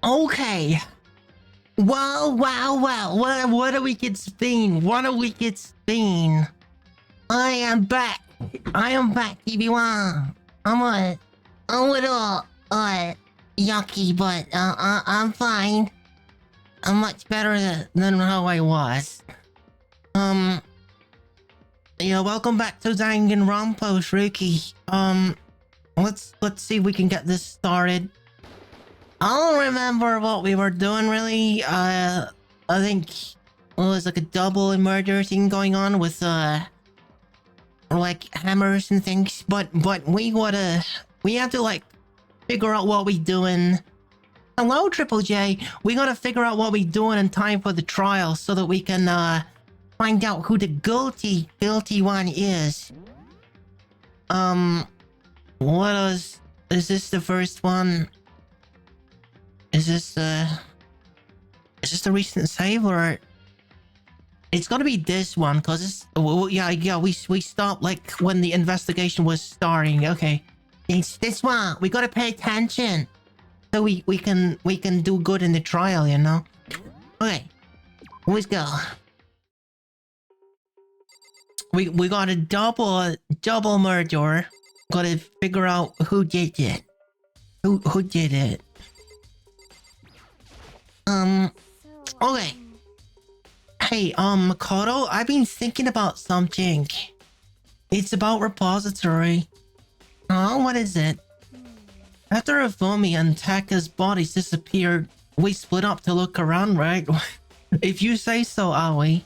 Okay. Wow. What a wicked spin. What a wicked spin. I am back. everyone. I'm a little, yucky, but, I'm fine. I'm much better than how I was. Yeah, welcome back to Danganronpa, Rookie. Let's see if we can get this started. I don't remember what we were doing really. I think it was like a double murder thing going on with like hammers and things. But we have to like figure out what we doing. Hello, Triple J. We gotta figure out what we doing in time for the trial so that we can find out who the guilty one is. Is this the first one? Is this the recent save, or it's gonna be this one? Cause it's we stopped like when the investigation was starting. Okay, it's this one. We gotta pay attention so we can do good in the trial, you know. Okay, let's go. We got a double murder. Gotta figure out who did it. Who did it? Okay. Hey, Makoto, I've been thinking about something. It's about repository. Oh, what is it? After Ifumi and Taka's bodies disappeared, we split up to look around, right? If you say so, Aoi.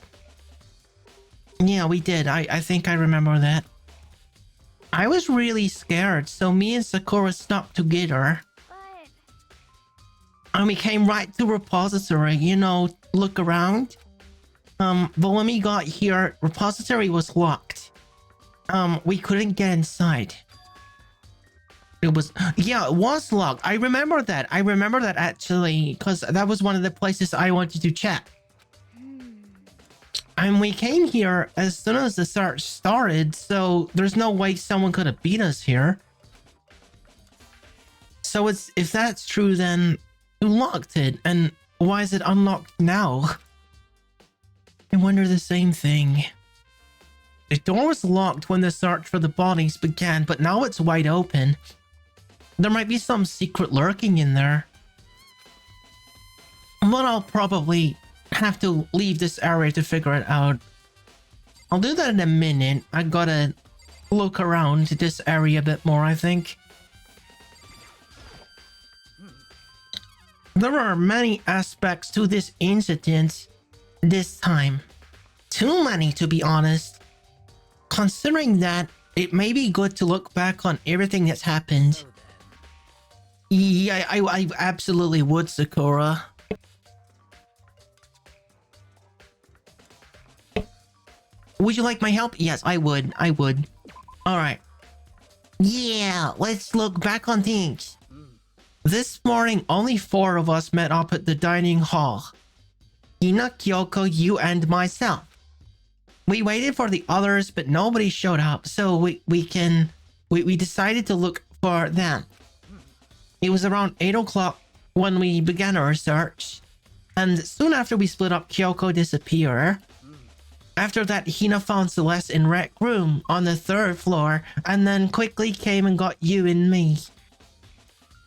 Yeah, we did. I think I remember that. I was really scared, so me and Sakura stuck together. And we came right to repository, you know, look around. But when we got here, repository was locked. We couldn't get inside. It was locked. I remember that actually, because that was one of the places I wanted to check. And we came here as soon as the search started, so there's no way someone could have beat us here. So if that's true, then who locked it? And why is it unlocked now? I wonder the same thing. The door was locked when the search for the bodies began, but now it's wide open. There might be some secret lurking in there. But I'll probably have to leave this area to figure it out. I'll do that in a minute. I gotta look around this area a bit more, I think. There are many aspects to this incident this time. Too many, to be honest. Considering that, it may be good to look back on everything that's happened. Yeah, I absolutely would, Sakura. Would you like my help? Yes, I would. Alright. Yeah, let's look back on things. This morning, only 4 of us met up at the dining hall. Hina, Kyoko, you, and myself. We waited for the others, but nobody showed up, so we decided to look for them. It was around 8 o'clock when we began our search, and soon after we split up, Kyoko disappeared. After that, Hina found Celeste in Rec Room on the 3rd floor, and then quickly came and got you and me.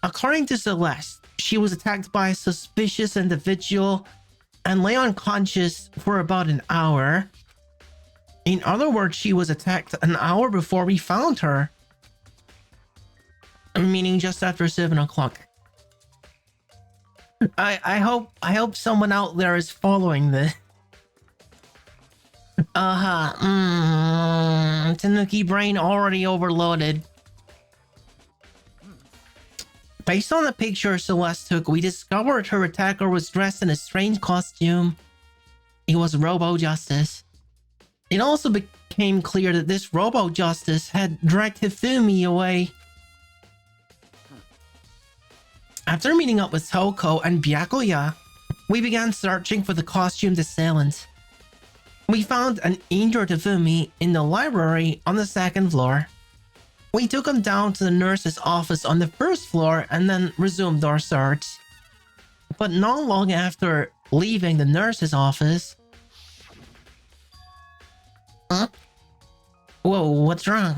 According to Celeste, she was attacked by a suspicious individual and lay unconscious for about an hour. In other words, she was attacked an hour before we found her. Meaning just after 7 o'clock. I hope someone out there is following this. Tanuki brain already overloaded. Based on the picture Celeste took, we discovered her attacker was dressed in a strange costume. It was Robo Justice. It also became clear that this Robo Justice had dragged Hifumi away. After meeting up with Toko and Byakuya, we began searching for the costumed assailant. We found an injured Hifumi in the library on the 2nd floor. We took him down to the nurse's office on the 1st floor and then resumed our search. But not long after leaving the nurse's office... Huh? Whoa, what's wrong?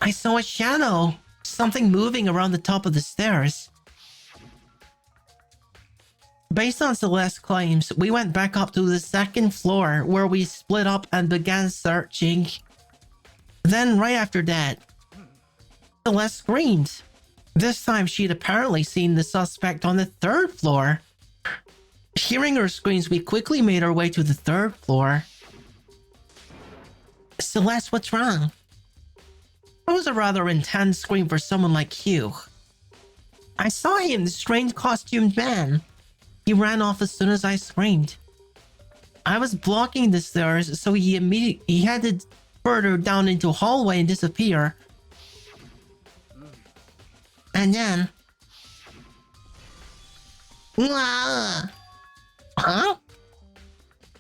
I saw a shadow. Something moving around the top of the stairs. Based on Celeste's claims, we went back up to the second floor where we split up and began searching. Then right after that, Celeste screamed. This time she'd apparently seen the suspect on the third floor. Hearing her screams, we quickly made our way to the third floor. Celeste, what's wrong? It was a rather intense scream for someone like you. I saw him, the strange costumed man. He ran off as soon as I screamed. I was blocking the stairs, so he headed further down into a hallway and disappear. And then... Huh?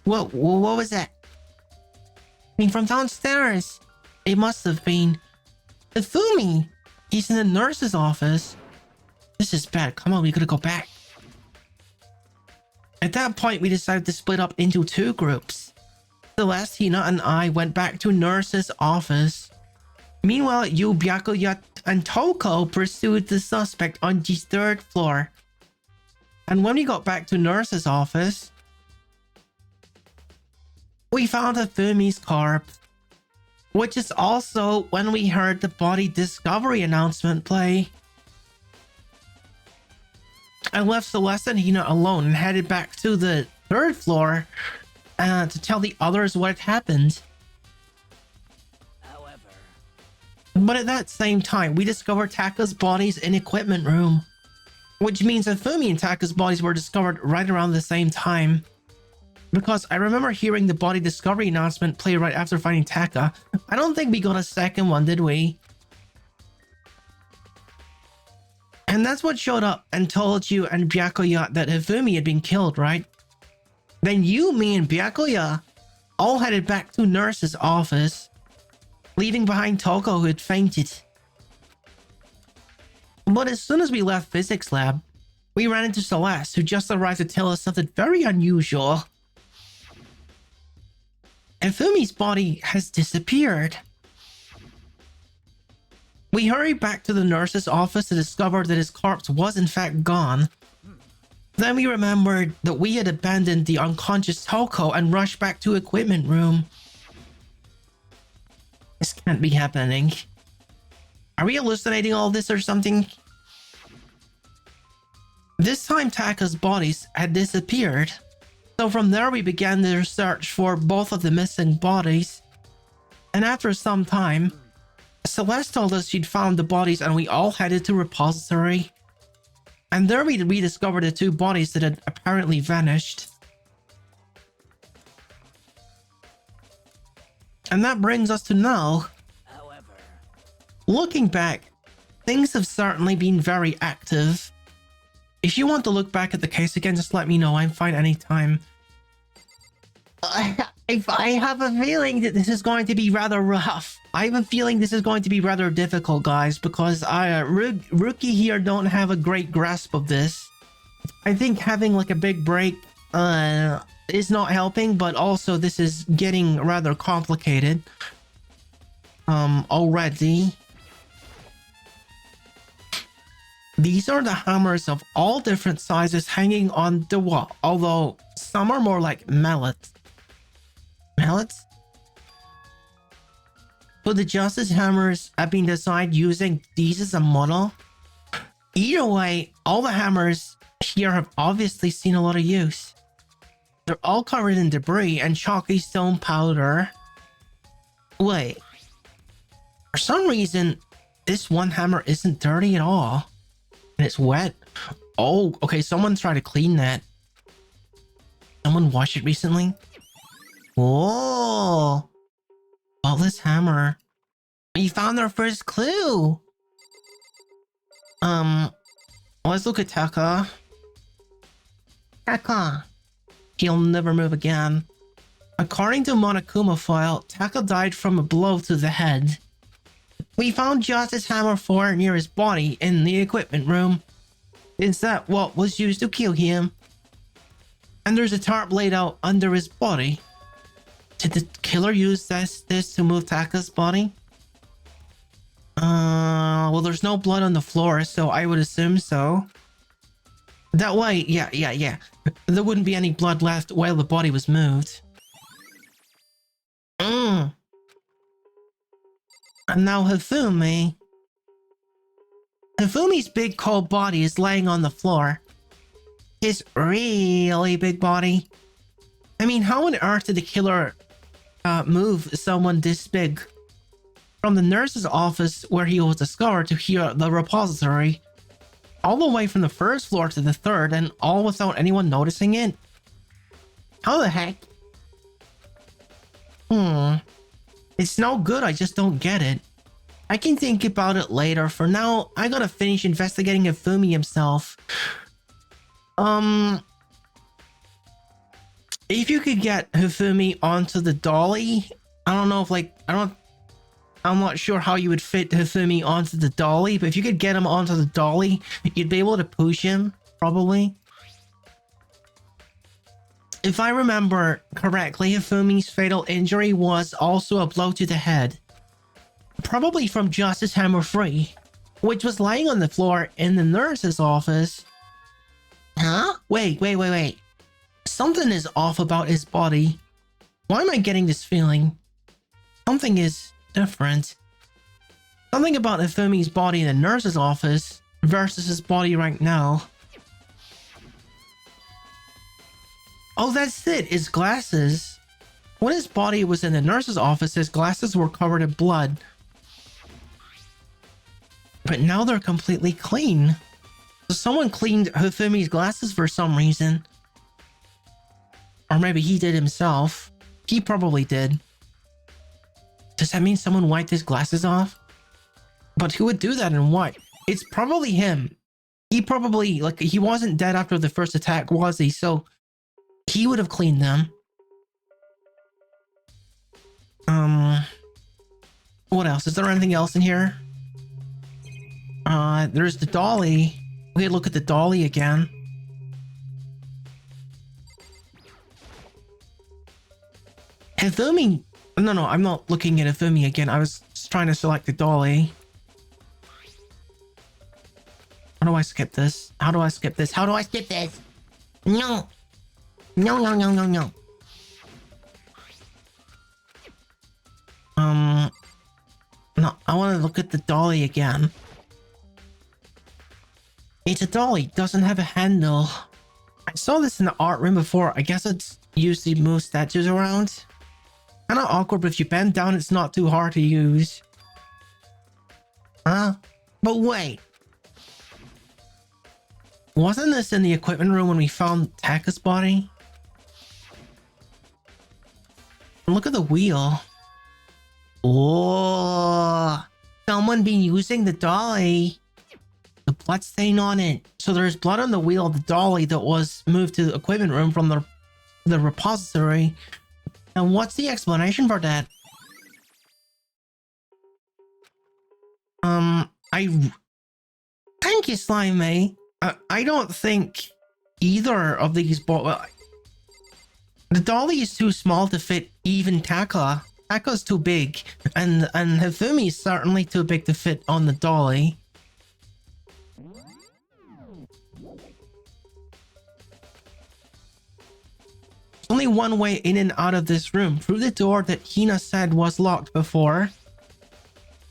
What was that? I mean, from downstairs. It must have been... Ifumi! He's in the nurse's office. This is bad. Come on, we gotta go back. At that point, we decided to split up into two groups. Celeste, Hina, and I went back to nurse's office. Meanwhile, Yu, Byakuya, and Toko pursued the suspect on the third floor. And when we got back to nurse's office, we found Ifumi's corpse. Which is also when we heard the body discovery announcement play. I left Celeste and Hina alone and headed back to the third floor to tell the others what had happened. However... But at that same time, we discovered Taka's bodies in equipment room. Which means Ifumi and Taka's bodies were discovered right around the same time. Because I remember hearing the body discovery announcement play right after finding Taka. I don't think we got a second one, did we? And that's what showed up and told you and Byakuya that Ifumi had been killed, right? Then you, me, and Byakuya all headed back to nurse's office, leaving behind Toko who had fainted. But as soon as we left physics lab, we ran into Celeste, who just arrived to tell us something very unusual. Ifumi's body has disappeared. We hurried back to the nurse's office to discover that his corpse was in fact gone. Then we remembered that we had abandoned the unconscious Toko and rushed back to equipment room. This can't be happening. Are we hallucinating all this or something? This time Taka's bodies had disappeared. So from there we began the search for both of the missing bodies. And after some time, Celeste told us she'd found the bodies and we all headed to repository. And there we rediscovered the two bodies that had apparently vanished. And that brings us to now. However... Looking back, things have certainly been very active. If you want to look back at the case again, just let me know. I'm fine anytime. I have a feeling that this is going to be rather rough. I have a feeling this is going to be rather difficult, guys, because Rookie here don't have a great grasp of this. I think having like a big break is not helping, but also this is getting rather complicated already. These are the hammers of all different sizes hanging on the wall, although some are more like mallets. Mallets? So the Justice hammers have been designed using these as a model. Either way, all the hammers here have obviously seen a lot of use. They're all covered in debris and chalky stone powder. Wait. For some reason, this one hammer isn't dirty at all. And it's wet. Oh, okay, someone tried to clean that. Someone washed it recently? Whoa! Faultless hammer. We found our first clue! Let's look at Taka. Taka! He'll never move again. According to Monokuma file, Taka died from a blow to the head. We found Justice Hammer 4 near his body in the equipment room. Is that what was used to kill him? And there's a tarp laid out under his body. Did the killer use this to move Taka's body? Well, there's no blood on the floor, so I would assume so. That way, yeah. There wouldn't be any blood left while the body was moved. And now Hifumi. Hifumi's big cold body is laying on the floor. His really big body. I mean, how on earth did the killer move someone this big? From the nurse's office where he was discovered to here, the repository. All the way from the first floor to the third, and all without anyone noticing it? How the heck? It's no good, I just don't get it. I can think about it later. For now, I gotta finish investigating Hifumi himself. If you could get Hifumi onto the dolly, I don't know if I'm not sure how you would fit Hifumi onto the dolly, but if you could get him onto the dolly, you'd be able to push him, probably. If I remember correctly, Hifumi's fatal injury was also a blow to the head. Probably from Justice Hammer 3, which was lying on the floor in the nurse's office. Huh? Wait. Something is off about his body. Why am I getting this feeling? Something is different. Something about Hifumi's body in the nurse's office versus his body right now. Oh, that's it. His glasses. When his body was in the nurse's office, his glasses were covered in blood. But now they're completely clean. So someone cleaned Hifumi's glasses for some reason. Or maybe he did himself. He probably did. Does that mean someone wiped his glasses off? But who would do that and what? It's probably him. He probably, he wasn't dead after the first attack, was he? So he would have cleaned them. What else? Is there anything else in here? There's the dolly. We could look at the dolly again. Hifumi. No, I'm not looking at Hifumi again. I was just trying to select the dolly. How do I skip this? How do I skip this? How do I skip this? No. No. No, I want to look at the dolly again. It's a dolly, doesn't have a handle. I saw this in the art room before. I guess it's used to move statues around. Kinda awkward, but if you bend down, it's not too hard to use. Huh? But wait. Wasn't this in the equipment room when we found Taka's body? Look at the wheel. Oh, someone been using the dolly. The blood stain on it. So there's blood on the wheel of the dolly that was moved to the equipment room from the repository. And what's the explanation for that? Thank you, Slimy. I don't think either of these the dolly is too small to fit even Taka. Taka's too big, and Hifumi is certainly too big to fit on the dolly. Only one way in and out of this room, through the door that Hina said was locked before.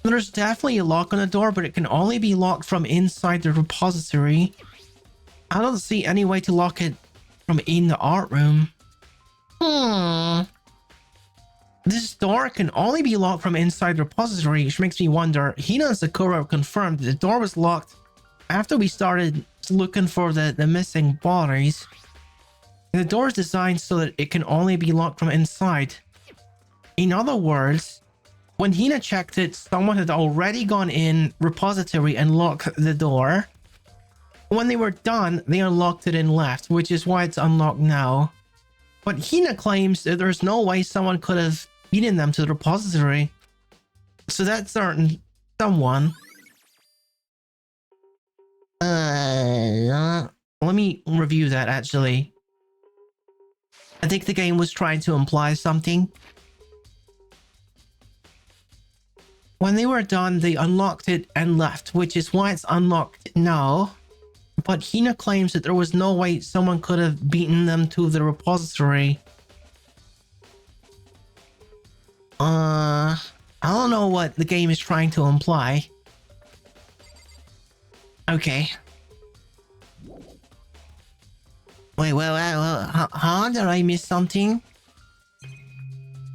There's definitely a lock on the door, but it can only be locked from inside the repository. I don't see any way to lock it from in the art room. This door can only be locked from inside the repository, which makes me wonder. Hina and Sakura confirmed that the door was locked after we started looking for the missing bodies. The door is designed so that it can only be locked from inside. In other words, when Hina checked it, someone had already gone in repository and locked the door. When they were done, they unlocked it and left, which is why it's unlocked now. But Hina claims that there's no way someone could have beaten them to the repository. So that's certain someone. Let me review that actually. I think the game was trying to imply something. When they were done, they unlocked it and left, which is why it's unlocked now. But Hina claims that there was no way someone could have beaten them to the repository. I don't know what the game is trying to imply. Okay. Wait, how did I miss something?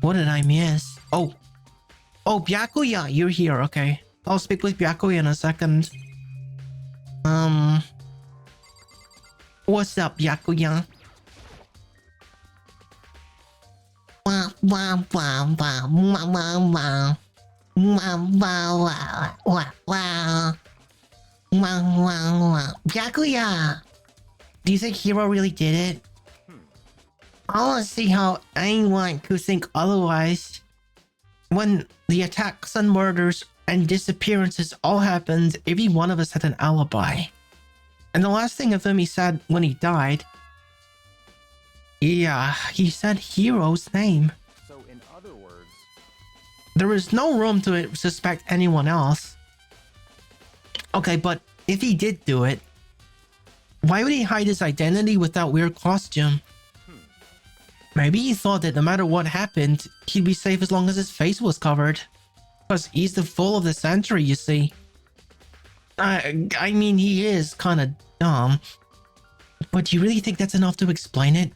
What did I miss? Oh, Byakuya, you're here. Okay, I'll speak with Byakuya in a second. What's up, Byakuya? Byakuya! Do you think Hero really did it? I want to see how anyone could think otherwise. When the attacks and murders and disappearances all happened, every one of us had an alibi. And the last thing of him he said when he died... Yeah, he said Hero's name. So in other words... There was no room to suspect anyone else. Okay, but if he did do it, why would he hide his identity with that weird costume? Maybe he thought that no matter what happened, he'd be safe as long as his face was covered. Because he's the fool of the century, you see. I mean, he is kind of dumb. But do you really think that's enough to explain it?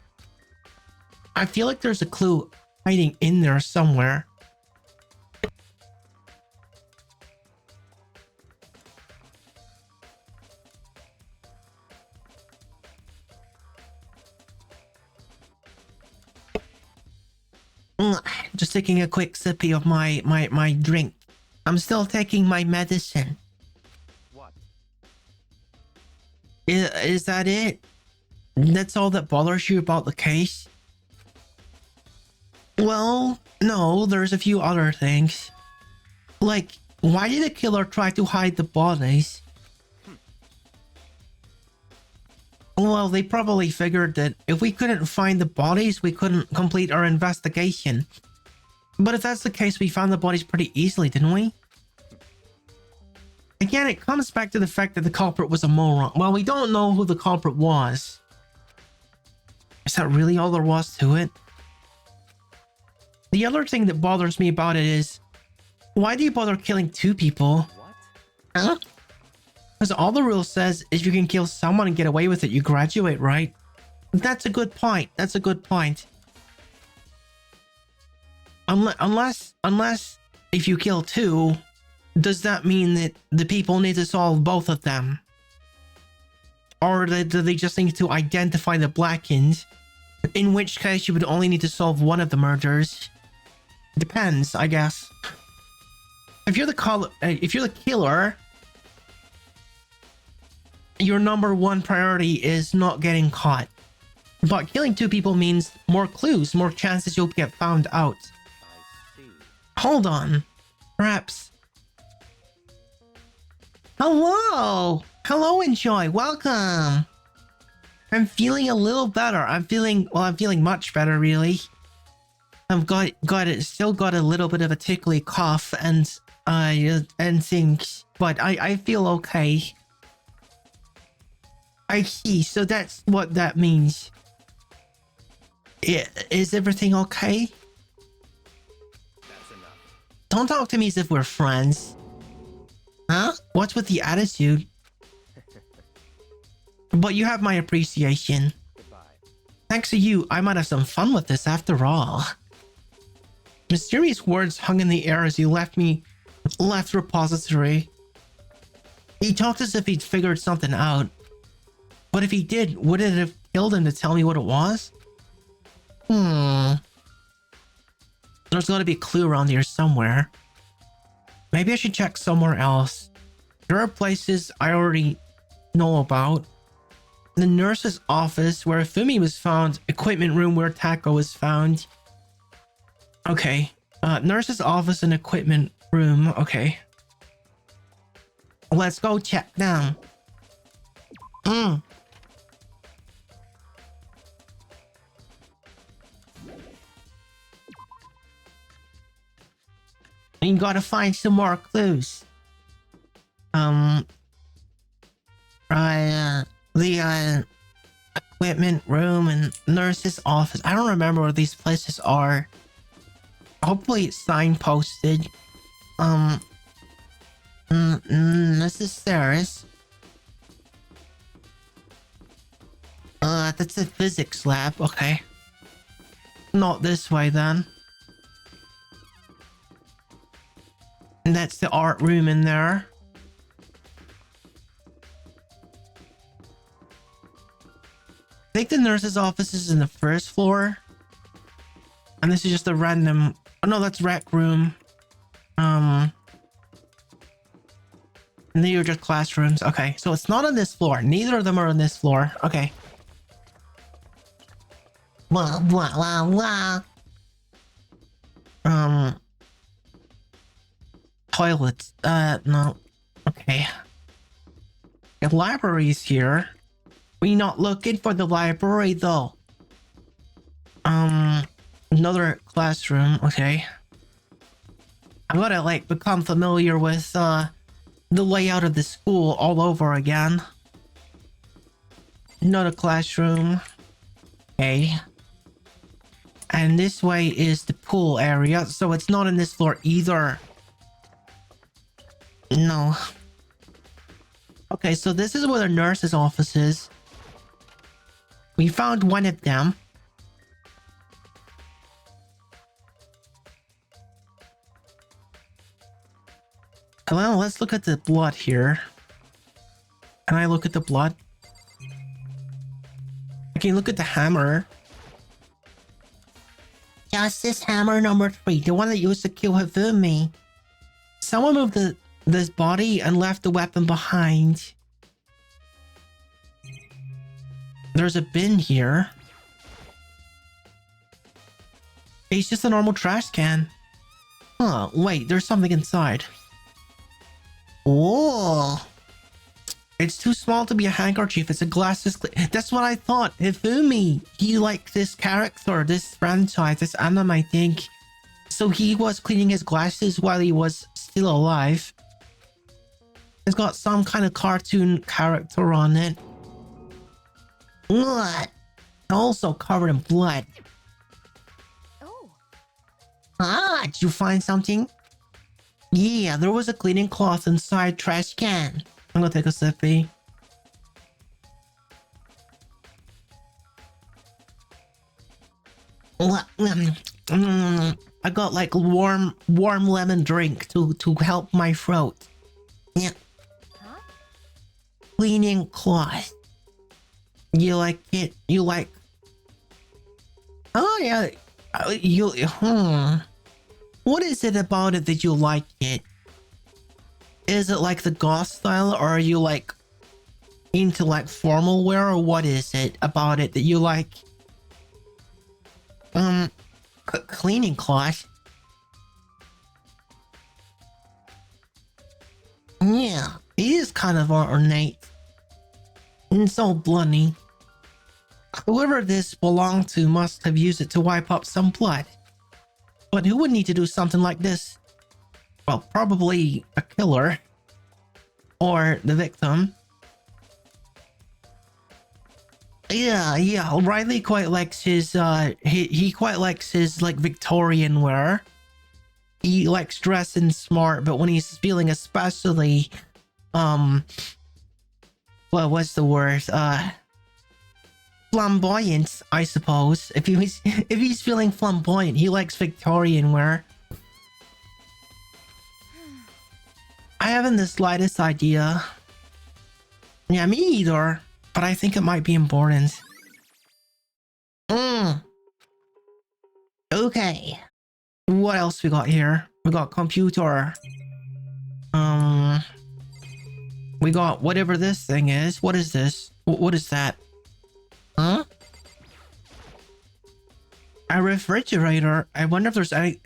I feel like there's a clue hiding in there somewhere. Just taking a quick sippy of my drink. I'm still taking my medicine. What? Is that it? That's all that bothers you about the case? Well, no, there's a few other things. Like, why did the killer try to hide the bodies? Well, they probably figured that if we couldn't find the bodies, we couldn't complete our investigation. But if that's the case, we found the bodies pretty easily, didn't we? Again, it comes back to the fact that the culprit was a moron. Well, we don't know who the culprit was. Is that really all there was to it? The other thing that bothers me about it is, why do you bother killing two people? What? Huh? Because all the rule says is you can kill someone and get away with it, you graduate, right? That's a good point. That's a good point. Unless if you kill two, does that mean that the people need to solve both of them? Or do they just need to identify the Blackens? In which case you would only need to solve one of the murders. Depends, I guess. If you're the killer, your number one priority is not getting caught. But killing two people means more clues, more chances you'll get found out. I see. Hold on. Perhaps. Hello! Hello, Enjoy. Welcome. I'm feeling a little better. I'm feeling much better, really. I've still got a little bit of a tickly cough and things, but I feel okay. I see, so that's what that means. Is everything okay? That's enough. Don't talk to me as if we're friends. Huh? What's with the attitude? But you have my appreciation. Goodbye. Thanks to you, I might have some fun with this after all. Mysterious words hung in the air as he left repository. He talked as if he'd figured something out. But if he did, would it have killed him to tell me what it was? There's gotta be a clue around here somewhere. Maybe I should check somewhere else. There are places I already know about. The nurse's office where Fumi was found. Equipment room where Tako was found. Okay. Nurse's office and equipment room. Okay. Let's go check them. Mm. You gotta find some more clues. The equipment room and nurse's office. I don't remember where these places are. Hopefully it's signposted. This is stairs. That's a physics lab. Okay. Not this way then. And that's the art room in there. I think the nurse's office is in the first floor. And this is just a random... Oh no, that's rec room. And these are just classrooms. Okay, so it's not on this floor. Neither of them are on this floor. Okay. Blah, blah, blah, blah. Toilets. No. Okay. The library's here. We not looking for the library though. Another classroom. Okay. I gotta like become familiar with the layout of the school all over again. Another classroom. Okay. And this way is the pool area, so it's not in this floor either. No. Okay, so this is where the nurse's office is. We found one of them. Well, let's look at the blood here. Can I look at the blood? I can look at the hammer. Justice hammer number 3, the one that used to kill Hifumi. Someone moved this body and left the weapon behind. There's a bin here. It's just a normal trash can. Oh, wait, there's something inside. Oh. It's too small to be a handkerchief. It's a glasses. That's what I thought. Hifumi. He liked this character, this franchise, this anime, I think. So he was cleaning his glasses while he was still alive. It's got some kind of cartoon character on it. What? Also covered in blood. Oh. Ah, did you find something? Yeah, there was a cleaning cloth inside trash can. I'm gonna take a sippy. I got like warm lemon drink to help my throat. Yeah. Huh? Cleaning cloth. You like it? You like? Oh yeah. What is it about it that you like it? Is it like the goth style, or are you like into like formal wear, or what is it about it that you like? Cleaning cloth. Yeah, it is kind of ornate. And so bloody. Whoever this belonged to must have used it to wipe up some blood. But who would need to do something like this? Well, probably a killer. Or the victim. Yeah, Riley quite likes his, he quite likes his, like, Victorian wear. He likes dressing smart, but when he's feeling especially, well, what's the word? Flamboyant, I suppose. If he's feeling flamboyant, he likes Victorian wear. I haven't the slightest idea. Yeah, me either. But I think it might be important. Okay. What else we got here? We got computer. We got whatever this thing is. What is this? What is that? Huh? A refrigerator. I wonder if there's any...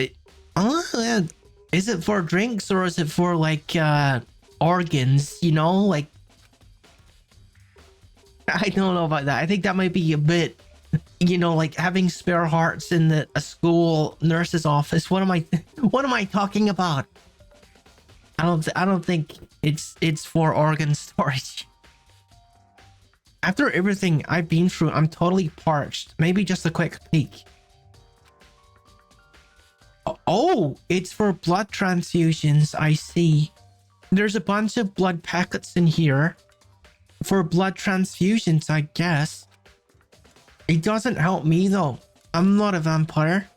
Is it for drinks or is it for like organs, you know, like I don't know about that. I think that might be a bit, like having spare hearts in a school nurse's office. What am I talking about? I don't think it's for organ storage. After everything I've been through, I'm totally parched. Maybe just a quick peek. Oh, it's for blood transfusions. I see. There's a bunch of blood packets in here for blood transfusions, I guess. It doesn't help me though. I'm not a vampire.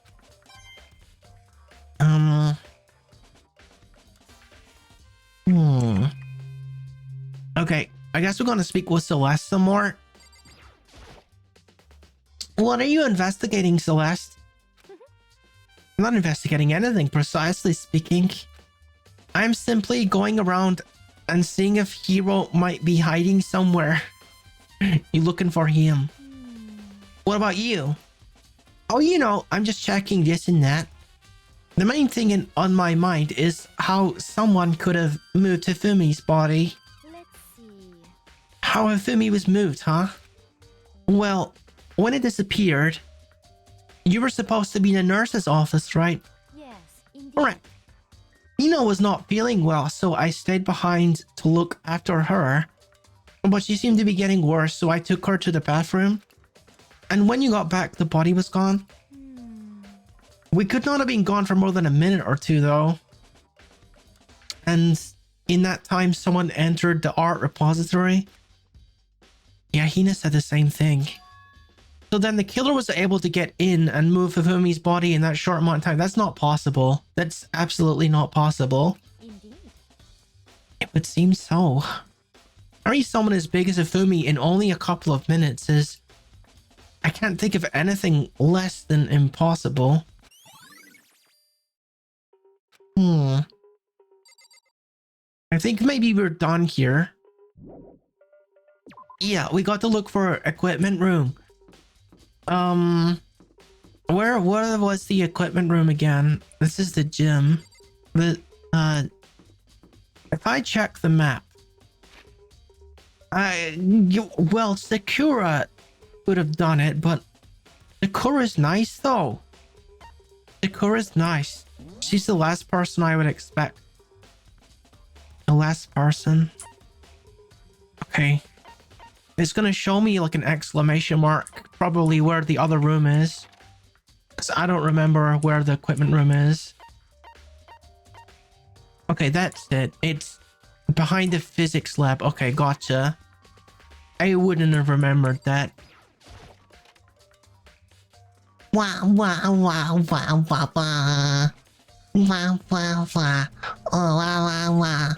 Okay, I guess we're gonna speak with Celeste some more. What are you investigating, Celeste? I'm not investigating anything, precisely speaking. I'm simply going around and seeing if Hero might be hiding somewhere. You looking for him? What about you? Oh, I'm just checking this and that. The main thing on my mind is how someone could have moved Hifumi's body. Let's see. How Hifumi was moved, huh? Well, when it disappeared, you were supposed to be in the nurse's office, right? Yes, indeed. Alright. Ina was not feeling well, so I stayed behind to look after her. But she seemed to be getting worse, so I took her to the bathroom. And when you got back, the body was gone. We could not have been gone for more than a minute or two, though. And in that time, someone entered the art repository. Yeah, Hina said the same thing. So then the killer was able to get in and move Hifumi's body in that short amount of time. That's not possible. That's absolutely not possible. Indeed. It would seem so. Carrying someone as big as Hifumi in only a couple of minutes is... I can't think of anything less than impossible. I think maybe we're done here. Yeah, we got to look for equipment room. Where was the equipment room again? This is the gym. If I check the map, well, Sakura could have done it, but Sakura's nice though. Sakura's nice. She's the last person I would expect. The last person. Okay. It's gonna show me like an exclamation mark, probably where the other room is. Because I don't remember where the equipment room is. Okay, that's it. It's behind the physics lab. Okay, gotcha. I wouldn't have remembered that. Wow, wow, wow, wow, wow, wow. Wow, wow, wow. Oh, wow, wow, wow.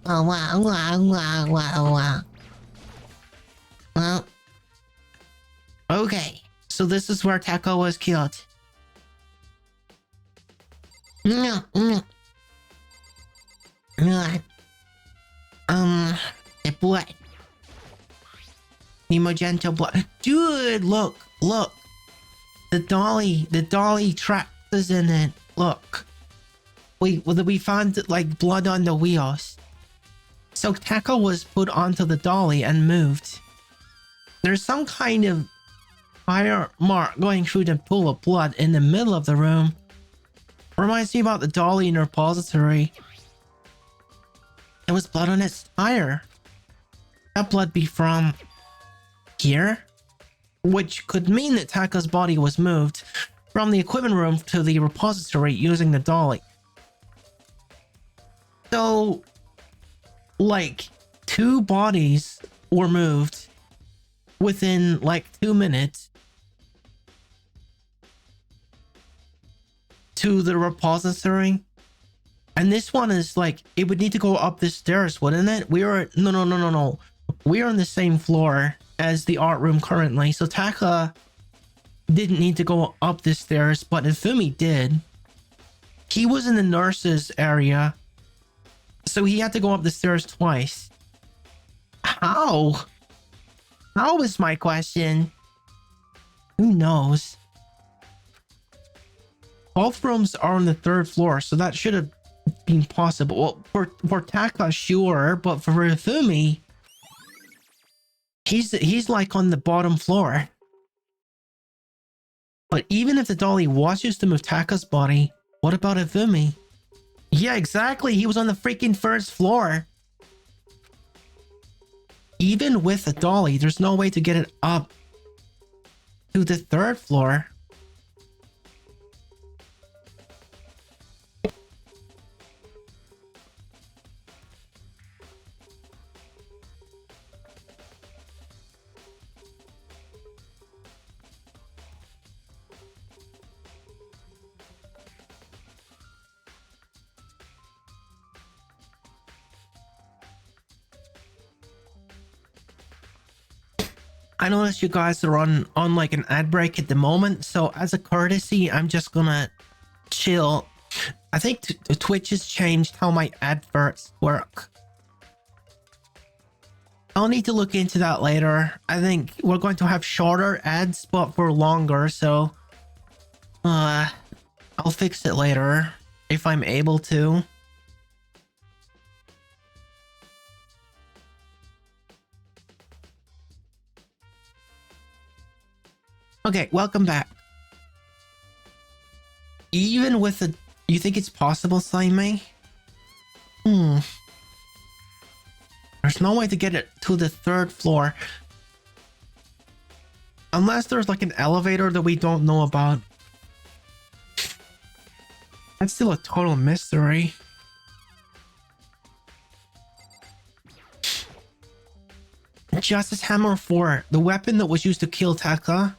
Oh, wow, wow, wow, wow, wow. Well, okay. So this is where Tako was killed. No, no. The blood. The magenta blood. Dude, look. The dolly tracks is in it. Look. We found like blood on the wheels. So Tako was put onto the dolly and moved. There's some kind of fire mark going through the pool of blood in the middle of the room. Reminds me about the dolly in the repository. It was blood on its tire. That blood be from here? Which could mean that Taka's body was moved from the equipment room to the repository using the dolly. So, like, 2 bodies were moved within like 2 minutes to the repository. And this one is like, it would need to go up the stairs, wouldn't it? No. We are on the same floor as the art room currently. So Taka didn't need to go up the stairs, but Hifumi did. He was in the nurse's area, so he had to go up the stairs twice. How? How is my question? Who knows? Both rooms are on the 3rd floor, so that should have been possible. Well, for Taka, sure, but for Hifumi, He's like on the bottom floor. But even if the dolly watches to move Taka's body, what about Ifumi? Yeah, exactly. He was on the freaking first floor. Even with a dolly, there's no way to get it up to the third floor. I notice you guys are on like an ad break at the moment, so as a courtesy, I'm just gonna chill. I think Twitch has changed how my adverts work. I'll need to look into that later. I think we're going to have shorter ads, but for longer, so I'll fix it later if I'm able to. Okay, welcome back. Even with the... You think it's possible, Slime? There's no way to get it to the third floor. Unless there's like an elevator that we don't know about. That's still a total mystery. Justice Hammer 4, the weapon that was used to kill Taka.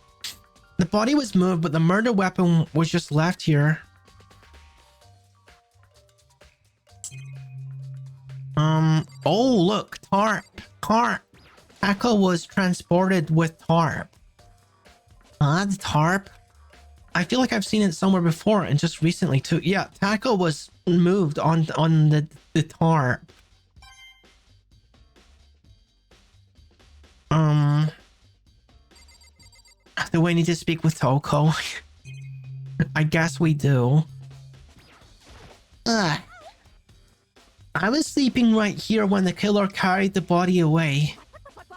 The body was moved, but the murder weapon was just left here. Oh, look, tarp. Taka was transported with tarp. The tarp. I feel like I've seen it somewhere before and just recently too. Yeah, Taka was moved on the tarp. Do we need to speak with Toko? I guess we do. I was sleeping right here when the killer carried the body away.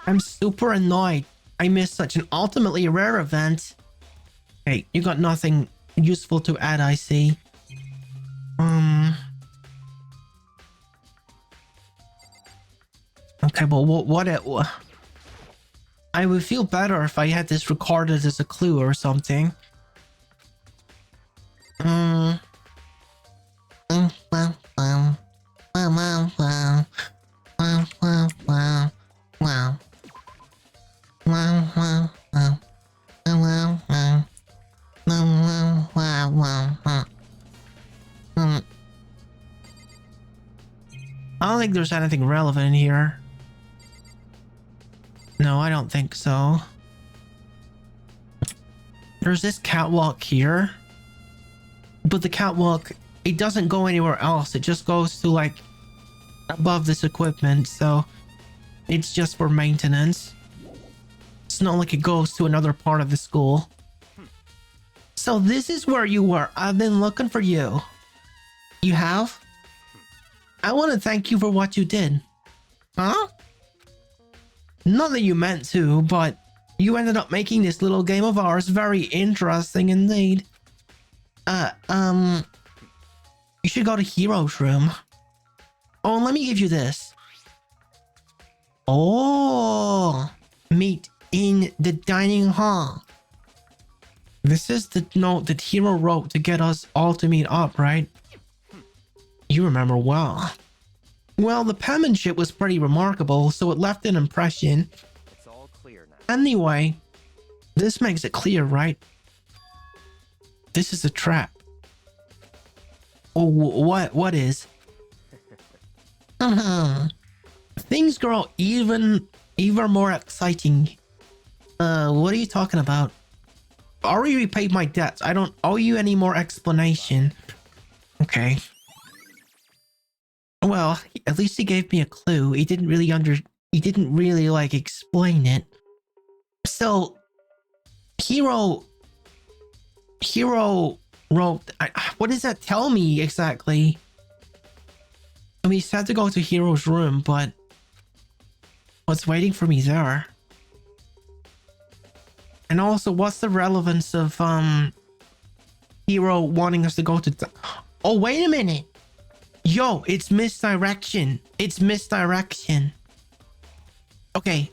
I'm super annoyed. I missed such an ultimately rare event. Hey, you got nothing useful to add, I see. Okay, well, what it... I would feel better if I had this recorded as a clue or something. I don't think there's anything relevant in here. No, I don't think so. There's this catwalk here. But the catwalk, it doesn't go anywhere else. It just goes to like above this equipment. So it's just for maintenance. It's not like it goes to another part of the school. So this is where you were. I've been looking for you. You have? I want to thank you for what you did. Huh? Not that you meant to, but you ended up making this little game of ours very interesting indeed. You should go to Hero's room. Oh, and let me give you this. Oh, meet in the dining hall. This is the note that Hero wrote to get us all to meet up, right? You remember well. Well, the penmanship was pretty remarkable, so it left an impression. It's all clear now. Anyway, this makes it clear, right? This is a trap. Oh, what is? Things grow even more exciting. What are you talking about? I already repaid my debts. I don't owe you any more explanation. Okay. Well, at least he gave me a clue. He didn't really like explain it. So, Hero wrote, what does that tell me exactly? I mean, he said to go to Hero's room, but what's waiting for me there? And also, what's the relevance of Hero wanting us to go to? Oh, wait a minute. Yo, it's misdirection. It's misdirection. Okay.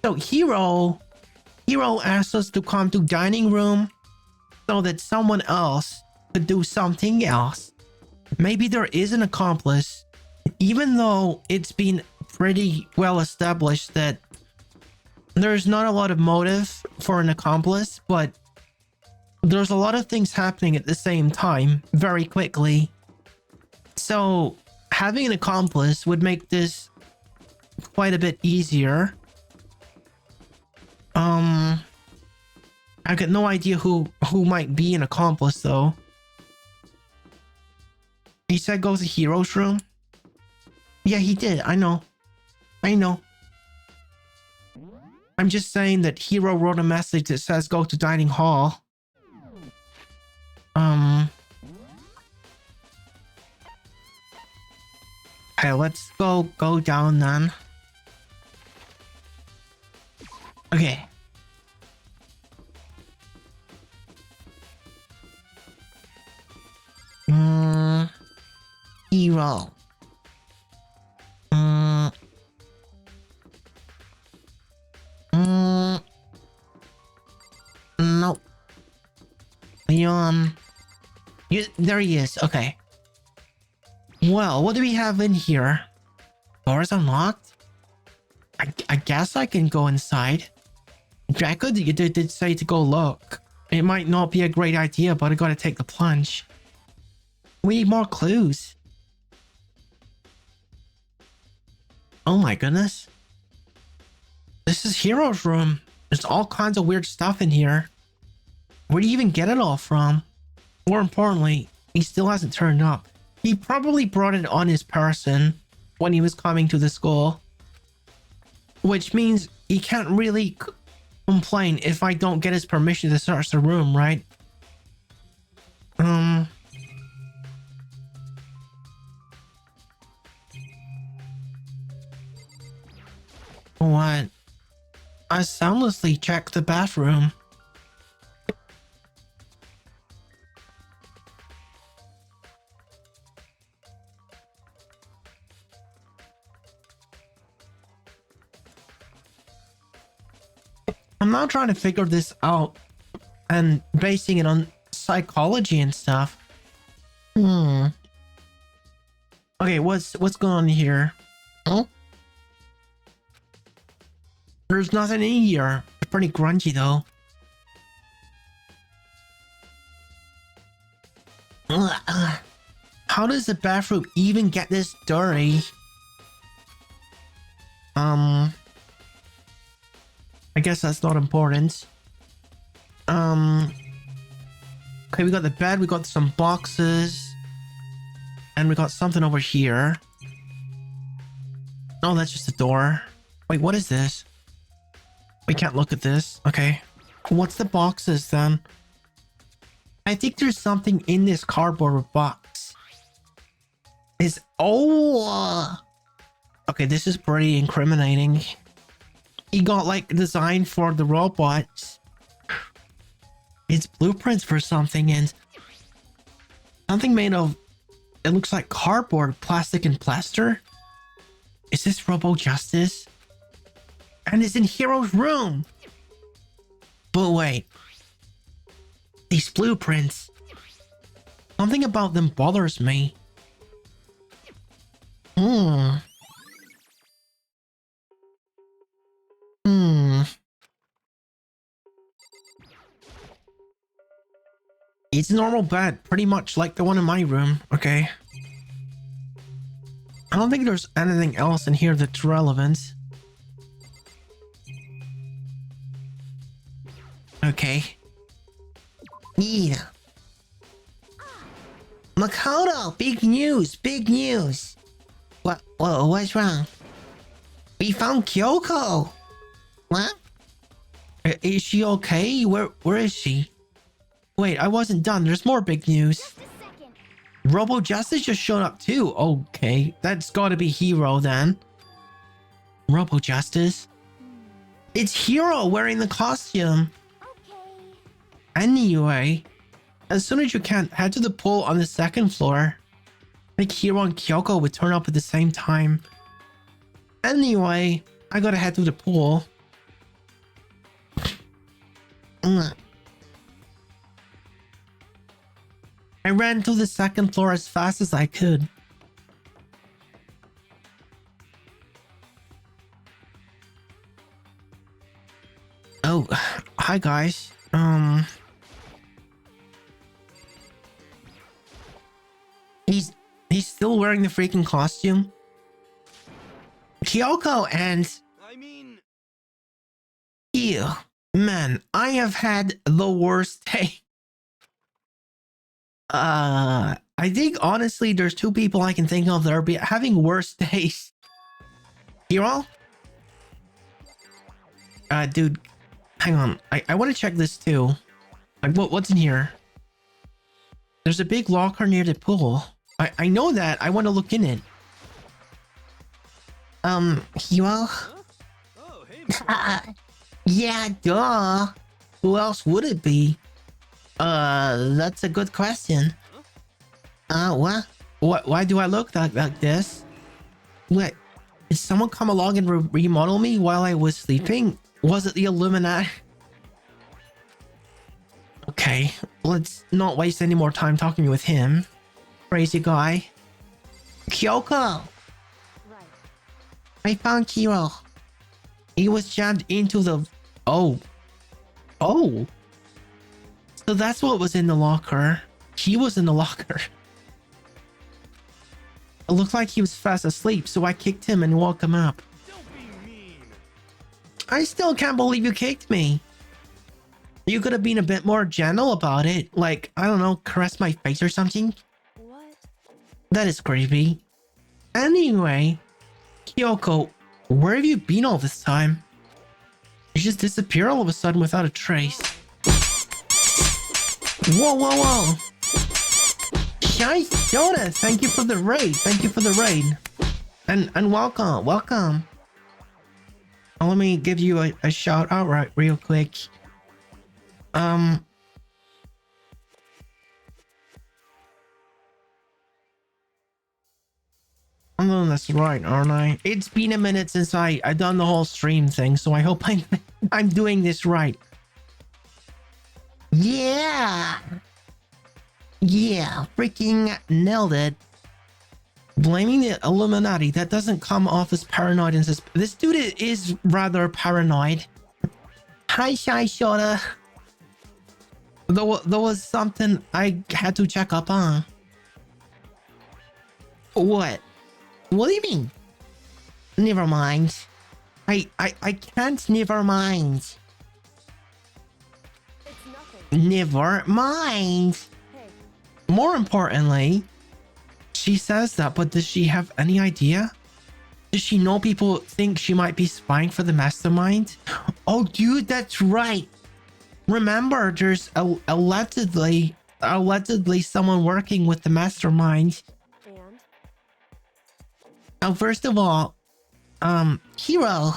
So Hero asked us to come to dining room so that someone else could do something else. Maybe there is an accomplice, even though it's been pretty well established that there's not a lot of motive for an accomplice, but there's a lot of things happening at the same time very quickly. So having an accomplice would make this quite a bit easier. I got no idea who might be an accomplice though. He said go to Hero's room. Yeah, he did. I know. I'm just saying that Hero wrote a message that says go to dining hall. Okay, let's go down then. Okay. Hero. Nope. Leon. There he is. Okay. Well, what do we have in here? Doors unlocked? I guess I can go inside. Draco did say to go look. It might not be a great idea, but I gotta take the plunge. We need more clues. Oh my goodness. This is Hero's room. There's all kinds of weird stuff in here. Where do you even get it all from? More importantly, he still hasn't turned up. He probably brought it on his person when he was coming to the school. Which means he can't really complain if I don't get his permission to search the room, right? What? I soundlessly checked the bathroom. I'm not trying to figure this out and basing it on psychology and stuff. Okay, what's going on here? Huh? There's nothing in here. It's pretty grungy though. How does the bathroom even get this dirty? I guess that's not important. Okay, we got the bed, we got some boxes, and we got something over here. Oh, that's just a door. Wait, what is this? We can't look at this. Okay. What's the boxes then? I think there's something in this cardboard box. Okay, this is pretty incriminating. He got like design for the robots. It's blueprints for something and something made of, it looks like cardboard, plastic and plaster. Is this Robo Justice? And it's in Hero's room. But wait. These blueprints. Something about them bothers me. It's a normal bed, pretty much like the one in my room, okay? I don't think there's anything else in here that's relevant. Okay. Yeah. Makoto, big news, big news. What's wrong? We found Kyoko. What? Is she okay? Where is she? Wait, I wasn't done. There's more big news. Robo Justice just showed up too. Okay, that's gotta be Hero then. Robo Justice. It's Hero wearing the costume. Okay. Anyway, as soon as you can, head to the pool on the second floor. Like Hiro and Kyoko would turn up at the same time. Anyway, I gotta head to the pool. I ran to the second floor as fast as I could. Oh, hi guys. He's still wearing the freaking costume. Kyoko and I mean, ew, man, I have had the worst day. I think honestly, there's two people I can think of that are having worse days. Hero? Dude, hang on. I want to check this too. Like, what's in here? There's a big locker near the pool. I know that. I want to look in it. Hero? oh, hey, Yeah, duh. Who else would it be? That's a good question. What? Why do I look like this? What? Did someone come along and remodel me while I was sleeping? Was it the Illuminati? Okay, let's not waste any more time talking with him. Crazy guy. Kyoko! Right. I found Kiro. He was jammed into the... Oh. Oh. So that's what was in the locker. He was in the locker. It looked like he was fast asleep, so I kicked him and woke him up. don't be mean. I still can't believe you kicked me. You could have been a bit more gentle about it. Like, I don't know, caress my face or something. What? That is creepy. Anyway, Kyoko, where have you been all this time? You just disappear all of a sudden without a trace. Whoa, whoa, whoa. Shy Soda, thank you for the raid. Thank you for the raid. And welcome, welcome. Let me give you a shout out right real quick. I'm doing this right, aren't I? It's been a minute since I done the whole stream thing, so I hope I'm doing this right. Yeah! Yeah, freaking nailed it. Blaming the Illuminati, that doesn't come off as paranoid and this dude is rather paranoid. Hi, Shy Shota. There was something I had to check up on. What? What do you mean? Never mind. I can't never mind. It's nothing. Never mind. Hey. More importantly, she says that, but does she have any idea? Does she know people think she might be spying for the mastermind? Oh, dude, that's right. Remember, there's allegedly someone working with the mastermind. And? First of all, Hero,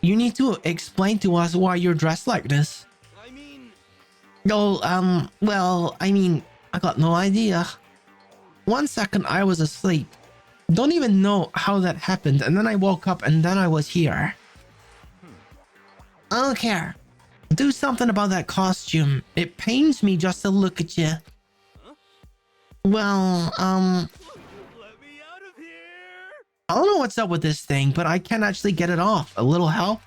you need to explain to us why you're dressed like this. I mean, Oh, well, I mean, I got no idea. 1 second I was asleep. Don't even know how that happened, and then I woke up and then I was here. I don't care. Do something about that costume. It pains me just to look at you. Well, let me out of here. I don't know what's up with this thing, but I can't actually get it off. A little help?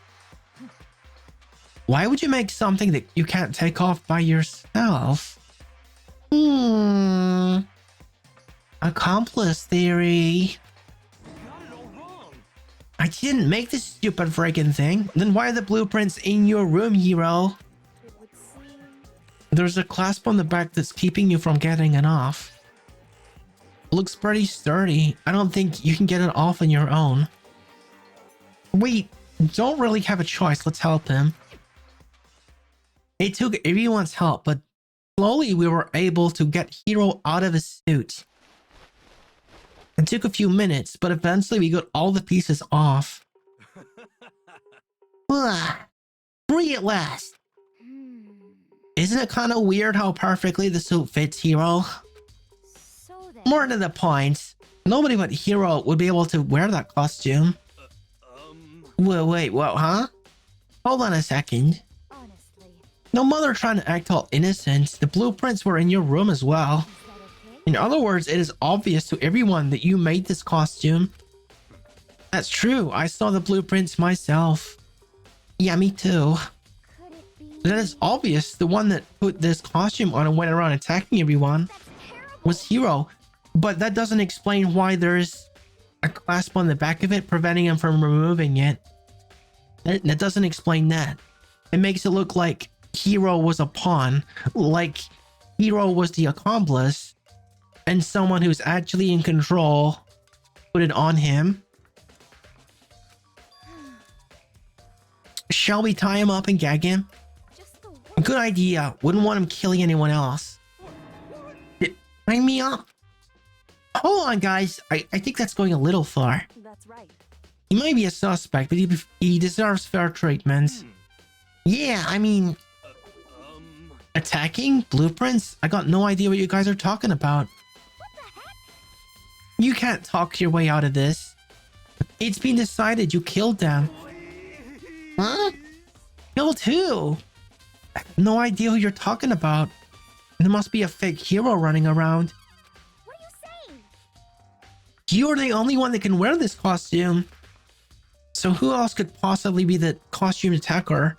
Why would you make something that you can't take off by yourself? Accomplice theory. Got it all wrong. I didn't make this stupid friggin' thing. Then why are the blueprints in your room, Hero? It would seem... There's a clasp on the back that's keeping you from getting it off. Looks pretty sturdy. I don't think you can get it off on your own. We don't really have a choice. Let's help him. It took everyone's help, but slowly we were able to get Hero out of his suit. It took a few minutes, but eventually we got all the pieces off. Ugh. Free at last. Hmm. Isn't it kind of weird how perfectly the suit fits Hero? So then. More to the point, nobody but Hero would be able to wear that costume. Wait, what, huh? Hold on a second. Honestly. No mother trying to act all innocent. The blueprints were in your room as well. Is that okay? In other words, it is obvious to everyone that you made this costume. That's true. I saw the blueprints myself. Yeah, me too. Could it be? That is obvious. The one that put this costume on and went around attacking everyone That's terrible. was Hero. But that doesn't explain why there's a clasp on the back of it preventing him from removing it. That doesn't explain that. It makes it look like Hero was a pawn, like Hero was the accomplice, and someone who's actually in control put it on him. Shall we tie him up and gag him? Just the one. Good idea. Wouldn't want him killing anyone else. Tie me up. Hold on, guys. I think that's going a little far. That's right. He might be a suspect, but he deserves fair treatment. Yeah, I mean, attacking? Blueprints? I got no idea what you guys are talking about. What the heck? You can't talk your way out of this. It's been decided you killed them. Huh? Killed who? I have no idea who you're talking about. There must be a fake Hero running around. What are you saying? You're the only one that can wear this costume. So who else could possibly be the costume attacker?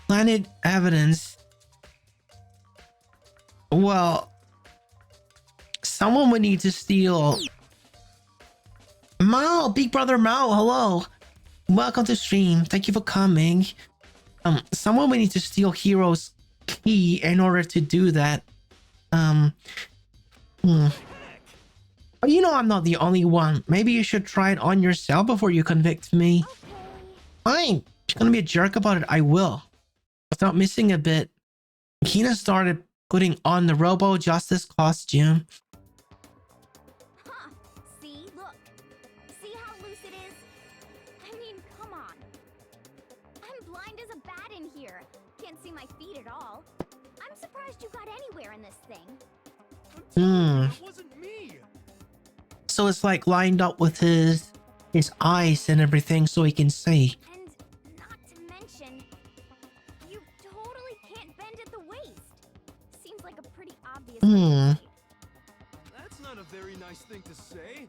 Planet evidence. Well, someone would need to steal. Mao, Big Brother Mao, hello. Welcome to stream. Thank you for coming. Someone would need to steal Hero's key in order to do that. But you know I'm not the only one. Maybe you should try it on yourself before you convict me. Okay. Fine. If you're gonna be a jerk about it, I will. Without missing a bit, Kina started putting on the Robo Justice costume. Huh. See? Look. See how loose it is? I mean, come on. I'm blind as a bat in here. Can't see my feet at all. I'm surprised you got anywhere in this thing. It wasn't me. So it's like lined up with his eyes and everything so he can see. And not to mention, you totally can't bend at the waist. Seems like a pretty obvious mistake. That's not a very nice thing to say.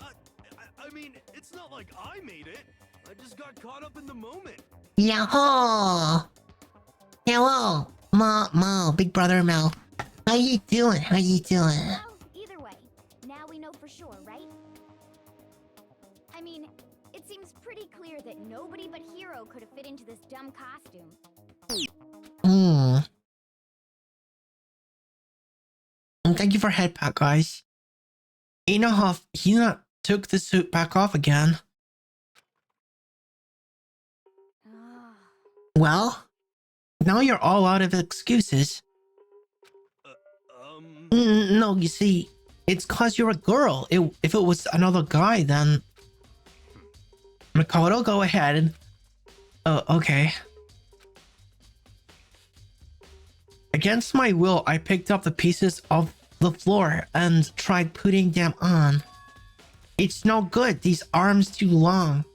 I mean, it's not like I made it. I just got caught up in the moment. Yahoo! Hello, Mo, Big Brother Mo. How you doing? How you doing? Well, either way, now we know for sure, right? I mean, it seems pretty clear that nobody but Hero could have fit into this dumb costume. And thank you for head pack, guys. You know how Hina took the suit back off again. Ah. Well, now you're all out of excuses. No, you see, it's cause you're a girl. If it was another guy, then... Makoto, go ahead. Oh, okay. Against my will, I picked up the pieces of the floor and tried putting them on. It's no good. These arms too long.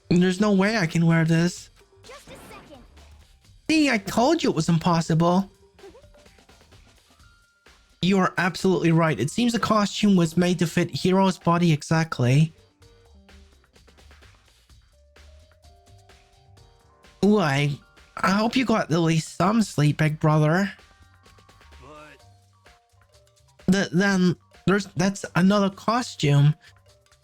There's no way I can wear this. Just a second. See, I told you it was impossible. You are absolutely right. It seems the costume was made to fit Hero's body exactly. Ooh, I hope you got at least some sleep, Big Brother. But Then that's another costume.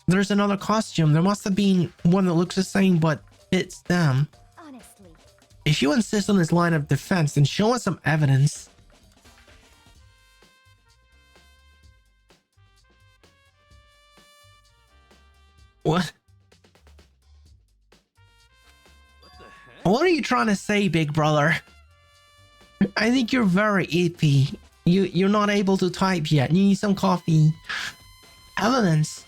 There's another costume. There must have been one that looks the same but fits them. Honestly. If you insist on this line of defense, then show us some evidence. What? what the heck? What are you trying to say, Big Brother? I think you're very iffy. You're not able to type yet. You need some coffee. Evidence.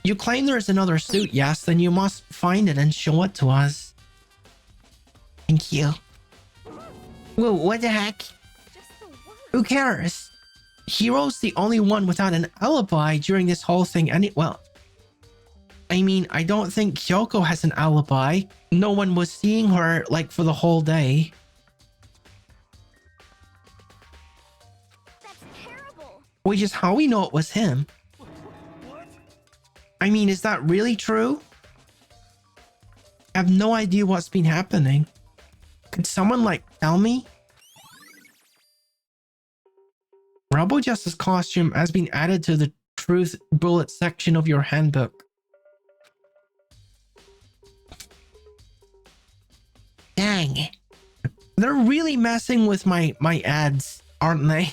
You claim there is another suit, yes? Then you must find it and show it to us. Thank you. Whoa, what the heck? Just the worst. Who cares? Hiro's the only one without an alibi during this whole thing. Well, I mean, I don't think Kyoko has an alibi. No one was seeing her, like, for the whole day. That's terrible. Which is how we know it was him. What? I mean, is that really true? I have no idea what's been happening. Could someone, like, tell me? Robo Justice costume has been added to the Truth Bullet section of your handbook. Dang. They're really messing with my ads, aren't they?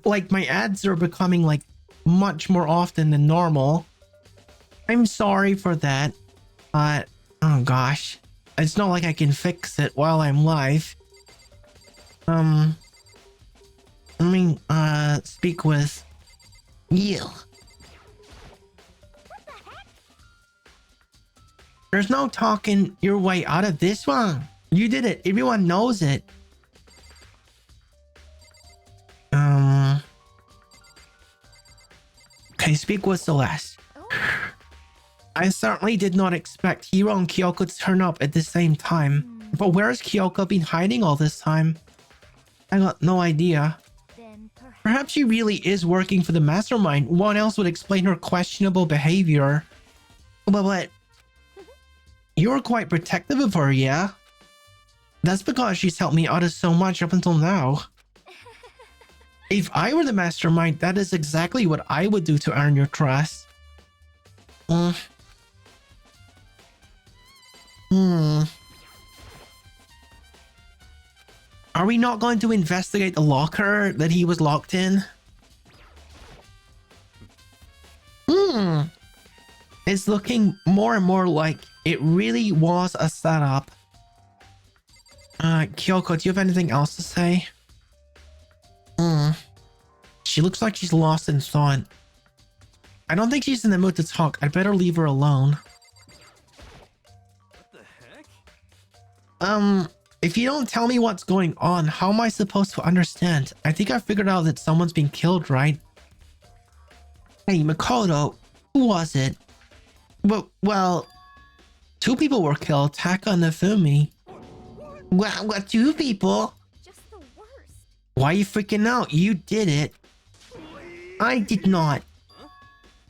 Like, my ads are becoming, like, much more often than normal. I'm sorry for that. But, oh gosh. It's not like I can fix it while I'm live. Speak with you. What the heck? There's no talking your way out of this one. You did it. Everyone knows it. Okay, speak with Celeste. Oh, I certainly did not expect Hiro and Kyoko to turn up at the same time. But where has Kyoko been hiding all this time? I got no idea. then Perhaps she really is working for the mastermind. What else would explain her questionable behavior? But you're quite protective of her, yeah? That's because she's helped me out of so much up until now. If I were the mastermind, that is exactly what I would do to earn your trust. Are we not going to investigate the locker that he was locked in? It's looking more and more like it really was a setup. Kyoko, do you have anything else to say? She looks like she's lost in thought. I don't think she's in the mood to talk. I'd better leave her alone. What the heck? If you don't tell me what's going on, how am I supposed to understand? I think I figured out that someone's been killed, right? Hey, Makoto, who was it? Well, two people were killed, Taka and Nafumi. What, two people? just the worst. Why are you freaking out? You did it. I did not.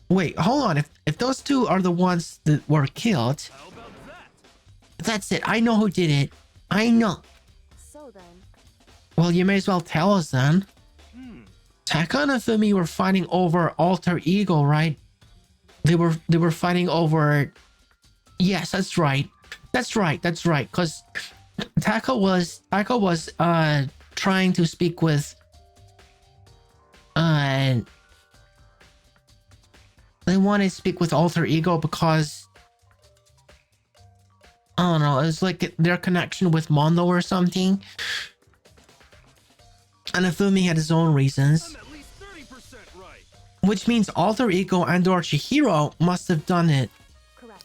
Wait, hold on. If those two are the ones that were killed, How about that? that's it. I know who did it. I know. So then, Well, you may as well tell us then. Hmm. Taka and Nafumi were fighting over alter ego, right? They were fighting over. Yes, that's right. That's right. Because Taka was trying to speak with they want to speak with alter ego because I don't know, it's like their connection with Mondo or something. And Afumi had his own reasons. I'm at least 30% right. Which means alter ego and or Chihiro must have done it. correct.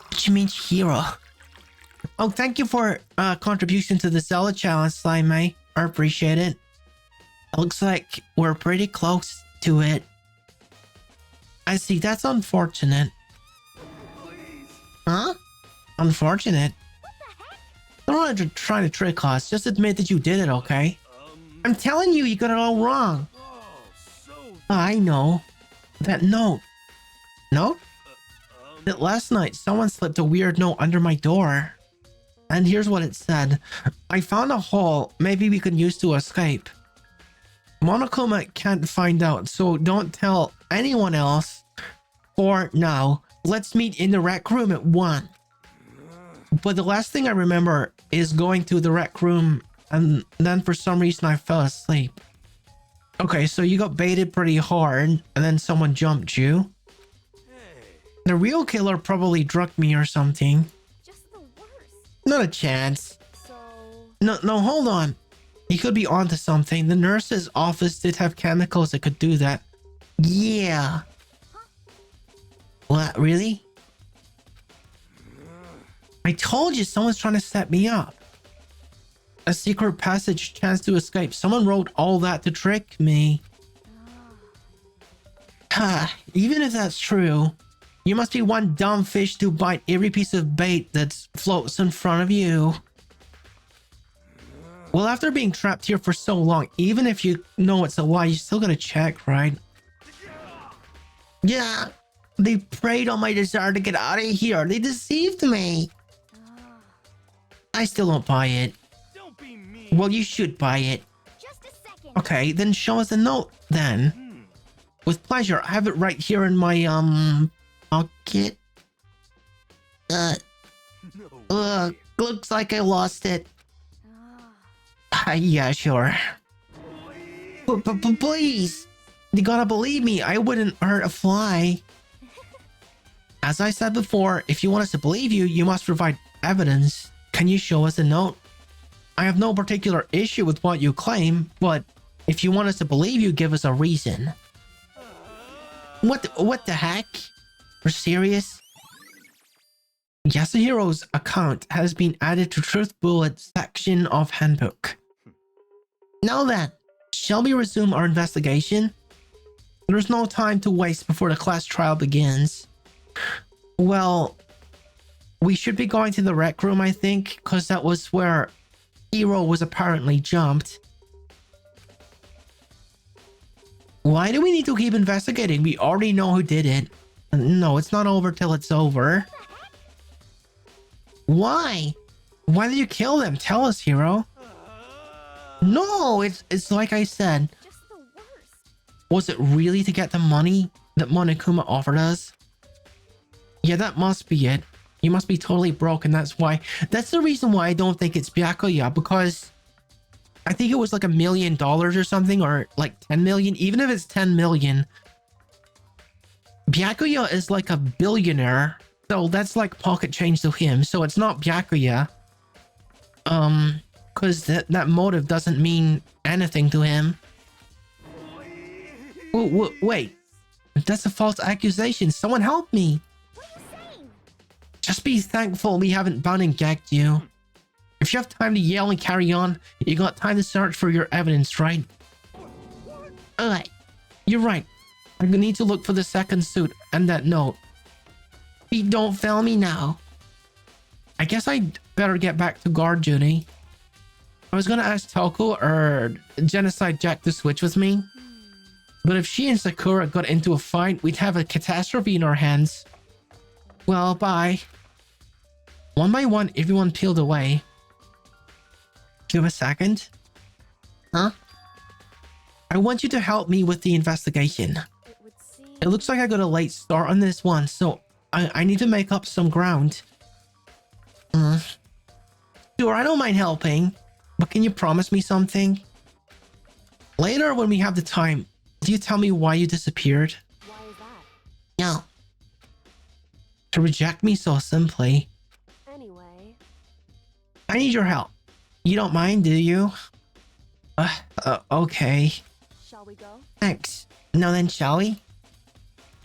What you mean Chihiro? Oh, thank you for contribution to the Zelda challenge, Slime. I appreciate it. It looks like we're pretty close to it. I see, that's unfortunate. Please. Huh? Unfortunate? What the heck? Don't want to try to trick us. Just admit that you did it, okay? I'm telling you, you got it all wrong. Oh, so. I know. That note. Note? That last night, someone slipped a weird note under my door. And here's what it said. I found a hole maybe we could use to escape. Monokuma can't find out, so don't tell anyone else. For now, let's meet in the rec room at 1. But the last thing I remember is going to the rec room, and then for some reason I fell asleep. Okay, so you got baited pretty hard, and then someone jumped you. Hey. The real killer probably drugged me or something. Just the worst. Not a chance. So, No, hold on. He could be onto something. The nurse's office did have chemicals that could do that. Yeah. What, really? I told you someone's trying to set me up. A secret passage, chance to escape. Someone wrote all that to trick me. Ha, even if that's true, you must be one dumb fish to bite every piece of bait that floats in front of you. Well, after being trapped here for so long, even if you know it's a lie, you still gotta check, right? Yeah, they preyed on my desire to get out of here. They deceived me. I still don't buy it. Don't be mean. Well, you should buy it. Just a second. Okay, then show us the note then. With pleasure. I have it right here in my pocket. No way. Looks like I lost it. Yeah, sure. But please, you gotta believe me. I wouldn't hurt a fly. As I said before, if you want us to believe you, you must provide evidence. Can you show us a note? I have no particular issue with what you claim, but if you want us to believe you, give us a reason. What the heck? We're serious? Yasuhiro's account has been added to Truth Bullet section of handbook. Now then, shall we resume our investigation? There's no time to waste before the class trial begins. Well, we should be going to the rec room, I think, because that was where Hiro was apparently jumped. Why do we need to keep investigating? We already know who did it. No, it's not over till it's over. Why? Why did you kill them? Tell us, Hiro. No, it's like I said. Just the worst. Was it really to get the money that Monokuma offered us? Yeah, that must be it. You must be totally broke, and that's the reason why I don't think it's Byakuya, because I think it was like $1 million or something, or like 10 million. Even if it's 10 million, Byakuya is like a billionaire, so that's like pocket change to him. So it's not Byakuya. Because that motive doesn't mean anything to him. Wait, that's a false accusation. Someone help me. What are you saying? Just be thankful we haven't bound and gagged you. If you have time to yell and carry on, you got time to search for your evidence, right? Alright, you're right. I need to look for the second suit and that note. Please don't fail me now. I guess I'd better get back to guard duty. I was gonna ask Toku or Genocide Jack to switch with me. But if she and Sakura got into a fight, we'd have a catastrophe in our hands. Well, bye. One by one, everyone peeled away. Give a second. Huh? I want you to help me with the investigation. It would seem. It looks like I got a late start on this one, so I need to make up some ground. Sure, I don't mind helping, but can you promise me something? Later, when we have the time, do you tell me why you disappeared? Why is that? No. To reject me so simply. Anyway. I need your help. You don't mind, do you? Okay. Shall we go? Thanks. Now then, shall we?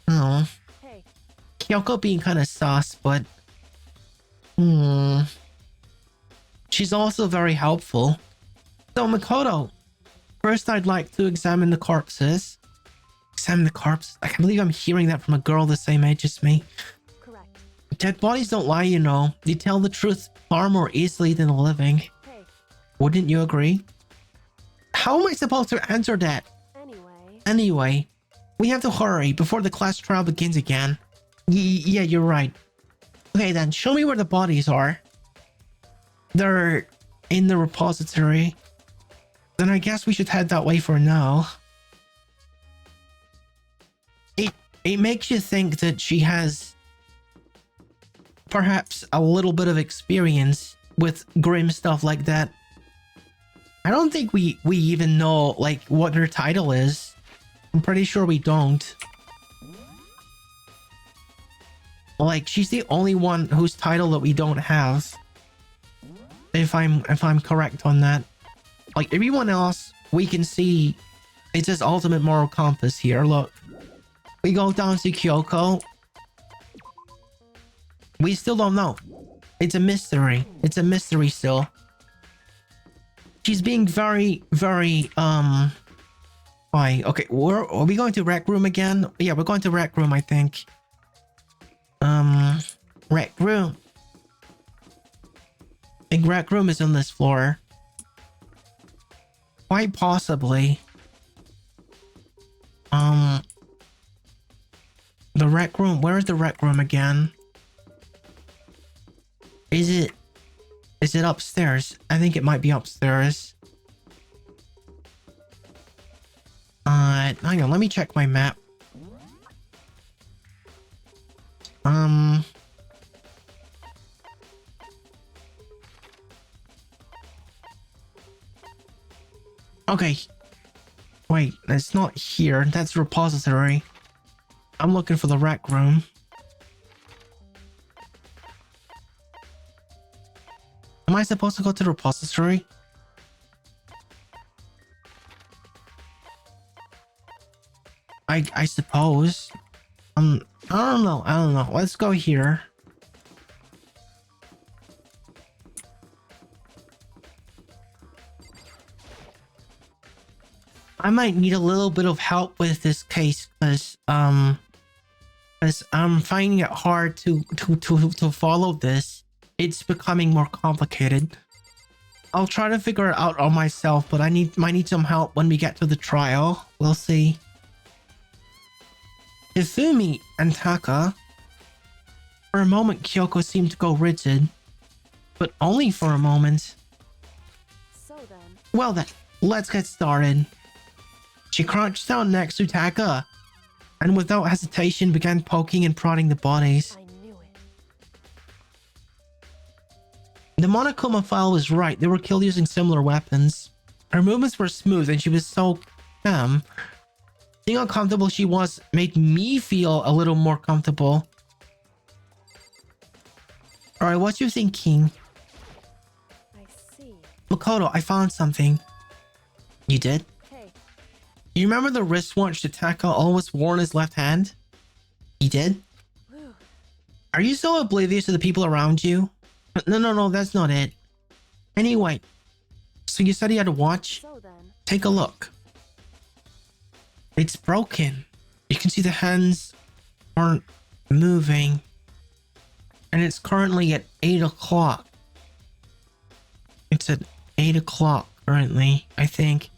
Oh. Hey. Kyoko being kind of sus, but... She's also very helpful. So, Makoto, first I'd like to examine the corpses. Examine the corpse? I can't believe I'm hearing that from a girl the same age as me. Correct. Dead bodies don't lie, you know. They tell the truth far more easily than the living. Hey. Wouldn't you agree? How am I supposed to answer that? Anyway, we have to hurry before the class trial begins again. Yeah, you're right. Okay then, show me where the bodies are. They're in the repository. Then I guess we should head that way for now. It makes you think that she has perhaps a little bit of experience with grim stuff like that. I don't think we even know like what her title is. I'm pretty sure we don't. Like, she's the only one whose title that we don't have. If I'm correct on that. Like everyone else, we can see it says ultimate moral compass here. Look, we go down to Kyoko. We still don't know. It's a mystery. It's a mystery still. She's being very, very, why? Okay, are we going to rec room again? Yeah, we're going to rec room, I think. Rec room. I think rec room is on this floor. Quite possibly. The rec room. Where is the rec room again? Is it upstairs? I think it might be upstairs. Hang on, let me check my map. Okay. Wait, it's not here. That's repository. I'm looking for the rec room. Am I supposed to go to the repository? I suppose. I don't know. Let's go here. I might need a little bit of help with this case because I'm finding it hard to follow this. It's becoming more complicated. I'll try to figure it out on myself, but I might need some help when we get to the trial. We'll see. Hifumi and Taka. For a moment, Kyoko seemed to go rigid, but only for a moment. So then. Well then, let's get started. She crouched down next to Taka, and without hesitation began poking and prodding the bodies. I knew it. The Monokuma file was right. They were killed using similar weapons. Her movements were smooth and she was so calm. Seeing how comfortable she was made me feel a little more comfortable. Alright, what you thinking? I see. Makoto, I found something. You did? Hey, You remember the wristwatch that Taka always wore in his left hand? He did? whew. Are you so oblivious to the people around you? No, that's not it. Anyway, so you said he had a watch? So then. Take a look. It's broken. You can see the hands aren't moving. And it's currently at 8 o'clock. It's at 8 o'clock currently, I think.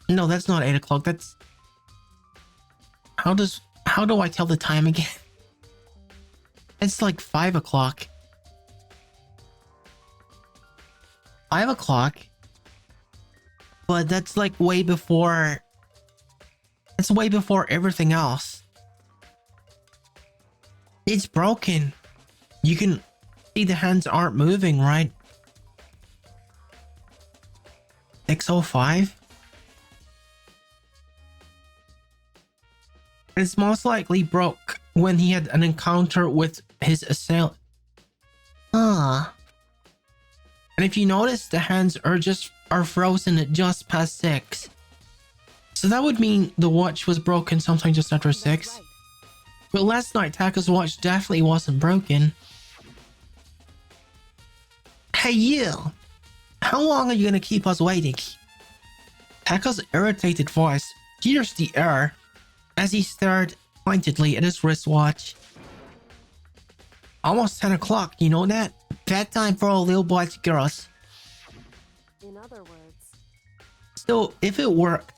No, that's not 8 o'clock. That's... How do I tell the time again? It's like 5 o'clock. 5 o'clock? But that's like way before... It's way before everything else. It's broken. You can see the hands aren't moving, right? 6:05? It's most likely broke when he had an encounter with his assailant. And if you notice, the hands are frozen at just past 6. So that would mean the watch was broken sometime just after 6. That's right. But last night, Taka's watch definitely wasn't broken. Hey you! How long are you gonna keep us waiting? Taka's irritated voice pierced the air as he stared pointedly at his wristwatch. Almost 10 o'clock, you know that? Bedtime for all little boys and girls. In other words, So, if it worked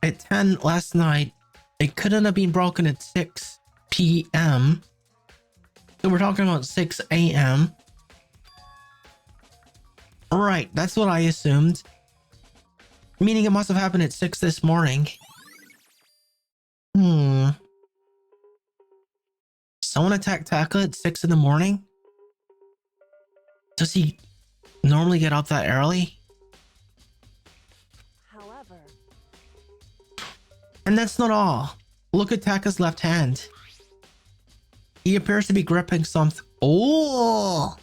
at 10 last night, it couldn't have been broken at 6 p.m. So we're talking about 6 a.m. Right, that's what I assumed. Meaning it must have happened at 6 this morning. Someone attacked Taka at 6 in the morning? Does he normally get up that early? however, And that's not all. Look at Taka's left hand. He appears to be gripping something. Oh!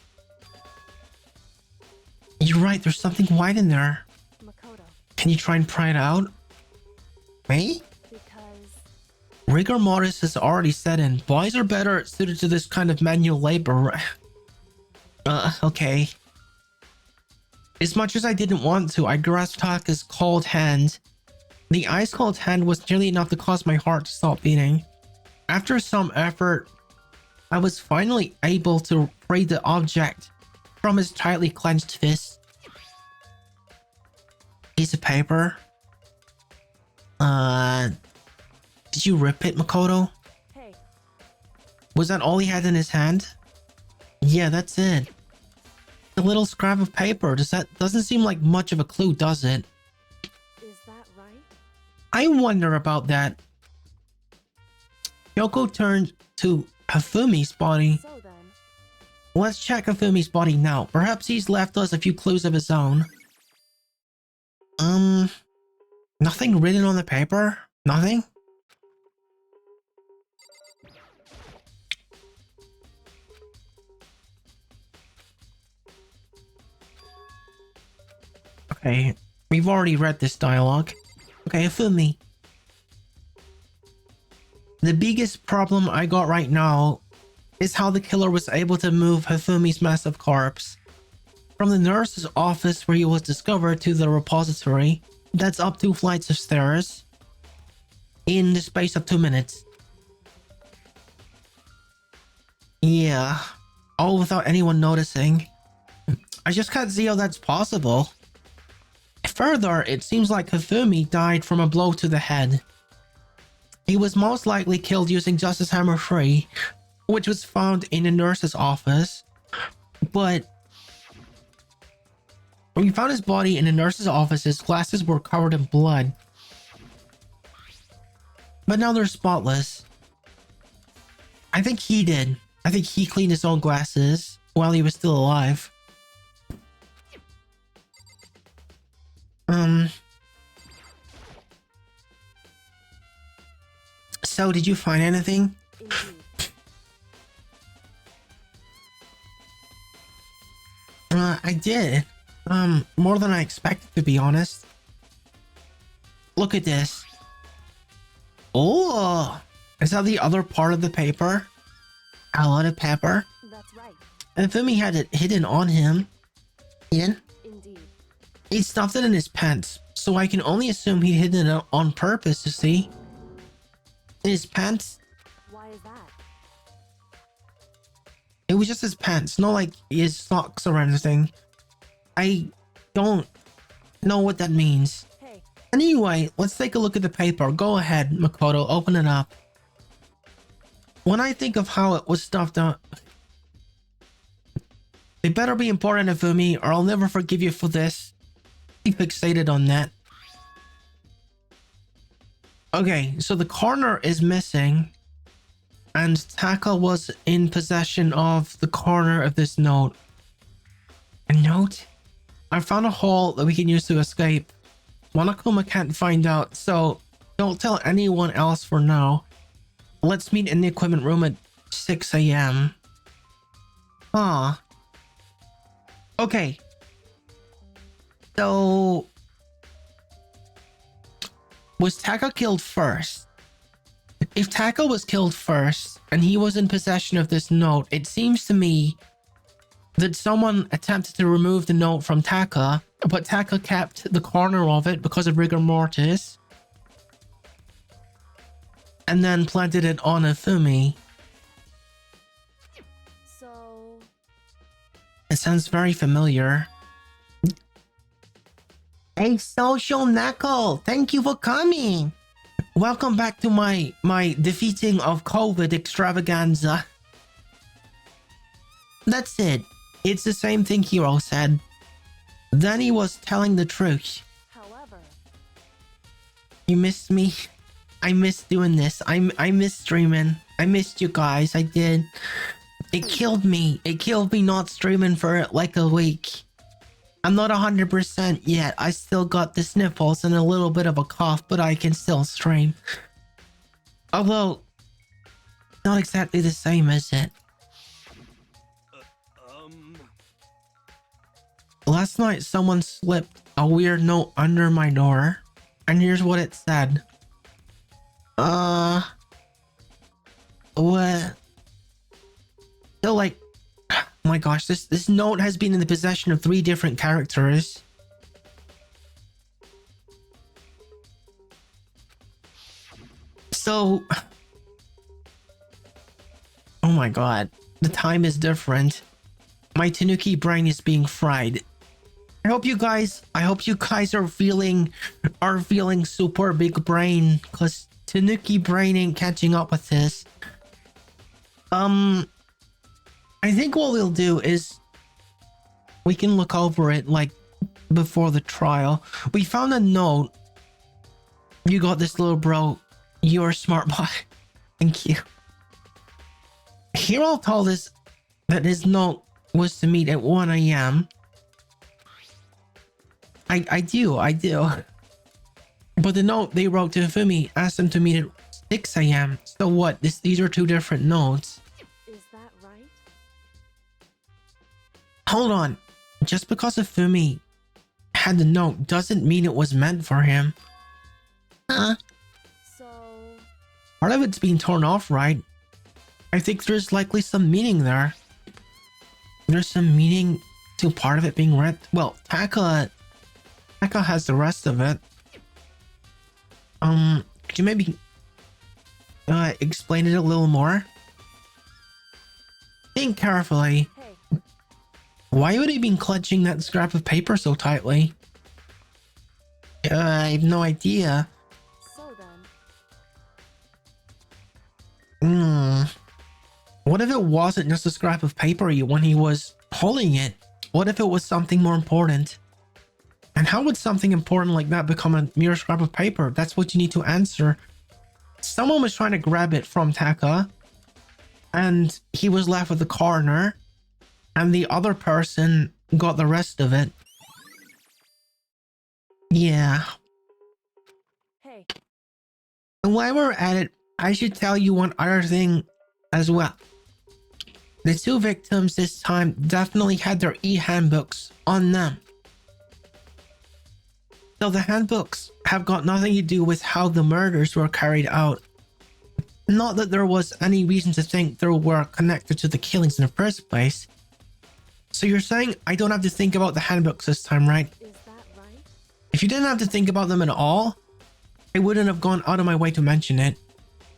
You're right, there's something white in there. Makoto, Can you try and pry it out? Me? because Rigor mortis has already set in. Boys are better suited to this kind of manual labor. Okay. As much as I didn't want to, I grasped Taka's cold hand. The ice cold hand was nearly enough to cause my heart to stop beating. After some effort, I was finally able to free the object from his tightly clenched fist. Piece of paper. Did you rip it, Makoto? hey, Was that all he had in his hand? Yeah, that's it. A little scrap of paper. Doesn't seem like much of a clue, does it? is that right? I wonder about that. Yoko turned to Hafumi's body. So then, Let's check Hafumi's body now. Perhaps he's left us a few clues of his own. Nothing written on the paper? Nothing? Okay, we've already read this dialogue. Okay, Hafumi. The biggest problem I got right now is how the killer was able to move Hafumi's massive corpse from the nurse's office where he was discovered to the repository. That's up 2 flights of stairs in the space of 2 minutes. Yeah, all without anyone noticing. I just can't see how that's possible. Further, it seems like Hafumi died from a blow to the head. He was most likely killed using Justice Hammer 3, which was found in the nurse's office. But when we found his body in the nurse's office, his glasses were covered in blood. But now they're spotless. I think he did. I think he cleaned his own glasses while he was still alive. So did you find anything? indeed. I did. More than I expected, to be honest. Look at this. Oh, is that the other part of the paper? A lot of pepper. That's right. And Fumi had it hidden on him. Hidden? Indeed. He stuffed it in his pants, so I can only assume he hid it on purpose, to see. In his pants? Why is that? It was just his pants, not like his socks or anything. I don't know what that means. Hey, Anyway, let's take a look at the paper. Go ahead, Makoto, open it up. When I think of how it was stuffed up, it better be important, Ifumi, or I'll never forgive you for this. Be fixated on that. Okay, so the corner is missing, and Taka was in possession of the corner of this note. A note? I found a hole that we can use to escape. Monokuma can't find out, so don't tell anyone else for now. Let's meet in the equipment room at 6 a.m. Ah. Okay. So... was Taka killed first? If Taka was killed first, and he was in possession of this note, it seems to me that someone attempted to remove the note from Taka, but Taka kept the corner of it because of rigor mortis, and then planted it on Ifumi. so It sounds very familiar. Hey, Social Knuckle, thank you for coming. Welcome back to my defeating of COVID extravaganza. That's it. It's the same thing Hero said. Then he was telling the truth. however, You missed me. I missed doing this. I missed streaming. I missed you guys. I did. It killed me. It killed me not streaming for like a week. I'm not 100% yet. I still got the sniffles and a little bit of a cough, but I can still stream. Although, not exactly the same, is it? Last night, someone slipped a weird note under my door. And here's what it said. What? So, like, oh my gosh, this note has been in the possession of 3 different characters. So, oh my god, the time is different. My Tanuki brain is being fried. I hope you guys are feeling super big brain, cause Tanuki brain ain't catching up with this. I think what we'll do is we can look over it like before the trial. We found a note. You got this, little bro. You're a smart boy. Thank you. Hero told us that his note was to meet at 1 a.m. I do. But the note they wrote to Fumi asked him to meet at 6 a.m. So what? These are 2 different notes. Is that right? Hold on. Just because Fumi had the note doesn't mean it was meant for him. Huh? So, Part of it's being torn off, right? I think there's likely some meaning there. There's some meaning to part of it being read. Well, Taka has the rest of it. Could you maybe explain it a little more? Think carefully. hey, Why would he be clutching that scrap of paper so tightly? I have no idea. so then, What if it wasn't just a scrap of paper when he was holding it? What if it was something more important? And how would something important like that become a mere scrap of paper? That's what you need to answer. Someone was trying to grab it from Taka, and he was left with the corner, and the other person got the rest of it. Yeah. hey, And while we're at it, I should tell you one other thing as well. The 2 victims this time definitely had their e-handbooks on them. So the handbooks have got nothing to do with how the murders were carried out. Not that there was any reason to think they were connected to the killings in the first place. So you're saying I don't have to think about the handbooks this time, right? is that right? If you didn't have to think about them at all, I wouldn't have gone out of my way to mention it.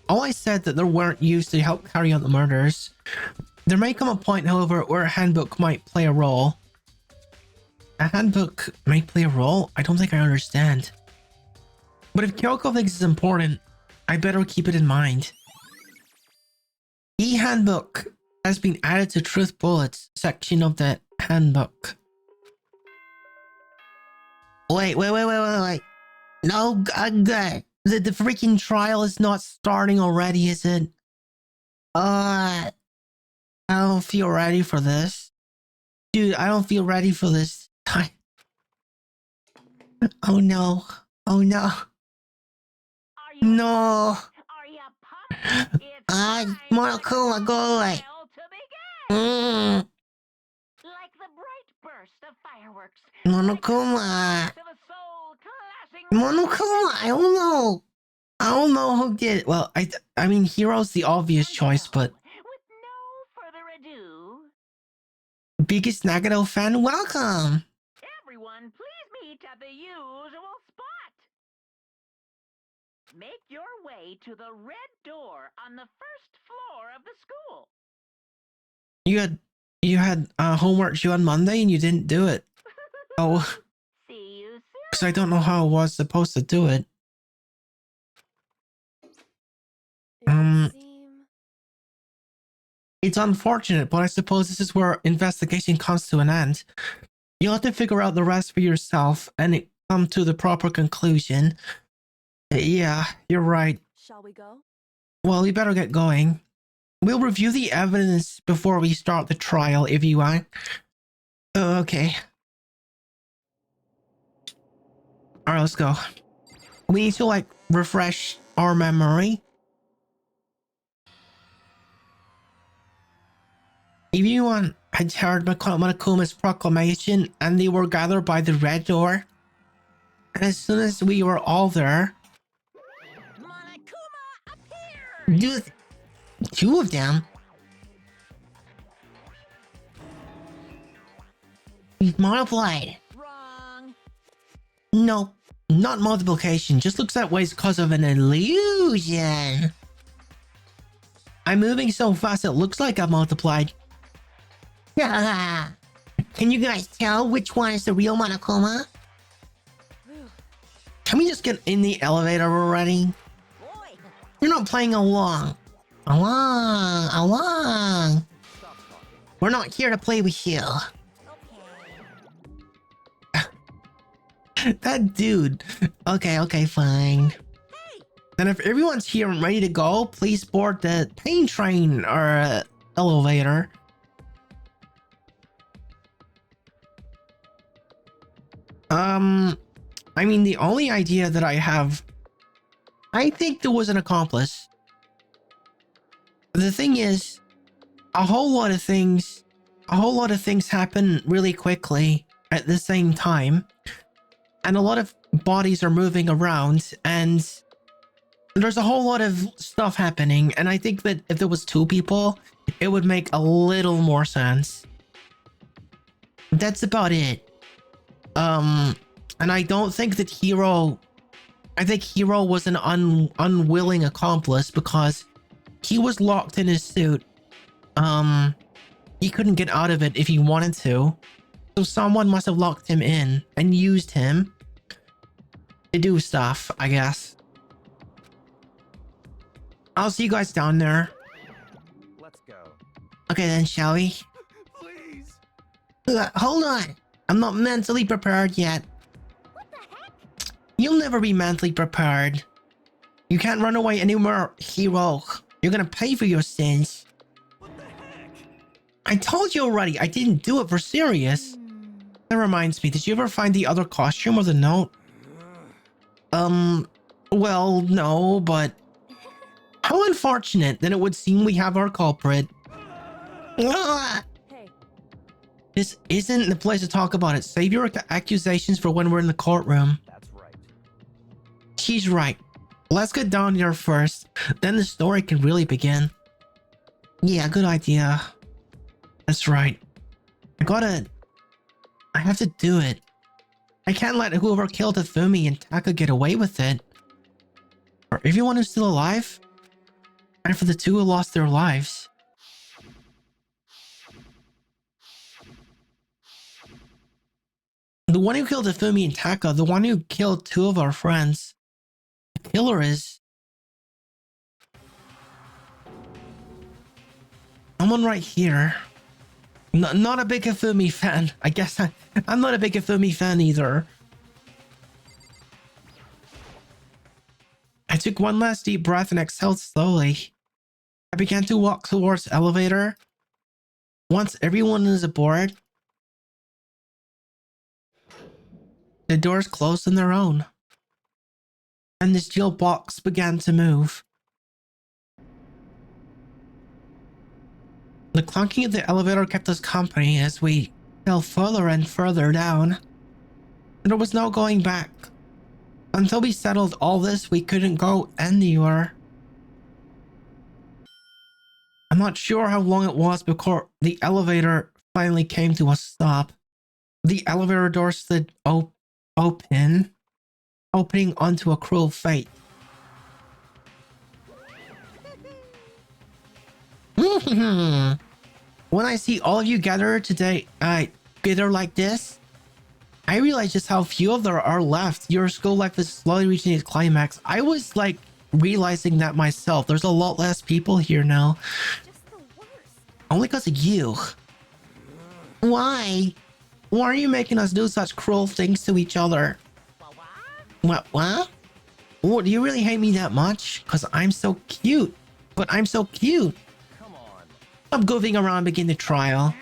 All I said that they weren't used to help carry out the murders. There may come a point, however, where a handbook might play a role. A handbook might play a role? I don't think I understand. But if Kyoko thinks it's important, I better keep it in mind. E-handbook has been added to Truth Bullets section of the handbook. Wait. No, the freaking trial is not starting already, is it? I don't feel ready for this. Dude, I don't feel ready for this time. Oh no. No. Are you pumped? It's time Monokuma, for the go away. trial to begin. Like the bright burst of fireworks. Monokuma. To the soul-clashing Monokuma, I don't know who did it. Well, I mean, Hero's the obvious choice, but With no further ado, biggest Nagano fan, welcome. everyone please meet at the usual spot. Make your way to the red door on the first floor of the school. You had homework due on Monday and you didn't do it. Oh, See you soon. because I don't know how I was supposed to do it. It would seem... It's unfortunate, but I suppose this is where investigation comes to an end. You'll have to figure out the rest for yourself and come to the proper conclusion. Yeah, you're right. Shall we go? Well, we better get going. We'll review the evidence before we start the trial, if you want. Okay. Alright, let's go. We need to, refresh our memory. If you want I'd heard Monokuma's proclamation and they were gathered by the red door. And as soon as we were all there, Monokuma appeared! dude, two of them. He's multiplied. Wrong. No, not multiplication. Just looks that way because of an illusion. I'm moving so fast it looks like I'm multiplied. Can you guys tell which one is the real Monokuma? Can we just get in the elevator already? Boy. You're not playing along. Along. We're not here to play with you. Okay. That dude. Okay, fine. Then if everyone's here and ready to go, please board the pain train or elevator. I mean, the only idea that I have, I think there was an accomplice. The thing is, a whole lot of things happen really quickly at the same time. And a lot of bodies are moving around and there's a whole lot of stuff happening. And I think that if there was two people, it would make a little more sense. That's about it. And I don't think that I think Hero was an unwilling accomplice because he was locked in his suit. He couldn't get out of it if he wanted to. So someone must have locked him in and used him to do stuff, I guess. I'll see you guys down there. Let's go. Okay then, shall we? Please. Hold on. I'm not mentally prepared yet. What the heck? You'll never be mentally prepared. You can't run away anymore, Hero. You're gonna pay for your sins. What the heck? I told you already, I didn't do it for serious. That reminds me, did you ever find the other costume or the note? Well, no, but... How unfortunate, then it would seem we have our culprit. Ah! Hey, This isn't the place to talk about it. Save your accusations for when we're in the courtroom. That's right. She's right. Let's get down here first, then the story can really begin. Yeah, good idea. That's right. I have to do it. I can't let whoever killed Hifumi and Taka get away with it. For everyone who's still alive, and for the two who lost their lives. The one who killed Hifumi and Taka, the one who killed two of our friends. The killer is... someone right here. Not a big Hifumi fan. I guess I'm not a big Hifumi fan either. I took one last deep breath and exhaled slowly. I began to walk towards the elevator. Once everyone is aboard, the doors closed on their own, and the steel box began to move. The clunking of the elevator kept us company as we fell further and further down. There was no going back. Until we settled all this, we couldn't go anywhere. I'm not sure how long it was before the elevator finally came to a stop. The elevator door stood opening onto a cruel fate. When I see all of you gathered today, together like this, I realize just how few of there are left. Your school life is slowly reaching its climax. I was like realizing that myself. There's a lot less people here now. Just the worst. Only because of you. Why? Why are you making us do such cruel things to each other? What? Oh, do you really hate me that much? Because I'm so cute. But I'm so cute. Come on. Stop goofing around and begin the trial.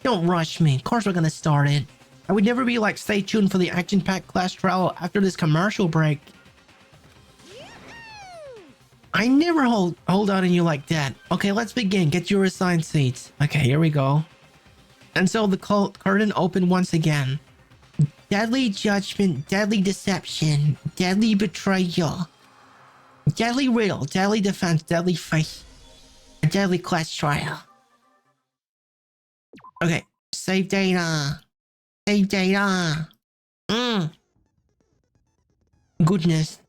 Don't rush me. Of course we're gonna start it. I would never be like, stay tuned for the action-packed class trial after this commercial break. I never hold out on you like that. Okay, let's begin. Get your assigned seats. Okay, here we go. And so the curtain opened once again. Deadly judgment, deadly deception, deadly betrayal, deadly riddle, deadly defense, deadly fight, a deadly quest trial. Okay, save data. Save data. Goodness.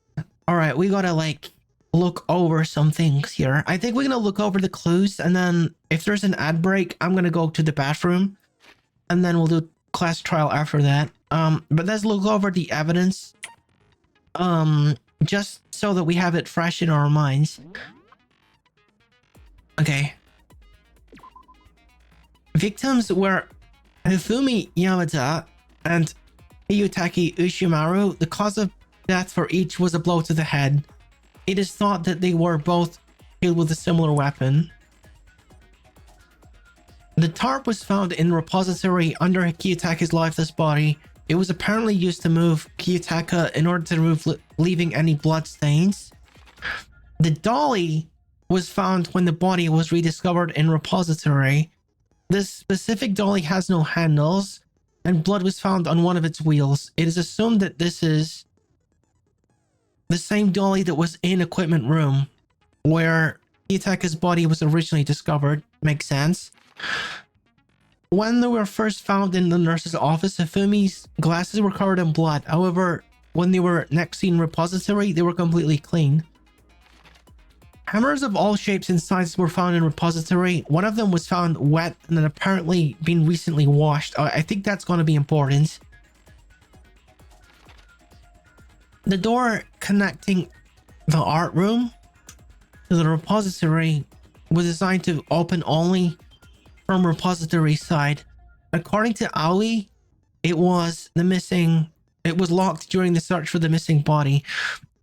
All right, we gotta like look over some things here. I think we're gonna look over the clues, and then if there's an ad break, I'm gonna go to the bathroom, and then we'll do class trial after that. But let's look over the evidence. Just so that we have it fresh in our minds. Okay. Victims were Hifumi Yamada and Hiyutaki Ushimaru. The cause of death for each was a blow to the head. It is thought that they were both killed with a similar weapon. The tarp was found in a repository under Kiyotaka's lifeless body. It was apparently used to move Kiyotaka in order to remove leaving any blood stains. The dolly was found when the body was rediscovered in repository. This specific dolly has no handles, and blood was found on one of its wheels. It is assumed that this is the same dolly that was in equipment room where Kiyotaka's body was originally discovered. Makes sense. When they were first found in the nurse's office, Hifumi's glasses were covered in blood. However, when they were next seen in repository, they were completely clean. Hammers of all shapes and sizes were found in repository. One of them was found wet and had apparently been recently washed. I think that's going to be important. The door connecting the art room to the repository was designed to open only from repository side. According to Aoi, it was locked during the search for the missing body.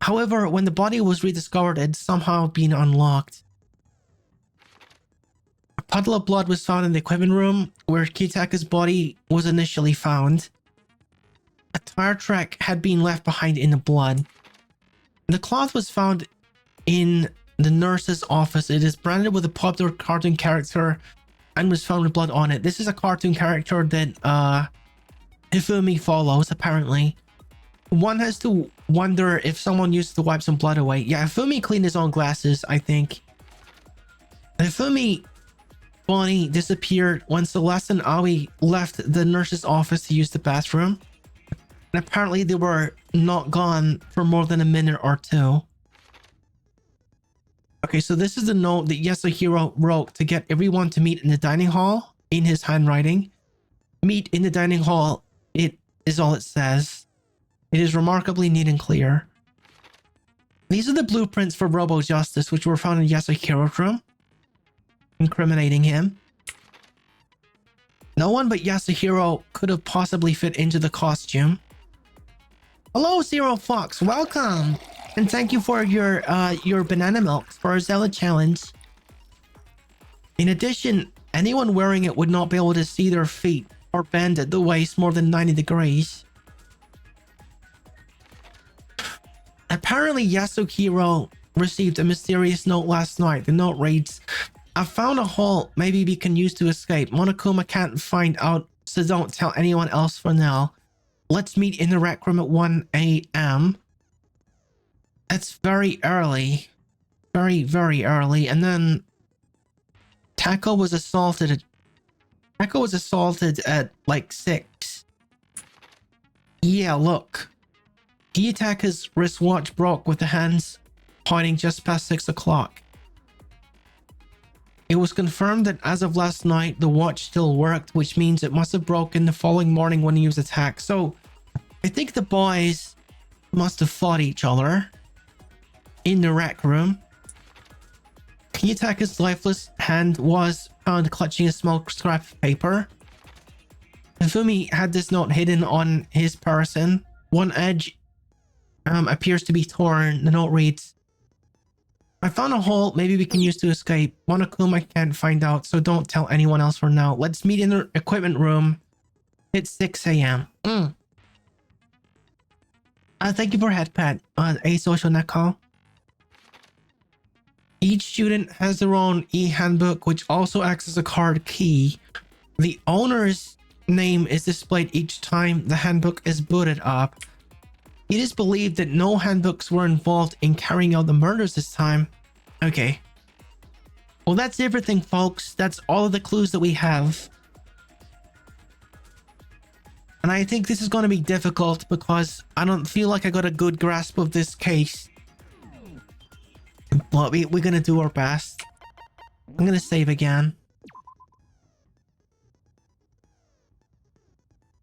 However, when the body was rediscovered, it had somehow been unlocked. A puddle of blood was found in the equipment room where Kiyotaka's body was initially found. A tire track had been left behind in the blood. The cloth was found in the nurse's office. It is branded with a popular cartoon character and was found with blood on it. This is a cartoon character that Hifumi follows, apparently. One has to wonder if someone used to wipe some blood away. Yeah, Hifumi cleaned his own glasses, I think. Hifumi body disappeared when Celeste and Aoi left the nurse's office to use the bathroom. And apparently they were not gone for more than a minute or two. Okay, so this is the note that Yasuhiro wrote to get everyone to meet in the dining hall in his handwriting. Meet in the dining hall, it is all it says. It is remarkably neat and clear. These are the blueprints for Robo Justice, which were found in Yasuhiro's room, incriminating him. No one but Yasuhiro could have possibly fit into the costume. Hello, Zero Fox, welcome! And thank you for your banana milk for our Zelda challenge. In addition, anyone wearing it would not be able to see their feet or bend at the waist more than 90 degrees. Apparently, Yasuhiro received a mysterious note last night. The note reads, I found a hole maybe we can use to escape. Monokuma can't find out, so don't tell anyone else for now. Let's meet in the rec room at 1 a.m. That's very early. Very, very early. And then Tako was assaulted at like 6. Yeah, look. Kiyotaka's wristwatch broke with the hands pointing just past 6 o'clock. It was confirmed that as of last night, the watch still worked, which means it must have broken the following morning when he was attacked. So I think the boys must have fought each other in the rec room. Kiyotaka's lifeless hand was found clutching a small scrap of paper. Hifumi had this note hidden on his person. One edge appears to be torn. The note reads, I found a hole maybe we can use to escape. Monokuma can't find out, so don't tell anyone else for now. Let's meet in the equipment room. It's 6 a.m. Thank you for headpad. A social net call. Each student has their own e-handbook, which also acts as a card key. The owner's name is displayed each time the handbook is booted up. It is believed that no handbooks were involved in carrying out the murders this time. Okay. Well, that's everything, folks. That's all of the clues that we have. And I think this is going to be difficult because I don't feel like I got a good grasp of this case. But we're going to do our best. I'm going to save again.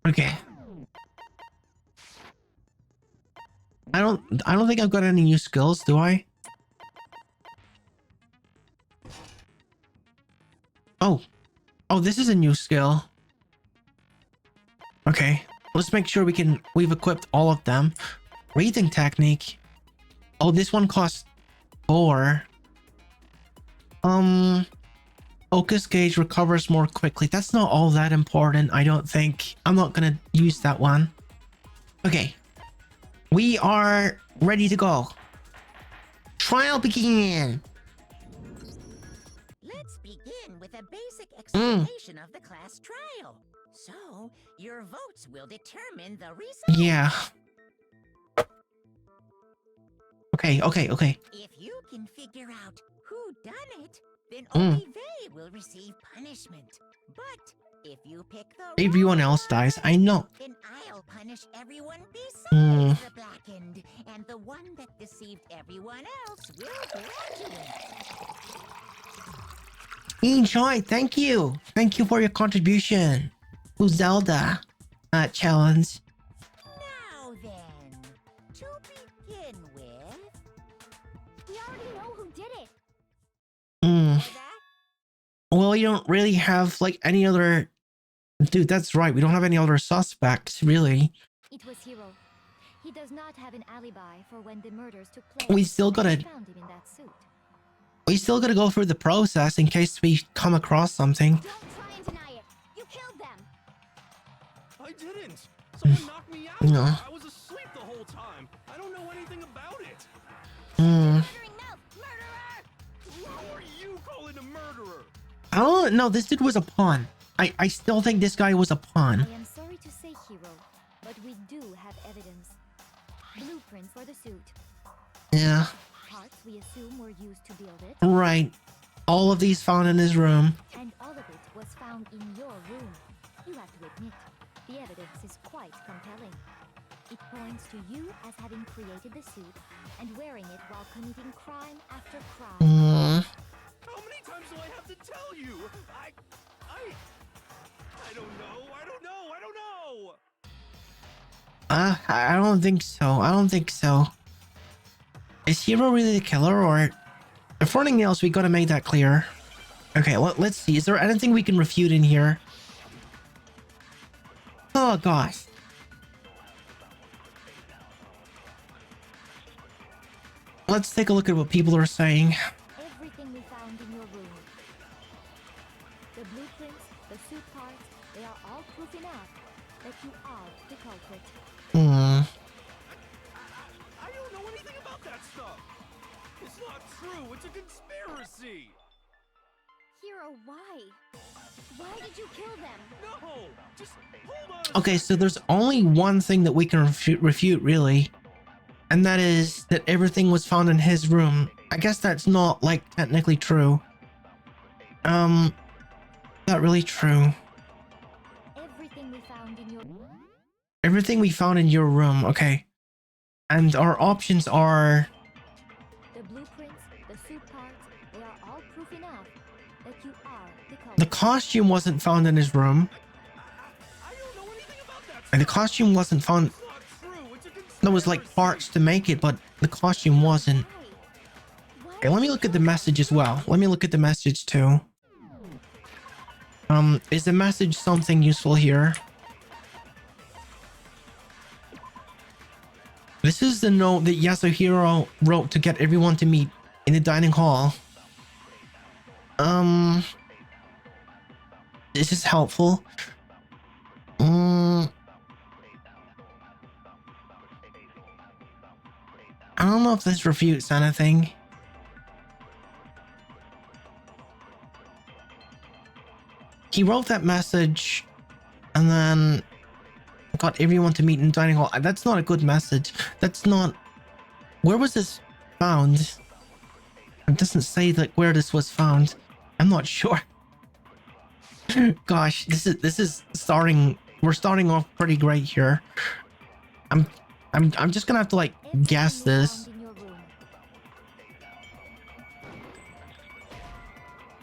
Okay. I don't think I've got any new skills, do I? Oh. Oh, this is a new skill. Okay. Let's make sure we've equipped all of them. Breathing technique. Oh, this one costs 4. Focus gauge recovers more quickly. That's not all that important, I don't think. I'm not gonna use that one. Okay. We are ready to go. Trial begin. Let's begin with a basic explanation of the class trial. So, your votes will determine the result. Yeah. Okay. If you can figure out who done it, then only they will receive punishment. But if you pick the Everyone wrong else one, dies. I know. then I'll punish everyone besides the blackened, and the one that deceived everyone else will graduate. Enjoy. Thank you. Thank you for your contribution to Zelda challenge. Now then, to begin with, We already know who did it. Mm. for that, Well, we don't really have like any other. Dude, that's right. We don't have any other suspects, really. It was Hiro. He does not have an alibi for when the murders took place. We still gotta- and found him in that suit. We still gotta go through the process in case we come across something. Don't try and deny it. You killed them. I didn't. Someone knocked me out. No. I was asleep the whole time. I don't know anything about it. Hmm. Murdering no, murderer. Who are you calling a murderer? I don't know. This dude was a pawn. I still think this guy was a pawn. I am sorry to say, Hiro, but we do have evidence. Blueprints for the suit. Yeah. Parts we assume were used to build it, Right. All of these found in his room. and all of it was found in your room. You have to admit, the evidence is quite compelling. It points to you as having created the suit and wearing it while committing crime after crime. Hmm. How many times do I have to tell you? I don't know. I don't think so. I don't think so. Is Hiro really the killer, or if anything else, we gotta make that clear. Okay, let's see. Is there anything we can refute in here? Oh gosh. Let's take a look at what people are saying. Everything we found in your room. The blueprints, the suit parts, they are all proof enough that you are the culprit. Hmm. I don't know anything about that stuff. It's not true. It's a conspiracy. Hiro, why? Why did you kill them? No, just hold on. Okay, so there's only one thing that we can refute, really. And that is that everything was found in his room. I guess that's not, like, technically true. Not really true. Everything we found in your Everything we found in your room, okay. And our options are... the blueprints, the suit parts, they are all proof enough that you are the culprit. The costume wasn't found in his room. I don't know anything about that And the stuff. costume wasn't found... It's not true. It's a conspiracy. There was, like, parts to make it, but the costume wasn't. Why? Okay, let me look at the message as well. Let me look at the message, too. Is the message something useful here? This is the note that Yasuhiro wrote to get everyone to meet in the dining hall. This is helpful. I don't know if this refutes anything. he wrote that message and then got everyone to meet in dining hall. That's not a good message. That's not... Where was this found? It doesn't say like where this was found. I'm not sure. Gosh, this is starting... We're starting off pretty great here. I'm just gonna have to like guess this.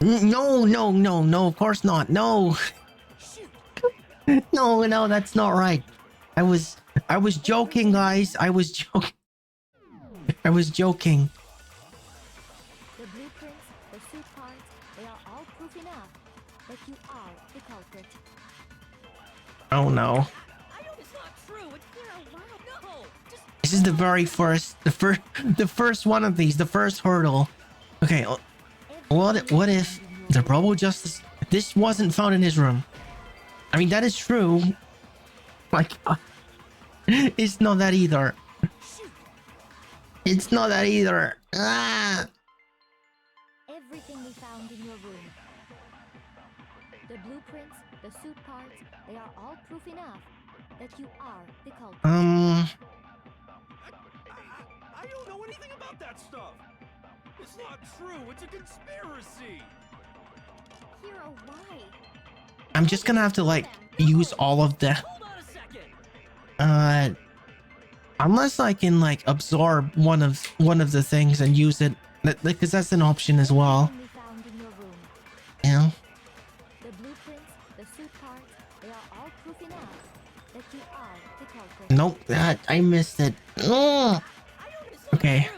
No, no, no, no, of course not. No. No, that's not right. I was joking, guys. I was joking. I was joking. The blueprints, the suit parts, they are all proof enough that you are the culprit. Oh no. It's not true. It's no. Just This is the very first, the first one of these, the first hurdle. Okay, what if the Robo Justice, this wasn't found in his room? I mean, that is true. My God. It's not that either. It's not that either. Ah. Everything we found in your room. The blueprints, the suit parts, they are all proof enough that you are the culprit. I don't know anything about that stuff. It's not true. It's a conspiracy. Hero, why? I'm just gonna have to like use all of the Hold on a second. unless I can like absorb one of the things and use it, because that's an option as well. Everything we found in your room. Yeah. The blueprints, the suit parts, they are all proof enough that you are the culprit. Nope, I missed it. Ugh. Okay.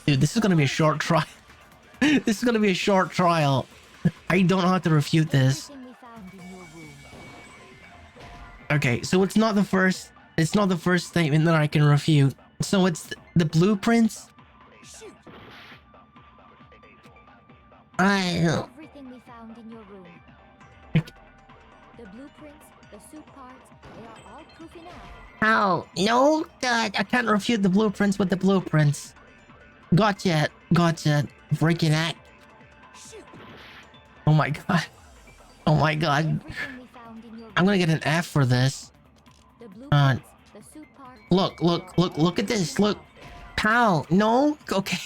Dude, this is gonna be a short trial. This is gonna be a short trial. I don't know how to refute this. Everything we found in your room. Okay, so it's not the first statement that I can refute. So it's the blueprints. Everything we found in your room. The blueprints, the suit parts, they are all proof enough. How? No, God, I can't refute the blueprints with the blueprints. Gotcha. Freaking act. Oh my God. Oh my God. Everything we found in your room. I'm gonna get an F for this. The blueprints, the suit parts. Look at this. Look. How? No? Okay.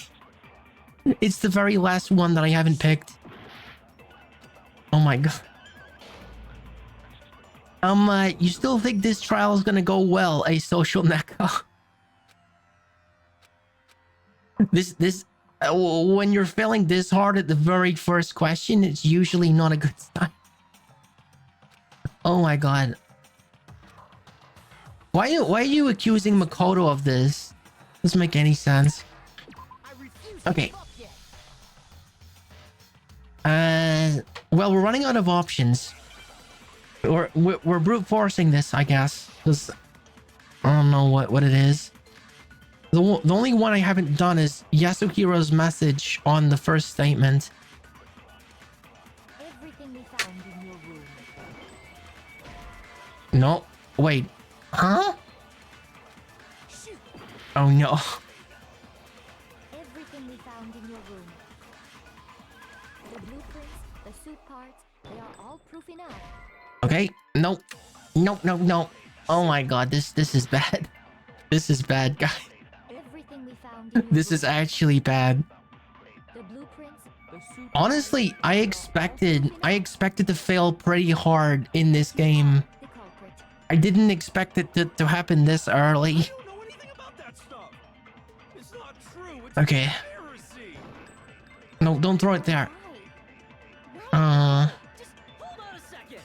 It's the very last one that I haven't picked. Oh my God. You still think this trial is gonna go well, a social neko? When you're failing this hard at the very first question, it's usually not a good sign. Oh my God. Why are you accusing Makoto of this? Doesn't make any sense. Okay. Well, we're running out of options. We're brute forcing this, I guess, because I don't know what it is. The only one I haven't done is Yasuhiro's message on the first statement. Everything we found in your room. No, wait, huh? Oh no. Everything we found in your room. The blueprints, the suit parts, they are all proof enough. Okay, nope. Oh my God, this is bad. This is bad, guys. Everything we found in your This room. is actually bad. The blueprints, the suit Honestly, I expected to fail pretty hard in this game. the culprit. I didn't expect it to happen this early. I don't know anything about that stuff. It's not true. It's Okay. a conspiracy. No, don't throw it there. Why? Just hold on a second.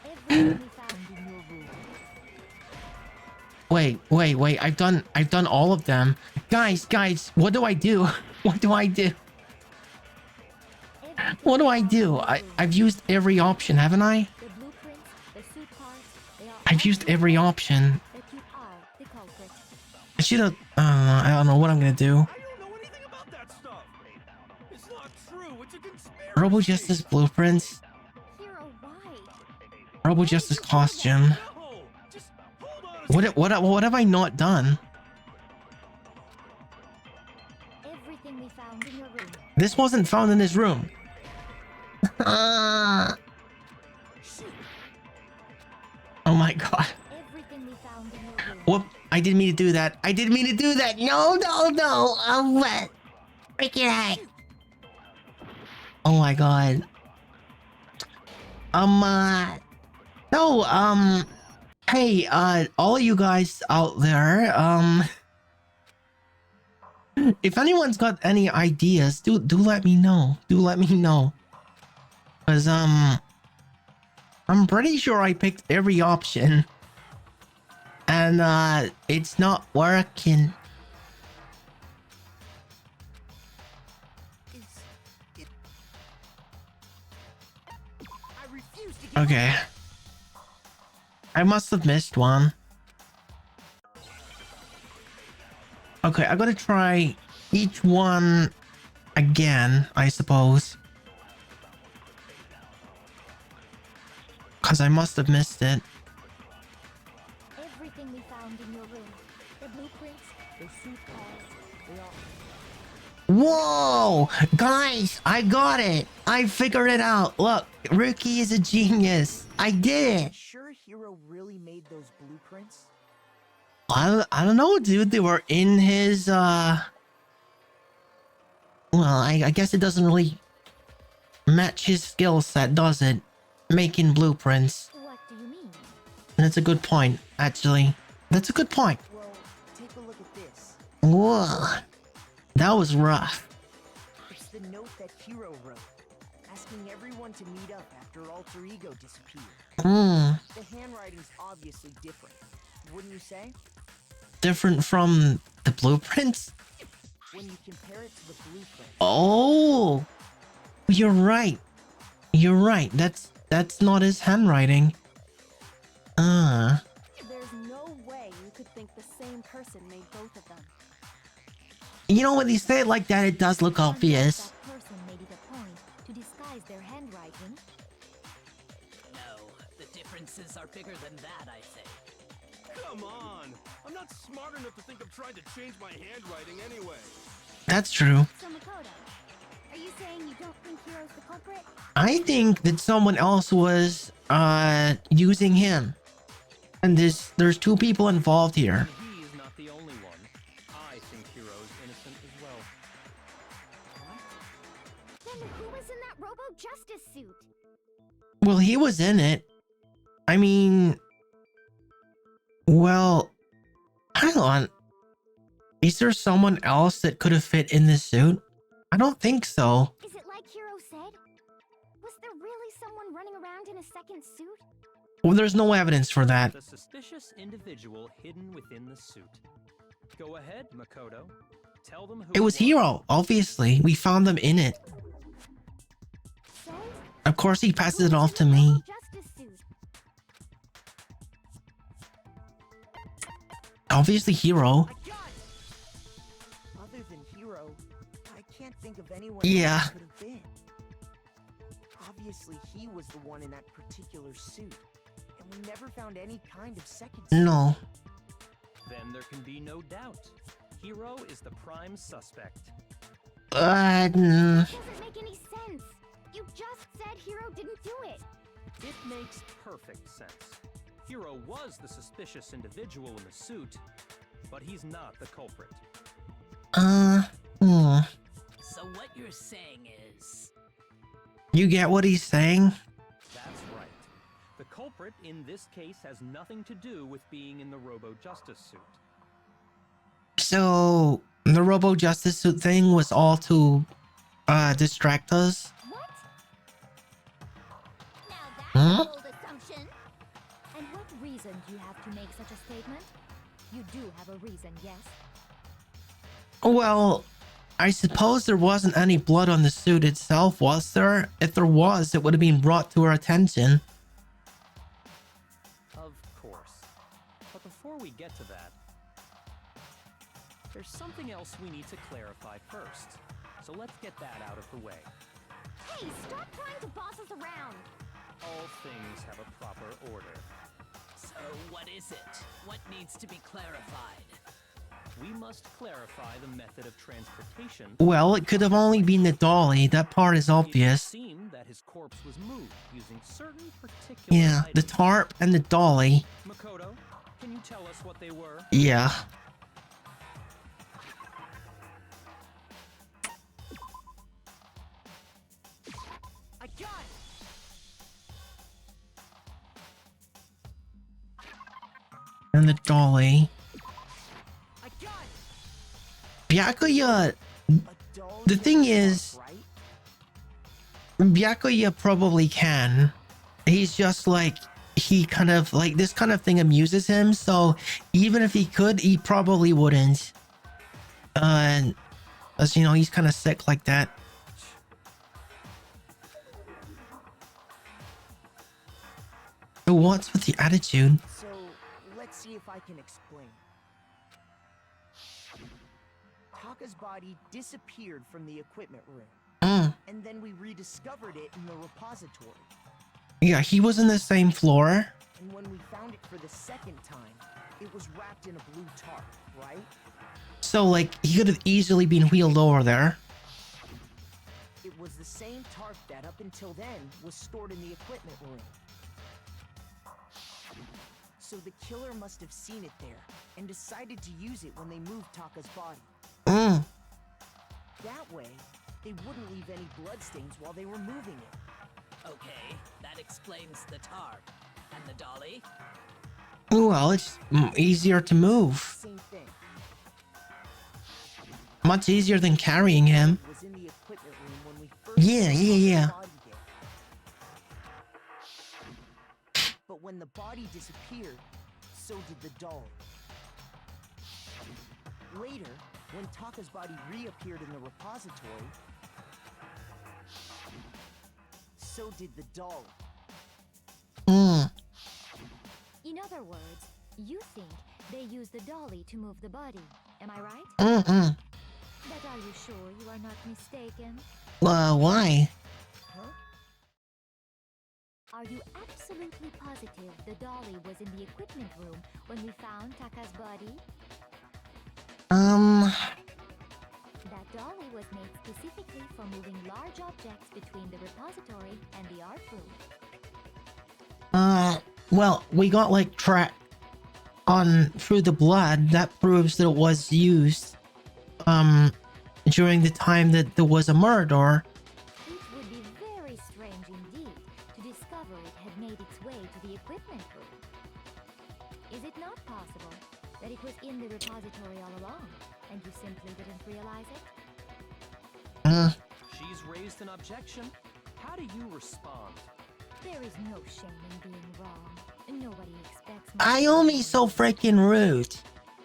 Everything we found in your room. Wait. I've done all of them. Guys, what do I do? What do I do? What do I do? I've used every option, haven't I? The blueprints, the suit parts, they are I've all used proof every enough option. that you are the culprit. I should have. I don't know what I'm gonna do. I don't know anything about that stuff. It's not true. It's a conspiracy. Robo Justice blueprints. Hero, why? Robo Justice costume. No. Just hold on a second. What have I not done? Everything we found in your room. This wasn't found in his room. Oh my god. Everything we found in your room. Whoop. I didn't mean to do that. I didn't mean to do that. No, no, no. What? Freaking heck. Oh my god. No, hey, all you guys out there, if anyone's got any ideas, do let me know. Do let me know. Cause, I'm pretty sure I picked every option. And, it's not working. I refuse to give Okay. I must have missed one. Okay, I gotta try each one again, I suppose. Cause I must have missed it. Everything we found in your room. The blueprints, the suit cards, they all. Whoa! Guys, I got it! I figured it out! Look, Rookie is a genius! I did it! Sure Hero really made those blueprints? I don't know, dude. They were in his, well, I guess it doesn't really match his skill set, does it? Making blueprints. What do you mean? That's a good point, actually. That's a good point. Well, take a look at this. Whoa. That was rough. It's the note that Hero wrote, asking everyone to meet up after Alter Ego disappeared. Hmm. The handwriting's obviously different, wouldn't you say? Different from the blueprints? When you compare it to the blueprint. Oh! You're right. You're right. That's not his handwriting. There's no way you could think the same person made both of them. You know, when you say it like that, it does look obvious. That person made it a point to disguise their handwriting. No, the differences are bigger than that, I think. Come on! I'm not smart enough to think of trying to change my handwriting anyway. That's true. So Makoto, are you saying you don't think Hero's the culprit? I think that someone else was using him. And there's two people involved here. He is not the only one. I think Hero's innocent as well. Then who was in that Robo Justice suit? Well, he was in it. I mean, well, hang on. Is there someone else that could have fit in this suit? I don't think so. Is it like Hero said? Was there really someone running around in a second suit? Well, there's no evidence for that. The suspicious individual hidden within the suit. Go ahead, Makoto. Tell them who It was Hero, obviously. We found them in it. So? Of course, he passes it who was off in to the me. Robo Justice suit? Obviously, Hero. I got it! Other than Hero, I can't think of anyone Yeah. else it could have been. Obviously, he was the one in that particular suit. And we never found any kind of second suit. No. Then there can be no doubt. Hero is the prime suspect. Doesn't make any sense. You just said Hero didn't do it. It makes perfect sense. Hero was the suspicious individual in the suit, but he's not the culprit. So what you're saying is... You get what he's saying? That's right. The culprit in this case has nothing to do with being in the Robo Justice suit. So, the Robo Justice suit thing was all to, distract us? What? Now that's Huh? a bold assumption. And what reason do you have to make such a statement? You do have a reason, yes? Well, I suppose there wasn't any blood on the suit itself, was there? If there was, it would have been brought to our attention. Of course. But before we get to that, there's something else we need to clarify first. So let's get that out of the way. Hey, stop trying to boss us around. All things have a proper order. So what is it? What needs to be clarified? We must clarify the method of transportation. Well, it could have only been the dolly. That part is It obvious. seemed that his corpse was moved using certain particular Yeah, the items. tarp and the dolly. Makoto, can you tell us what they were? Yeah. I got it! And the dolly. I got it! Byakuya. A doll The with thing a is- tarp, right? Byakuya probably can. He's just like, he kind of like, this kind of thing amuses him, so even if he could, he probably wouldn't. As you know, he's kind of sick like that. So what's with the attitude? So, let's see if I can explain. Taka's body disappeared from the equipment room, Mm. and then we rediscovered it in the repository. Yeah, he was in the same floor. And when we found it for the second time, it was wrapped in a blue tarp, right? So like, he could have easily been wheeled over there. It was the same tarp that up until then was stored in the equipment room. So the killer must have seen it there and decided to use it when they moved Taka's body. Mm. That way, they wouldn't leave any bloodstains while they were moving it. Okay, that explains the tarp. And the dolly? Well, it's easier to move. Same thing. Much easier than carrying him. It was in the equipment room when we first Yeah, saw yeah, Taka's yeah. body there. But when the body disappeared, so did the doll. Later, when Taka's body reappeared in the repository, so did the doll. Mm. In other words, you think they used the dolly to move the body. Am I right? Mm-mm. But are you sure you are not mistaken? Why? Huh? Are you absolutely positive the dolly was in the equipment room when we found Taka's body? That dolly was made specifically for moving large objects between the repository and the art room. Well, we got like track on through the blood that proves that it was used, during the time that there was a murder. It would be very strange indeed to discover it had made its way to the equipment room. Is it not possible that it was in the repository all along, and you simply didn't realize it? She's raised an objection. How do you respond? There is no shame in being wrong. Nobody expects. I only so freaking rude.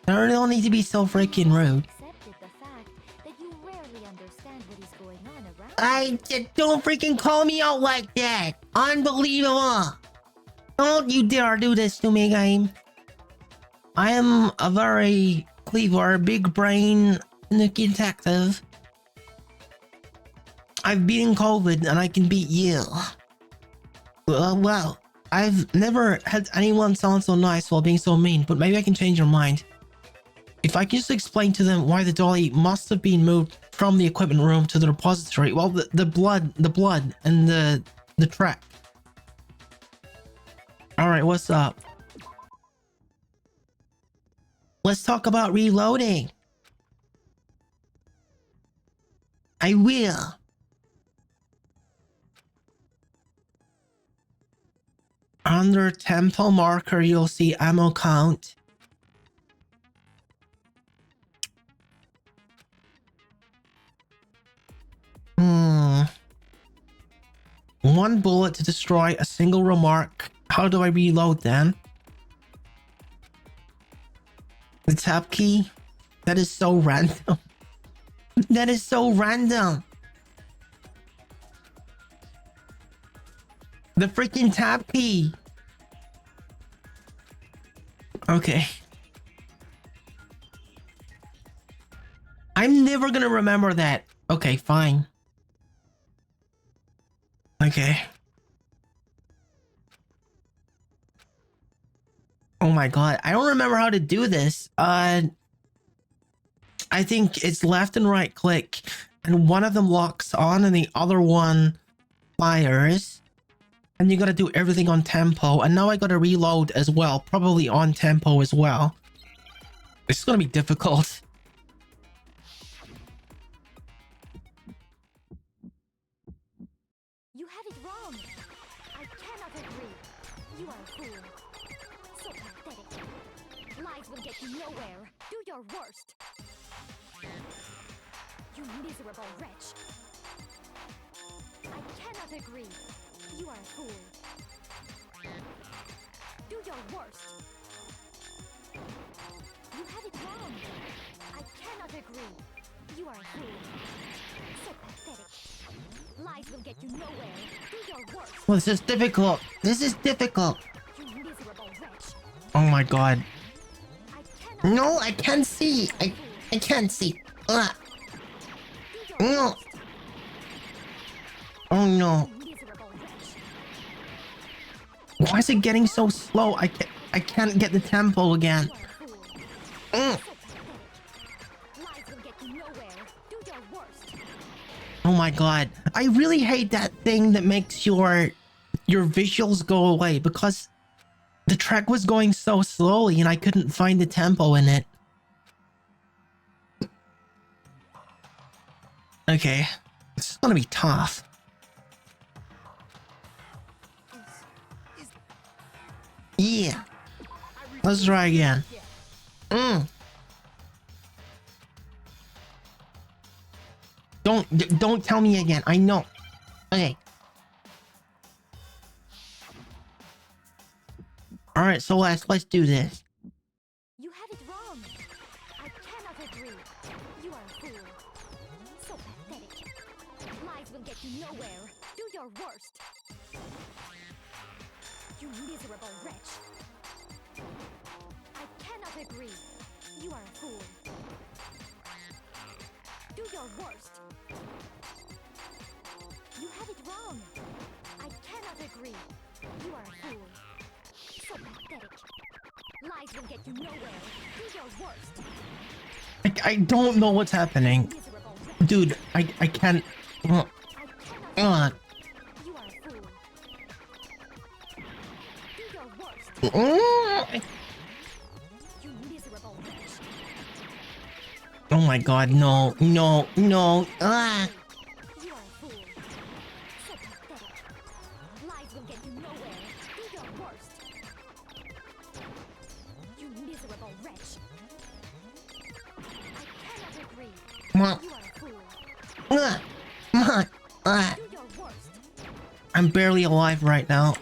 I don't need to be so freaking rude. Accepted the fact that you rarely understand what is going on around. Don't freaking call me out like that. Unbelievable. Don't you dare do this to me, game. I am a very clever, big brain detective. I've beaten COVID and I can beat you. Well, I've never had anyone sound so nice while being so mean, but maybe I can change your mind. If I can just explain to them why the dolly must have been moved from the equipment room to the repository. Well, the blood and the track. All right, what's up? Let's talk about reloading. I will. Under tempo marker, you'll see ammo count. One bullet to destroy a single remark. How do I reload then? The tab key? That is so random. That is so random. The freaking tab key. Okay. I'm never gonna remember that. Okay, fine. Okay. Oh my god, I don't remember how to do this. I think it's left and right click, and one of them locks on and the other one fires. And you gotta do everything on tempo. And now I gotta reload as well, probably on tempo as well. This is gonna be difficult. You have it wrong. I cannot agree. You are a fool. So pathetic. Lies will get you nowhere. Do your worst. You miserable wretch. I cannot agree. You are a fool. Do your worst. You have it wrong. I cannot agree. You are a fool. So pathetic. Lies will get you nowhere. Do your worst. Well, this is difficult. This is difficult. You miserable wretch. Oh my god. I cannot. No, I can't see. I can't see. Ugh. Do your No. worst. Oh no. You miserable wretch. Why is it getting so slow? I can't get the tempo again. You are a Mm. fool. So pathetic. Lies will get you nowhere. Do your worst. Oh my god. I really hate that thing that makes your visuals go away, because the track was going so slowly and I couldn't find the tempo in it. Okay. This is gonna be tough. Yeah. Let's try again. Don't tell me again. I know. Okay. All right, so let's do this. You have it wrong. I cannot agree. You are a fool. So pathetic. Lies will get you nowhere. Do your worst. You miserable wretch. I cannot agree. You are a fool. Do your worst. You have it wrong. I cannot agree. You are a fool. So pathetic. Lies will get you nowhere. Do your worst. I don't know what's happening. Miserable wretch. Dude, I can't. I cannot. Ugh. You are a fool. Do your worst. Mm. You miserable wretch. Oh my god, no, no, no. Ah. You are a fool. So pathetic. Lies will get you nowhere. Do your worst. You miserable wretch. I cannot agree. Mwah. You are a fool. Ugh. Mwah. Ah. Do your worst. I'm barely alive right now.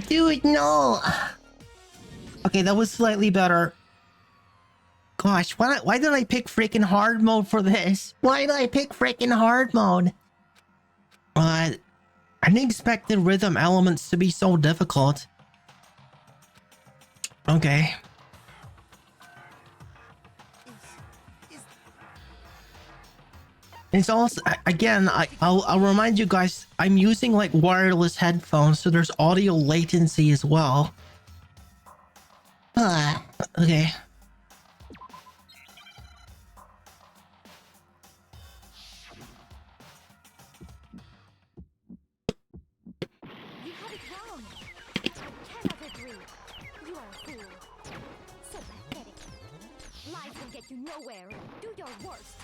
Dude, no. Okay, that was slightly better. Gosh, why did I pick freaking hard mode for this? Why did I pick freaking hard mode? I didn't expect the rhythm elements to be so difficult. Okay. It's also, again, I'll remind you guys, I'm using like wireless headphones, so there's audio latency as well. Okay. You have it wrong. I cannot agree. You are a fool. So pathetic. Lies will get you nowhere. Do your worst.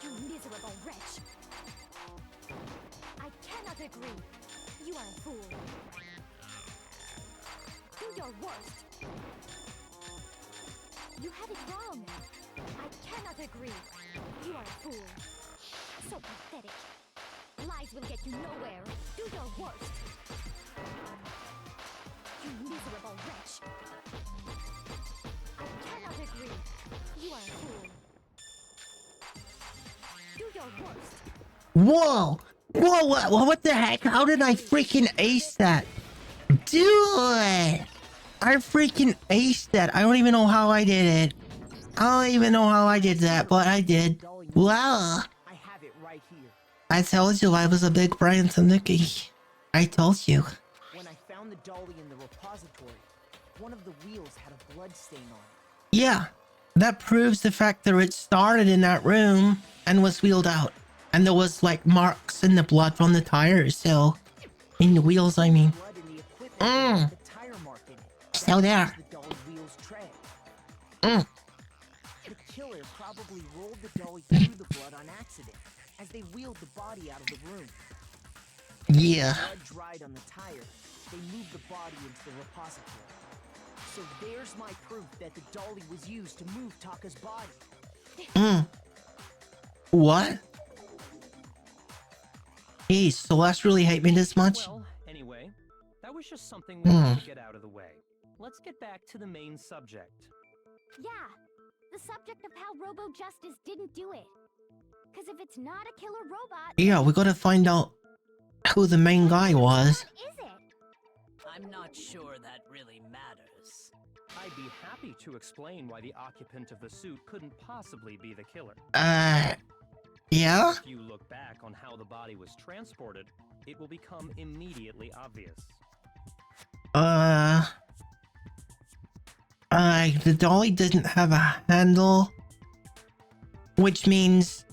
You miserable wretch. I cannot agree. You are a fool. Do your worst. You have it wrong. I cannot agree. You are a fool. So pathetic. Lies will get you nowhere. Do your worst. You miserable wretch. I cannot agree. You are a fool. Do your worst. Whoa! Whoa, what the heck? How did I freaking ace that? Dude! I freaking aced that. I don't even know how I did it. I don't even know how I did that, but I did. Wow! I have it right here. I told you I was a big brain Tanuki. I told you. When I found the dolly in the repository, one of the wheels had a blood stain on it. Yeah, that proves the fact that it started in that room and was wheeled out. And there was like marks in the blood from the tires, so in the wheels, I mean. Blood in the equipment with the tire mark in it. So there. The dolly wheels tread. Mm. The killer probably rolled the dolly through the blood on accident as they wheeled the body out of the room. Yeah. Blood dried on the tire. They moved the body into the repository. So there's my proof that the dolly was used to move Taka's body. Mm. What? Hey, Celeste really hate me this much? Well, anyway, that was just something we wanted to get out of the way. Let's get back to the main subject. Yeah, the subject of how Robo Justice didn't do it. Because if it's not a killer robot... Yeah, we gotta find out who the main guy was. What is it? I'm not sure that really matters. I'd be happy to explain why the occupant of the suit couldn't possibly be the killer. Yeah? If you look back on how the body was transported, it will become immediately obvious. The dolly didn't have a handle, which means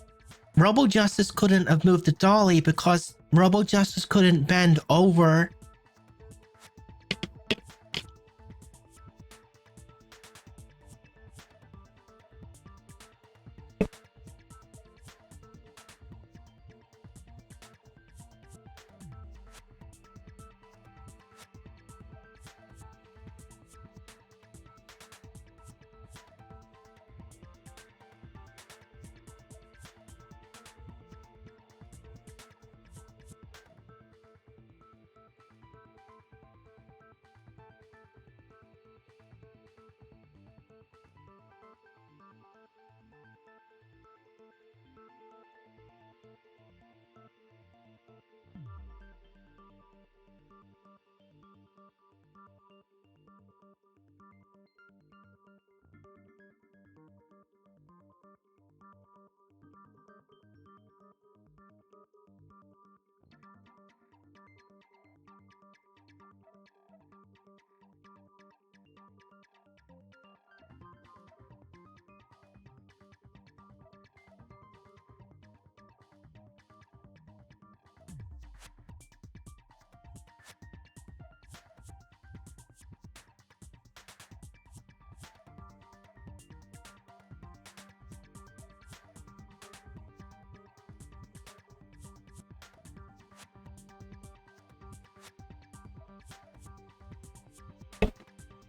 Robo Justice couldn't have moved the dolly because Robo Justice couldn't bend over.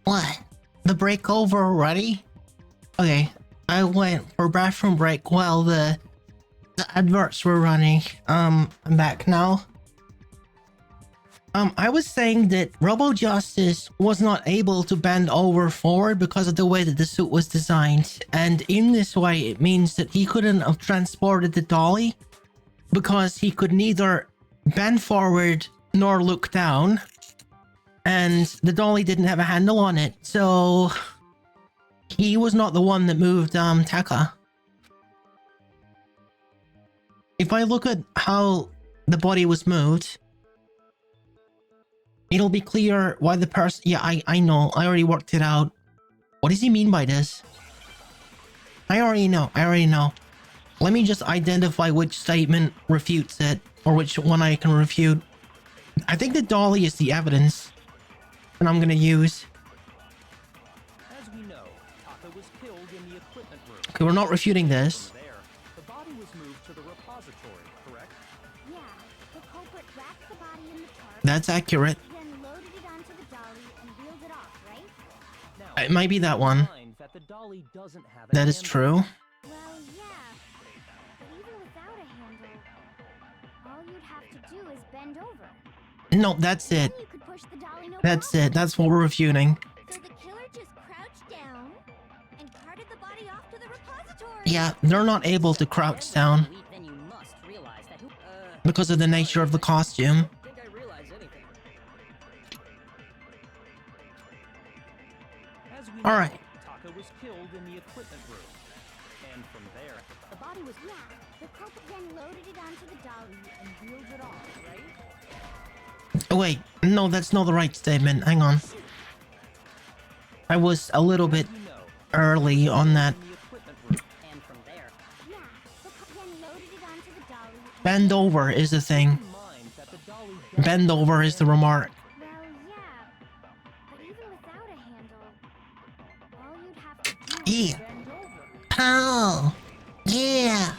What? The break over already? Okay, I went for bathroom break while the adverts were running. I'm back now. I was saying that Robo Justice was not able to bend over forward because of the way that the suit was designed. And in this way, it means that he couldn't have transported the dolly because he could neither bend forward nor look down. And the dolly didn't have a handle on it, so he was not the one that moved Taka. If I look at how the body was moved, it'll be clear why the person... Yeah, I know. I already worked it out. What does he mean by this? I already know. Let me just identify which statement refutes it, or which one I can refute. I think the dolly is the evidence that I'm gonna use. As we know, Taka was killed in the equipment room. Okay, we're not refuting this. From there, the body was moved to the repository, correct? Yeah, the culprit wrapped the body in the tarp, That's accurate. then loaded it onto the dolly and wheeled it off, right? Now, It might be that one. mind that the dolly doesn't have a That is handle. true. Well, yeah. But even without a handle, all you'd have to do is bend over. No, that's it. Then you could push the dolly no That's problem. it. That's what we're refuting. So the killer just crouched down and carted the body off to the repository. Yeah, they're not able to crouch down Then you must realize that who because of the nature of the costume. think I realize anything. As we All know, right. Taka was killed in the equipment room. And from there, The body was yeah. The culprit then loaded it onto the dolly and wheeled it off, right? Wait, no, that's not the right statement. Hang on. I was a little bit... as we know, early on that. In the equipment room. And from there, Yeah, then loaded it onto the dolly. and- Bend over is the thing. Keep in mind that the dolly does Bend over is the remark. Well, yeah, but even without a handle, all you'd have to do is Yeah. bend over. Oh. Yeah.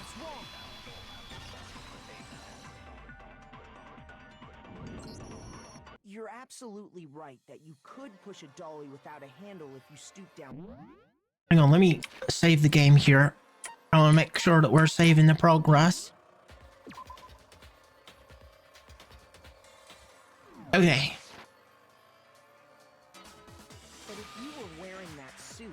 You're absolutely right that you could push a dolly without a handle if you stoop down. Hang on, let me save the game here. I want to make sure that we're saving the progress. Okay. But if you were wearing that suit,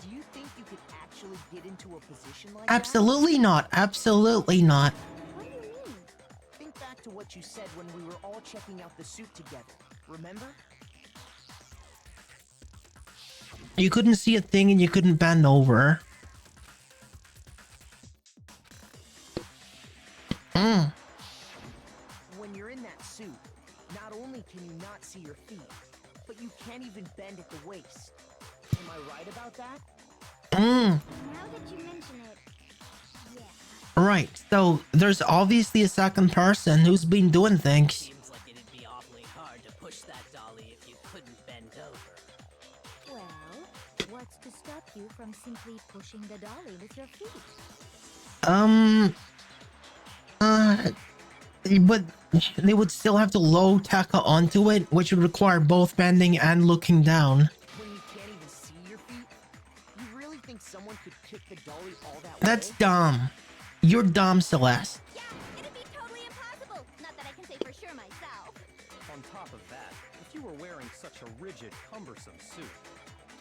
do you think you could actually get into a position like Absolutely not. Absolutely not. What do you mean? that? Think back to what you said when we were all checking out the suit together. Remember? You couldn't see a thing and you couldn't bend over. When you're in that suit, not only can you not see your feet, but you can't even bend at the waist. Am I right about that? Now that you mention it, yeah. Right. So there's obviously a second person who's been doing things. seems like it'd be awfully hard to push that dolly if you couldn't bend over. Well, what's to stop you from simply pushing the dolly with your feet? But they would still have to load Taka onto it, which would require both bending and looking down. When you can't even see your feet? You really think someone could kick the dolly all that That's way? dumb. You're dumb, Celeste. Yeah, it'd be totally impossible. Not that I can say for sure myself. On top of that, if you were wearing such a rigid, cumbersome suit,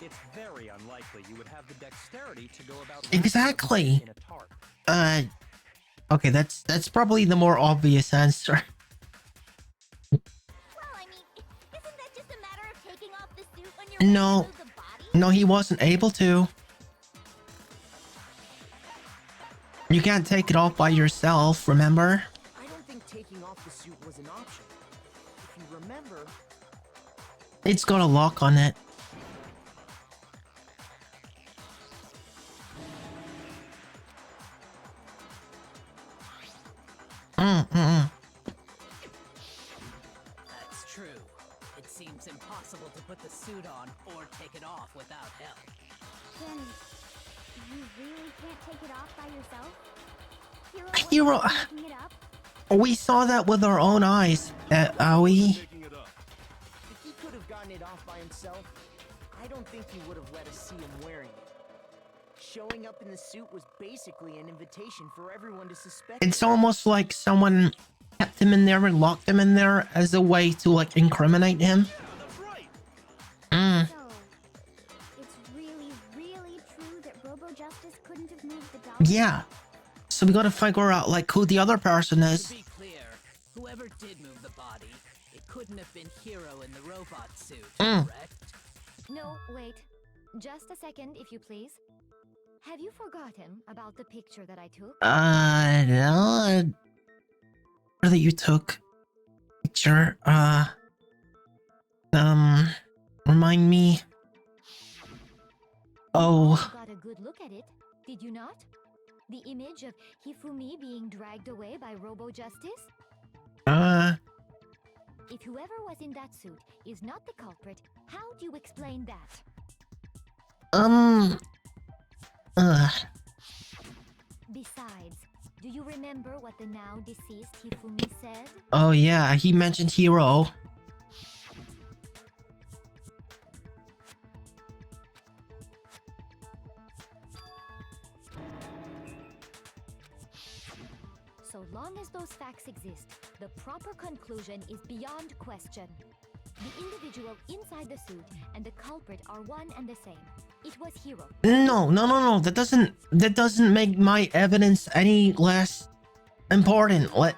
it's very unlikely you would have the dexterity to go about Exactly. in a tarp. Okay, that's probably the more obvious answer. Well, I mean, isn't that just a matter of taking off the suit when you're No. ready to move the body? No, he wasn't able to. You can't take it off by yourself, remember? I don't think taking off the suit was an option. If you remember, It's got a lock on it. That's true. It seems impossible to put the suit on or take it off without help. Then you really can't take it off by yourself? Hero- wasn't picking it up? We saw that with our own eyes, Aoi. if he could have gotten it off by himself, I don't think he would have let us see him wearing it. Showing up in the suit was basically an invitation for everyone to suspect It's him. almost like someone kept him in there and locked him in there as a way to like incriminate him. So, it's really, really true that Robo Justice couldn't have moved the dolly? Yeah. So we gotta figure out like who the other person To is. be clear, whoever did move the body, it couldn't have been Hero in the robot suit, correct? No, wait. Just a second, if you please. Have you forgotten about the picture that I took? No. That you took picture. Remind me. Oh. You got a good look at it, did you not? The image of Hifumi being dragged away by Robo Justice? If whoever was in that suit is not the culprit, how do you explain that? Besides, do you remember what the now deceased Hifumi said? Oh yeah, he mentioned Hero. So long as those facts exist, the proper conclusion is beyond question. The individual inside the suit and the culprit are one and the same. It was Hero. No. That doesn't make my evidence any less important. What?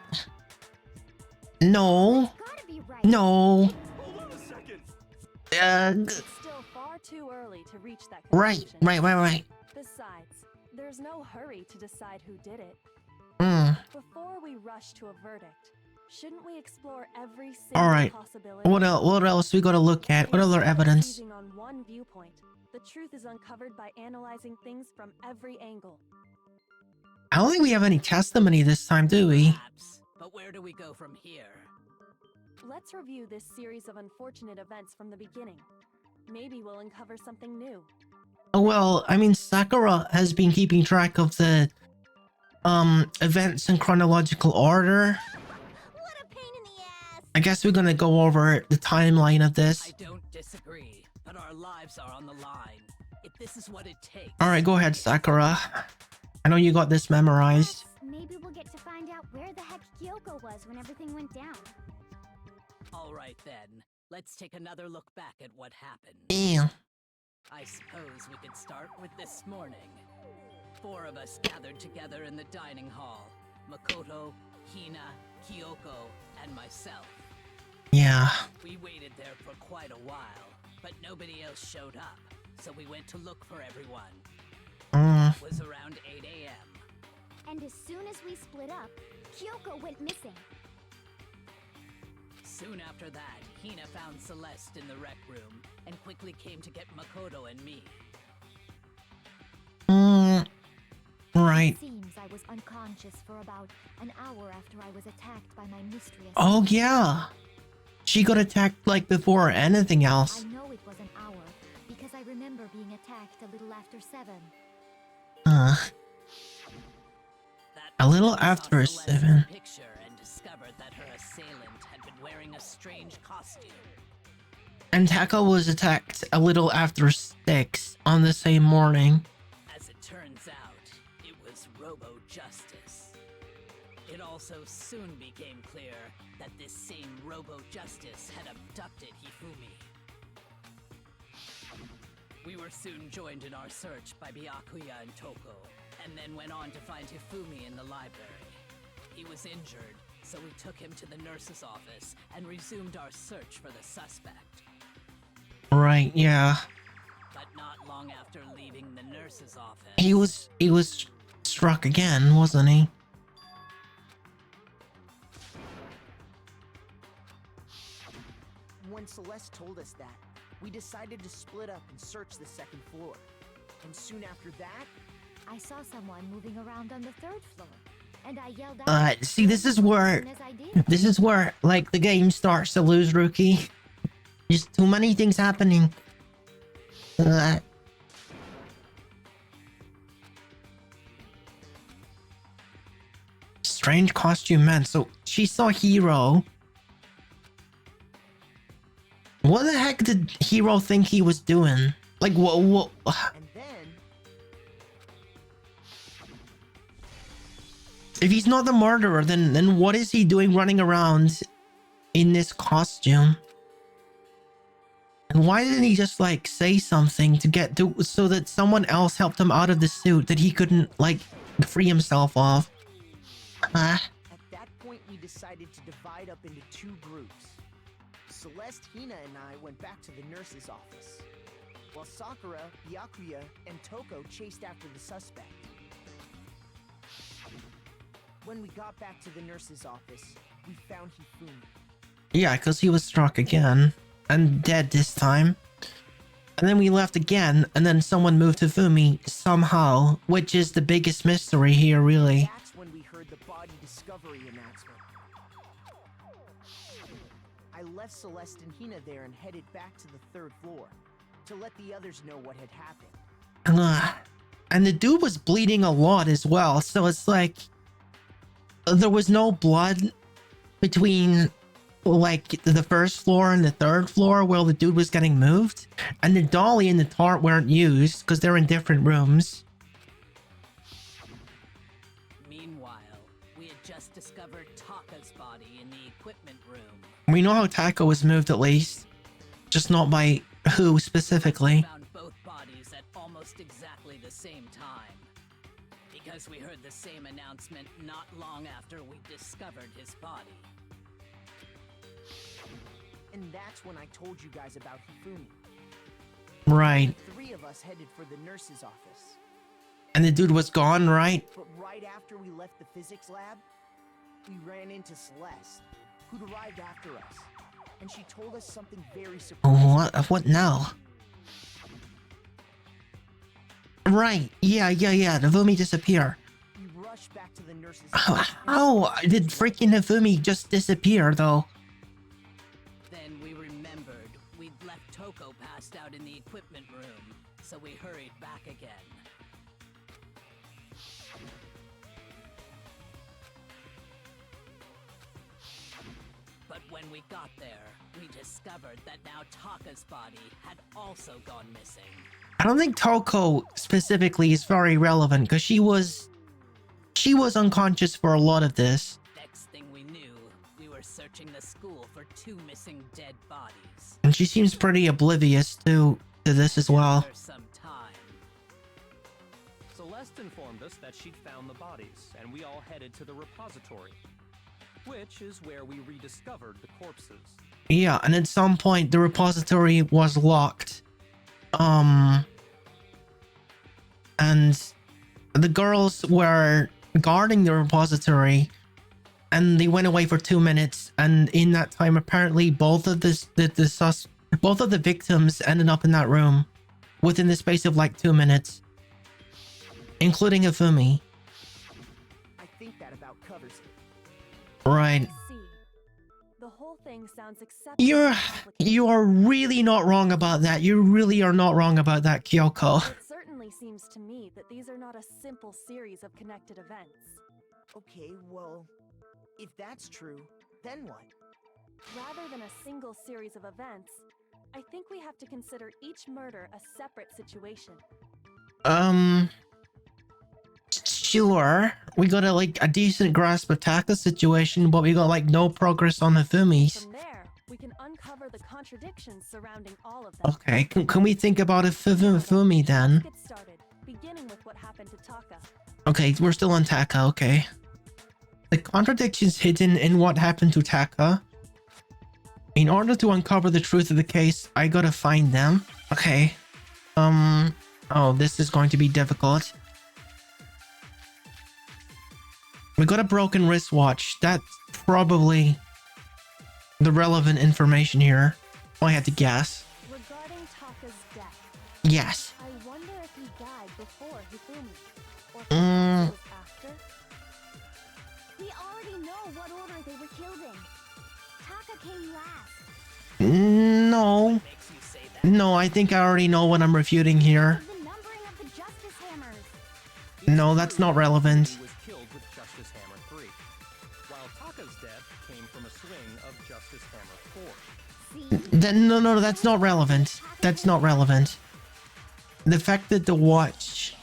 No. Gotta be right. No. Hold on a second. It's still far too early to reach that Right. conclusion. Besides, there's no hurry to decide who did it. Mm. Before we rush to a verdict, Shouldn't we explore every single All right. possibility? What else we gotta look at? What other Instead of evidence? seizing on one viewpoint, the truth is uncovered by analyzing things from every angle. I don't think we have any testimony this time, do we? Perhaps. But where do we go from here? Let's review this series of unfortunate events from the beginning. Maybe we'll uncover something new. Well, I mean, Sakura has been keeping track of the events in chronological order. What a pain in the ass! I guess we're gonna go over the timeline of I this. don't disagree, but our lives are on the line. If this is what it takes. All right, go ahead, Sakura. I know you got this memorized. Maybe we'll get to find out where the heck Kyoko was when everything went down. All right then. Let's take another look back at what happened. Damn. I suppose we could start with this morning. 4 of us gathered together in the dining hall. Makoto, Hina, Kyoko, and myself. Yeah. We waited there for quite a while, but nobody else showed up, so we went to look for everyone. It was around 8 a.m. And as soon as we split up, Kyoko went missing. Soon after that, Hina found Celeste in the rec room and quickly came to get Makoto and me. Right. It seems I was unconscious for about an hour after I was attacked by my mistress. Oh, yeah. She got attacked like before anything else. I know it was an hour because I remember being attacked a little after 7. That A little was when I saw after Celeste's 7. picture and discovered that her assailant had been wearing a strange costume. And Taka was attacked a little after 6 on the same morning. As it turns out, it was Robo-Justice. It also soon became clear that this same Robo-Justice had abducted Hifumi. We were soon joined in our search by Byakuya and Toko, and then went on to find Hifumi in the library. He was injured, so we took him to the nurse's office and resumed our search for the suspect. Right, yeah. But not long after leaving the nurse's office, He was struck again, wasn't he? When Celeste told us that, we decided to split up and search the second floor. And soon after that, I saw someone moving around on the 3rd floor, and I yelled out. See, this is where as I did. like the game starts to lose, Rookie. Just too many things happening. Strange costume man. So she saw Hero. What the heck did Hero think he was doing? Like what? and then If he's not the murderer, then what is he doing running around in this costume? And why didn't he just like say something to get to so that someone else helped him out of the suit that he couldn't like free himself of? at that point we decided to divide up into 2 groups. Celeste, Hina, and I went back to the nurse's office, while Sakura, Byakuya, and Toko chased after the suspect. When we got back to the nurse's office, we found Hifumi. Yeah, because he was struck again and dead this time. And then we left again, and then someone moved Hifumi somehow, which is the biggest mystery here, really. That's when we heard the body discovery announcement. I left Celeste and Hina there and headed back to the 3rd floor to let the others know what had happened. And the dude was bleeding a lot as well, so it's like there was no blood between like the 1st floor and the 3rd floor where the dude was getting moved, and the dolly and the tart weren't used because they're in different rooms. meanwhile, we had just discovered Taka's body in the equipment room. We know how Taka was moved at least, just not by who specifically. Found both bodies at almost exactly the same time. Because we heard the same announcement not long after we discovered his body. And that's when I told you guys about Hifumi. Right. 3 of us headed for the nurse's office. And the dude was gone, right? But right after we left the physics lab, we ran into Celeste, who'd arrived after us, and she told us something very surprising. What now? Right. Yeah. The Vumi disappear. We rushed back to the nurse's How did freaking Hifumi just disappear, though? Then we remembered we'd left Toko passed out in the equipment room, so we hurried back again. But when we got there, we discovered that now Taka's body had also gone missing. I don't think Toko specifically is very relevant because she was unconscious for a lot of this. Next thing we knew, we were searching the school for 2 missing dead bodies. And she seems pretty oblivious to this as well. For some time. Celeste informed us that she'd found the bodies, and we all headed to the repository, which is where we rediscovered the corpses. Yeah, and at some point the repository was locked. And the girls were guarding the repository, and they went away for 2 minutes. And in that time, apparently, both of the victims ended up in that room within the space of like 2 minutes, including Hifumi. I think that about covers it. Right. I see. The whole thing sounds exceptionally complicated. You are really not wrong about that. You really are not wrong about that, Kyoko. It certainly seems to me that these are not a simple series of connected events. Okay, well, if that's true, then what? Rather than a single series of events, I think we have to consider each murder a separate situation. Sure. We got a decent grasp of Taka's situation, but we got like no progress on Hifumi's. From there, we can uncover the contradictions surrounding all of them. Okay, can we think about Hifumi then? Let's get started, beginning with what happened to Taka. Okay, we're still on Taka, okay. The contradictions hidden in what happened to Taka. In order to uncover the truth of the case, I gotta find them. Okay. Oh, this is going to be difficult. We got a broken wristwatch. That's probably the relevant information here. I had to guess. Regarding Taka's death, Yes. I wonder if he died before Hifumi, or Mm. perhaps it was after. We already know what order they were killed in. Taka came last. No. Makes you say that? No, I think I already know what I'm refuting here. The numbering of the Justice Hammers. No, that's not relevant. He was killed with Justice Hammer 3, while Taka's death came from a swing of Justice Hammer 4. See? Then no, that's not relevant. That's not relevant. The fact that the watch,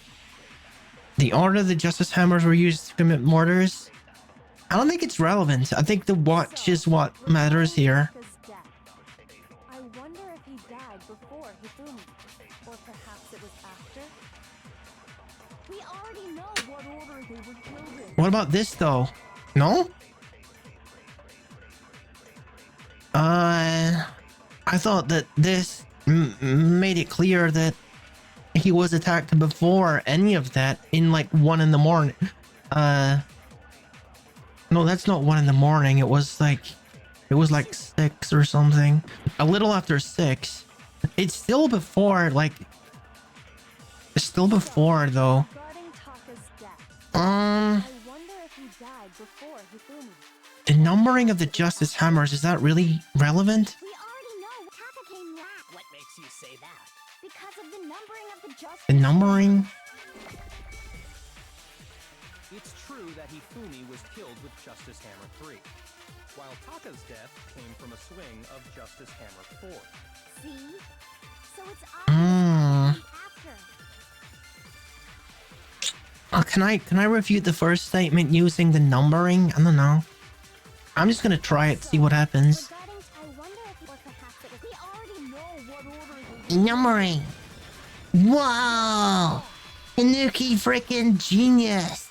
the order the Justice Hammers were used to commit murders, I don't think it's relevant. I think the watch is what matters here. Taka's death. I wonder if he died before Hifumi, or perhaps it was after. We already know what order they were killed in. What about this though? No? I thought that this made it clear that he was attacked before any of that in like 1 in the morning. No, that's not 1 in the morning. It was like 6 or something. A little after 6. It's still before like. It's still before though. Regarding Taka's death, Um. I wonder if he died before Hifumi. The numbering of the Justice Hammers, is that really relevant? We already know Taka came last. What makes you say that? Because of the numbering of the Justice The numbering? It's true that Hifumi was killed with Justice Hammer 3, while Taka's death came from a swing of Justice Hammer 4. See? So it's Mm. obvious after. Can I refute the first statement using the numbering? I don't know. I'm just gonna try it, see what happens. Regarding, I wonder if or perhaps it was. We already know what order they were. Numbering. Wow. Tanuki freaking genius.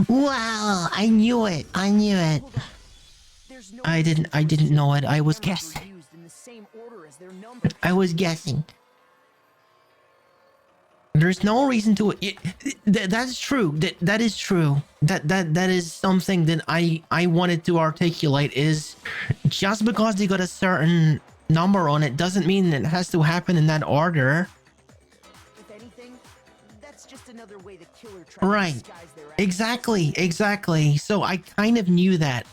Wow. I knew it. I knew it. Hold on. There's no I didn't know it. I was Hammers were guessing. used in the same order as their numbers. I was guessing. There's no reason to that's true. That is true. That is something that I wanted to articulate is just because they got a certain number on it doesn't mean it has to happen in that order. If anything, that's just another way the killer tried to Right. disguise their actions. Exactly. So I kind of knew that.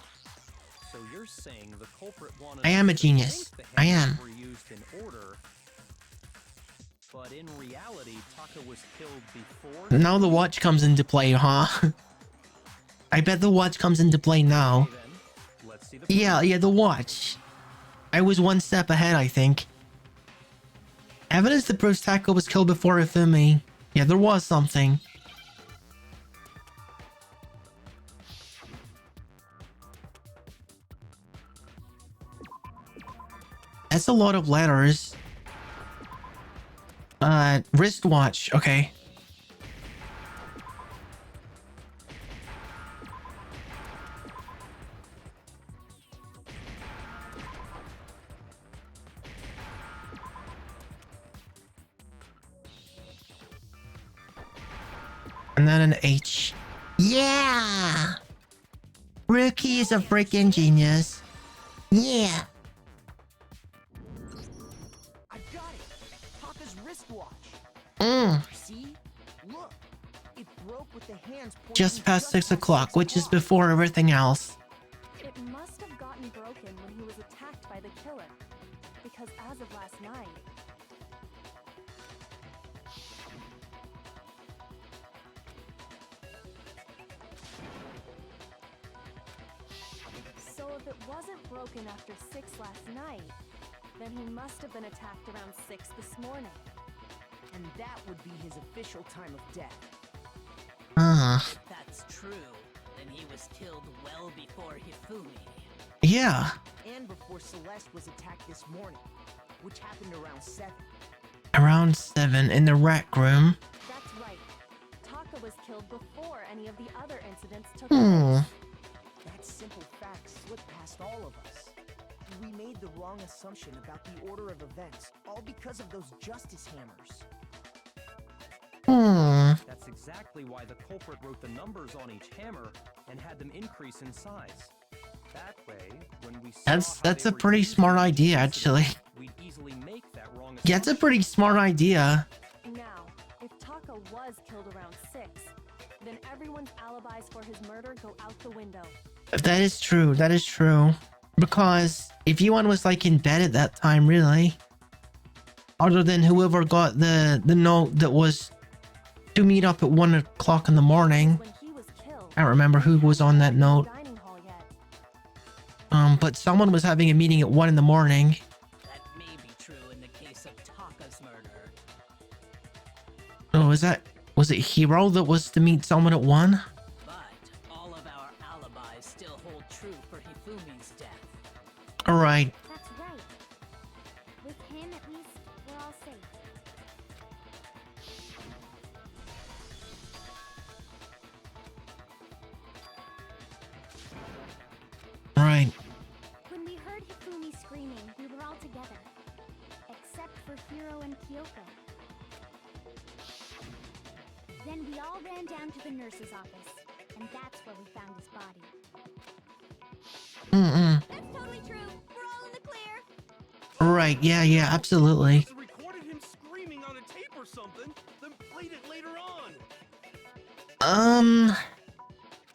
So you're saying the culprit wanted I am a us to genius. think the I hammers am. were used in order, but in reality, Taka was killed before. Now the watch comes into play, huh? I bet the watch comes into play now. Okay, then, let's see the Yeah, the watch. I was one step ahead, I think. Evidence that proves Taka was killed before Ifumi. Yeah, there was something. That's a lot of letters. Wristwatch, okay. And then an H. Yeah! Rookie is a freaking genius. Yeah. I got it. Taka's wristwatch. See? Look. It broke with the hands pointing Just past 6 o'clock, which is 6 before everything else. It must have gotten broken when he was attacked by the killer. Because as of last night, so if it wasn't broken after 6 last night, then he must have been attacked around 6 this morning. And that would be his official time of death. If that's true, then he was killed well before Hifumi. Yeah. And before Celeste was attacked this morning, which happened around 7. Around 7 in the rec room. That's right. Taka was killed before any of the other incidents took Hmm. place. That simple fact slipped past all of us. We made the wrong assumption about the order of events, all because of those justice hammers. That's exactly why the culprit wrote the numbers on each hammer and had them increase in size. That way, when we saw how That's they a were pretty used smart in each idea, incident, actually. we'd easily make that wrong Yeah, it's a assumption. pretty smart idea. Now, if Taka was killed around 6, then everyone's alibis for his murder go out the window. That is true. That is true. Because if Yuan was like in bed at that time, really, other than whoever got the note that was to meet up at 1 o'clock in the morning. When he was killed, I don't remember who was on that note. dining hall yet. But someone was having a meeting at 1 in the morning. That may be true in the case of Taka's murder. Oh, was it Hero that was to meet someone at 1? But all of our alibis still hold true for Hifumi's death. Alright. That's right. With him, at least, we're all safe. Right. When we heard Hifumi screaming, we were all together. Except for Hiro and Kyoko. Then we all ran down to the nurse's office. And that's where we found his body. That's totally true. We're all in the clear. Right. Yeah, absolutely. Recorded him screaming on a tape or something, then played it later on.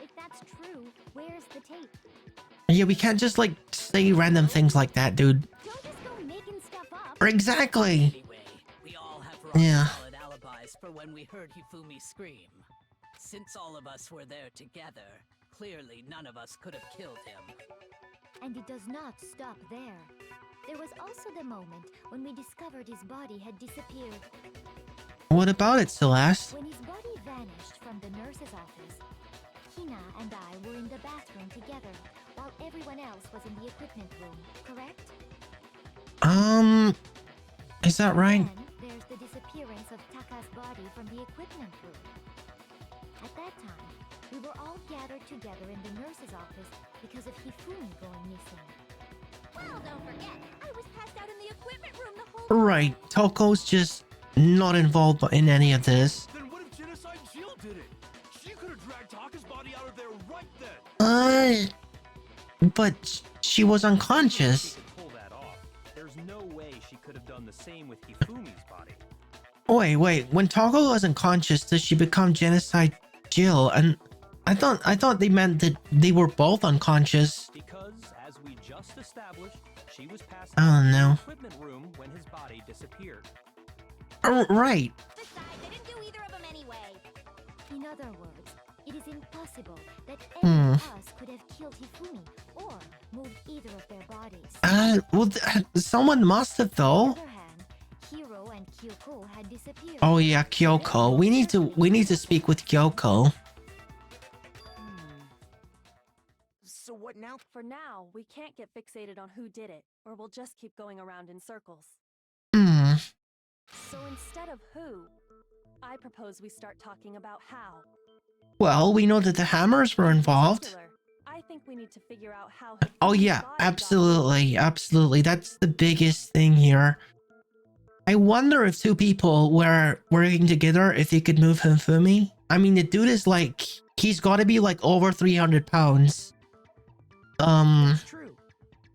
If that's true, where's the tape? Yeah, we can't just like say random things like that, dude. Don't just go making stuff up. Exactly. Anyway, we all have Yeah. solid alibis for when we heard Hifumi scream. Since all of us were there together, clearly none of us could have killed him. And it does not stop there. There was also the moment when we discovered his body had disappeared. What about it, Celeste? When his body vanished from the nurse's office, Hina and I were in the bathroom together, while everyone else was in the equipment room, correct? Is that right? Then there's the disappearance of Taka's body from the equipment room. At that time, we were all gathered together in the nurse's office because of Hifumi going missing. Well, don't forget, I was passed out in the equipment room the whole time. Right. Toko's just not involved in any of this. Then what if Genocide Jill did it? She could have dragged Taka's body out of there right then. But she was She unconscious. could pull that off. There's no way she could have done the same with Hifumi's body. Wait. When Tako was unconscious, does she become Genocide Jill? And I thought they meant that they were both unconscious. Because, as we just established, she was passing Oh, out in no. the equipment room when his body disappeared. Right. Besides, I didn't do either of them anyway. In other words, it is impossible that any of us could have killed Hifumi or moved either of their bodies. Well, someone must have On though. the other hand, Hiro and Kyoko had disappeared. Oh yeah, Kyoko. We need to speak with Kyoko. So what now? For now, we can't get fixated on who did it, or we'll just keep going around in circles. Hmm. So instead of who, I propose we start talking about how. Well, we know that the hammers were In involved. particular, I think we need to figure out how. Oh Hifumi's yeah, body got absolutely. That's the biggest thing here. I wonder if two people were working together, if they could move Hifumi. I mean, the dude is like, he's got to be like over 300 pounds. That's true.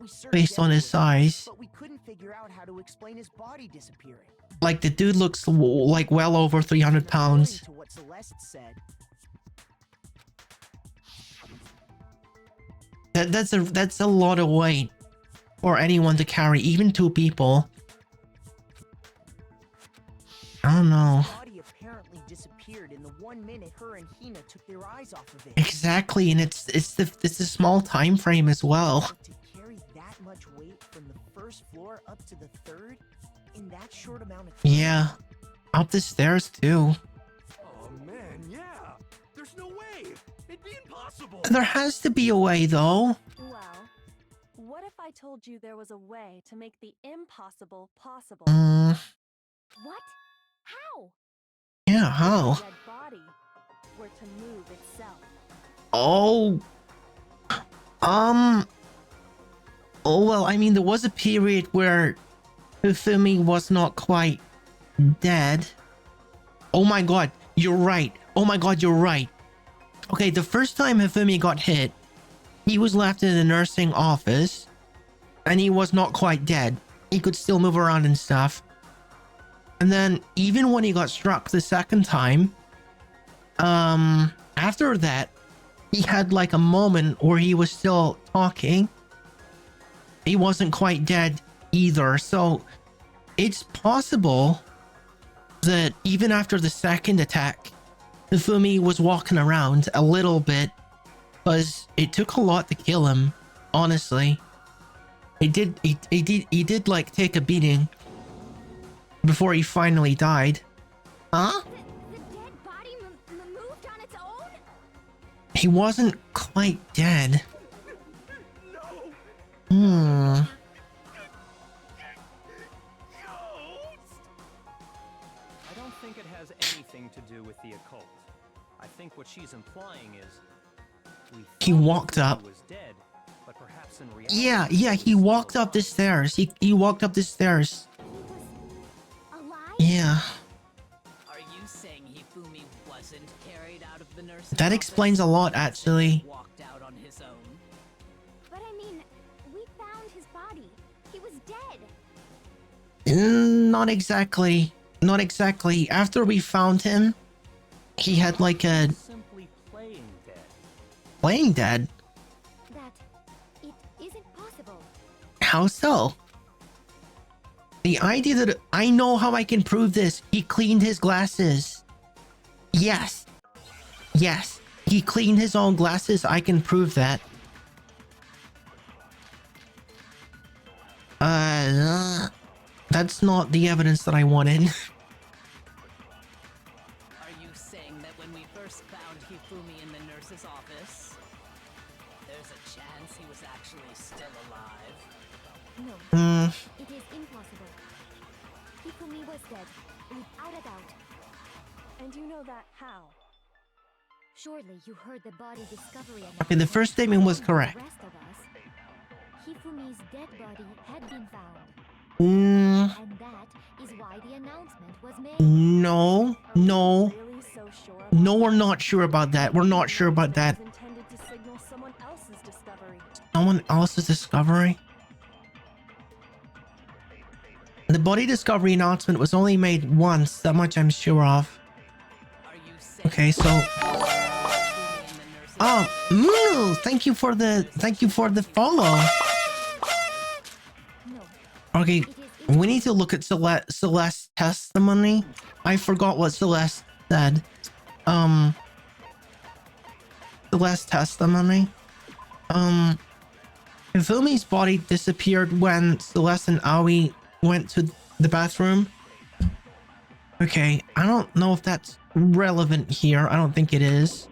We searched Based on his everywhere, size. but we couldn't figure out how to explain his body disappearing. Like the dude looks like well over 300 And pounds. according to what Celeste said, That's a lot of weight for anyone to carry, even two people. I don't know. his body apparently disappeared in the 1 minute her and Hina took their eyes off of it. Exactly, and it's a small time frame as well. But to carry that much weight from the first floor up to the third in that short amount of time. Yeah, up the stairs too. Oh man, yeah. There's no way. It'd be impossible. There has to be a way though. Well, what if I told you there was a way to make the impossible possible? What? How? Yeah, A how? dead body were to move itself. Oh. Oh well, I mean, there was a period where Hifumi was not quite dead. Oh my god, you're right. Oh my god, you're right. Okay, the first time Hifumi got hit, he was left in the nursing office, and he was not quite dead. He could still move around and stuff. And then, even when he got struck the second time, after that, he had like a moment where he was still talking. He wasn't quite dead either, so it's possible that even after the second attack, Hifumi was walking around a little bit, because it took a lot to kill him, honestly. He did like take a beating before he finally died. Huh? The dead body moved on its own? He wasn't quite dead. No. I don't think it has anything to do with the occult. I think what she's implying is He thought walked Hifumi up. was dead, but perhaps in reality Yeah, he walked up the stairs. He walked up the stairs. Alive? Yeah. Are you saying Hifumi wasn't carried out of the nurse's That explains a office? lot, actually. Walked out on his own? But I mean, we found his body. He was dead. Not exactly. Not exactly. After we found him, he had like a simply playing dead. playing dead. That it isn't possible. How so? The idea that I know how I can prove this. He cleaned his glasses. Yes. Yes. He cleaned his own glasses. I can prove that. That's not the evidence that I wanted. Are you saying that when we first found Hifumi in the nurse's office, there's a chance he was actually still alive? No, it is impossible. Hifumi was dead, without a doubt. And you know that how? Surely you heard the body discovery Okay, the first statement was correct. The rest of us. Hifumi's dead body had been found. Mm, And And that is why the announcement was made. No, no, Really so sure about no, we're that? not sure about that. We're not sure about that. It was intended to signal someone else's discovery. Someone else's discovery? The body discovery announcement was only made once, that much I'm sure of. Are you saying Okay, so oh, Moo, thank you for the follow. No, Okay, it is we need to look at Celeste's testimony. I forgot what Celeste said. Celeste's testimony. Hifumi's body disappeared when Celeste and Aoi went to the bathroom. Okay, I don't know if that's relevant here. I don't think it is.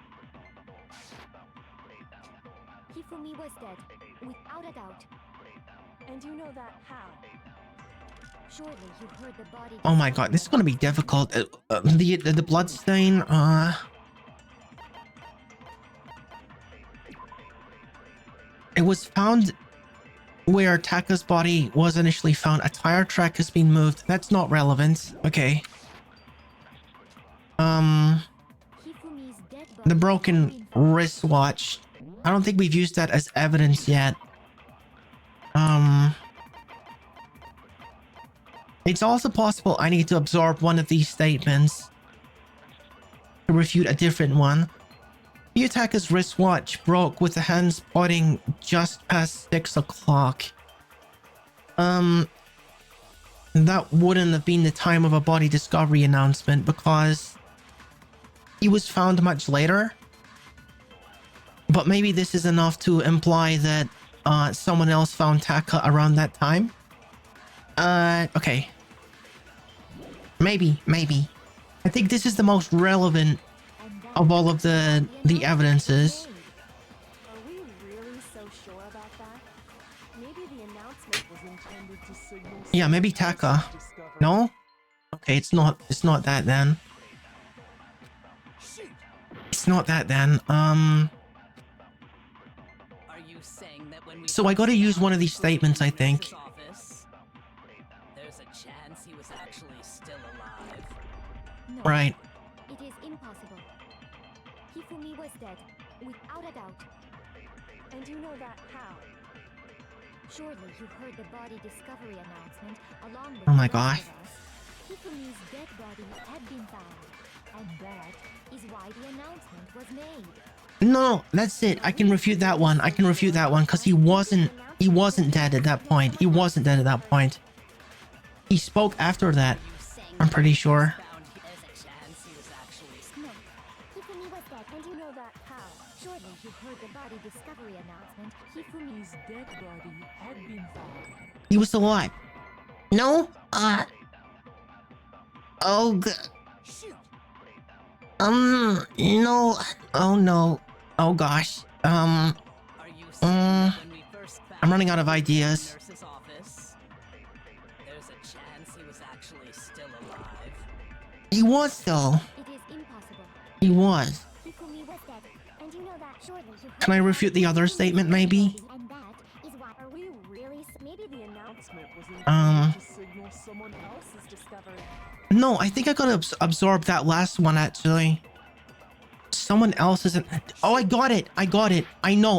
Hifumi was dead, without a doubt. And you know that how? Surely you heard the body. Oh my god, this is gonna be difficult. The blood stain. It was found where Taka's body was initially found. A tire track has been moved. That's not relevant. Okay. Hifumi's dead body The broken wristwatch. I don't think we've used that as evidence yet. It's also possible I need to absorb one of these statements to refute a different one. Yutaka's wristwatch broke with the hands pointing just past 6 o'clock. That wouldn't have been the time of a body discovery announcement because he was found much later. But maybe this is enough to imply that someone else found Taka around that time. Okay. Maybe. I think this is the most relevant of all of the evidences. Are we really so sure about that? Maybe the announcement was intended to signal Yeah, maybe someone Taka. else's discovery. No? Okay, it's not that then. It's not that then. Are you saying that when we So I gotta use one of these statements, I think. Office, there's a chance he was actually still alive? No, Right. it is impossible. Hifumi was dead, without a doubt. And you know that how? Surely you heard the body discovery announcement along with Oh my the rest God. of us. Hifumi's dead body had been found, and that is why the announcement was made. No, that's it. I can refute that one. I can refute that one because he wasn't dead at that point. He wasn't dead at that point. He spoke after that. I'm pretty sure. Found there's a chance he was actually No, Hifumi was dead, and you know that how? Surely you heard the body discovery announcement. Hifumi's Dead body had been found. He was alive. No? Oh, no. Oh, no. Oh, gosh. Are you saying that when we first found I'm running out of him in the ideas. nurse's office, there's a chance he was actually still alive? He was, though. It is impossible. He was. Hifumi was dead, and you know that surely you heard Can I the refute body the other discovery statement, maybe? And that is why. Are we really? Maybe the announcement was intended to signal someone else's discovery. No, I think I gotta absorb that last one, actually. Someone else isn't... Oh, I got it. I know it. I know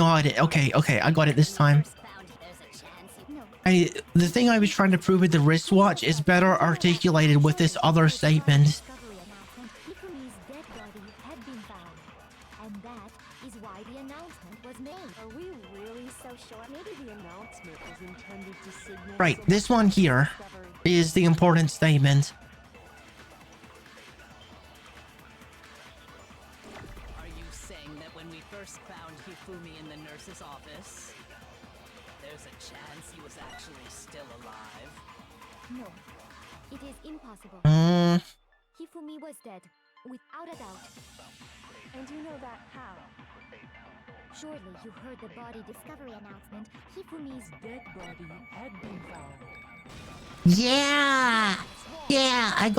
how it is. Okay, I got it this time. Found there's a chance you know. The thing I was trying to prove with the wristwatch is better articulated with this other statement. Discovery announcement. Hifumi's dead body had been found, and that is why the announcement was made. Are we really so sure? Maybe the announcement was intended to signal. Right, someone this one else's here discovery. is the important statement. Are you saying that when we first found Hifumi in the nurse's office, there's a chance he was actually still alive? No, it is impossible. Hifumi was dead, without a doubt. And you know that how? Surely you heard the body discovery announcement. Hifumi's Dead body had been found. Yeah, I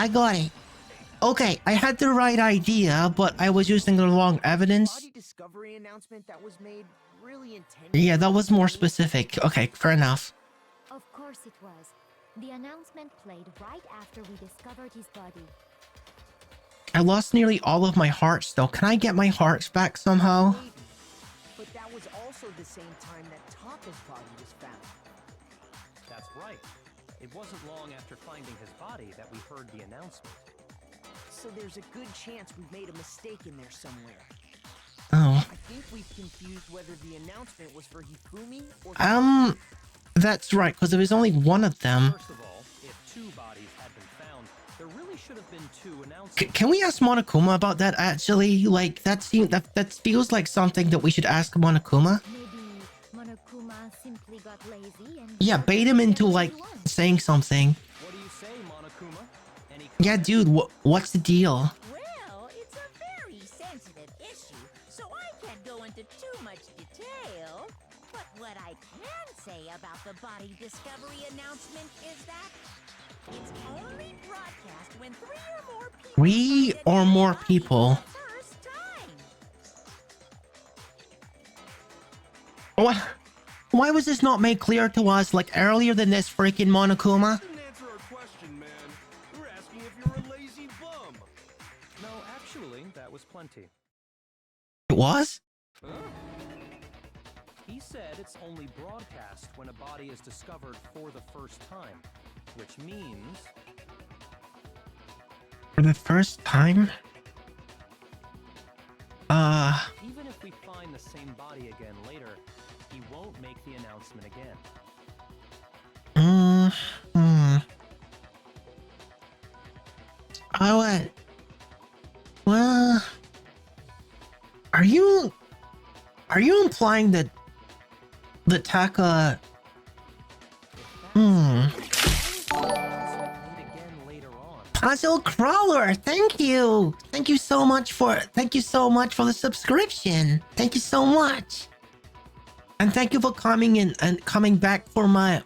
got it. Okay, I had the right idea, but I was using the wrong evidence. Body discovery announcement that was made really intended. Yeah, that was more specific. Okay, fair enough. Of course it was. The announcement played right after we discovered his body. I lost nearly all of my hearts though. Can I get my hearts back somehow? Maybe. But that was also the same time that Taka's body was found. That's right. It wasn't long after finding his body that we heard the announcement. So there's a good chance we've made a mistake in there somewhere. Oh. I think we've confused whether the announcement was for Hifumi or... That's right, because there was only one of them. First of all, if 2 bodies had been found, there really should have been 2 announcements. Can we ask Monokuma about that actually? Like, that feels like something that we should ask Monokuma. Maybe Monokuma simply got lazy and... Yeah, bait him into, like, saying something. What do you say, Monokuma? Any Yeah, dude, what's the deal? Well, it's a very sensitive issue, so I can't go into too much detail. But what I can say about the body discovery announcement is that it's only broadcast when 3 or more people... 3 or more people. First time. Why was this not made clear to us, like, earlier than this, freaking Monokuma? Didn't answer our question, man. We're asking if you're a lazy bum. No, actually, that was plenty. It was? Huh? He said it's only broadcast when a body is discovered for the first time, which means... For the first time? Even if we find the same body again later, he won't make the announcement again. Oh, well... Are you implying that Taka... Puzzle Crawler, thank you! Thank you so much for the subscription. Thank you so much. And thank you for coming in and coming back for my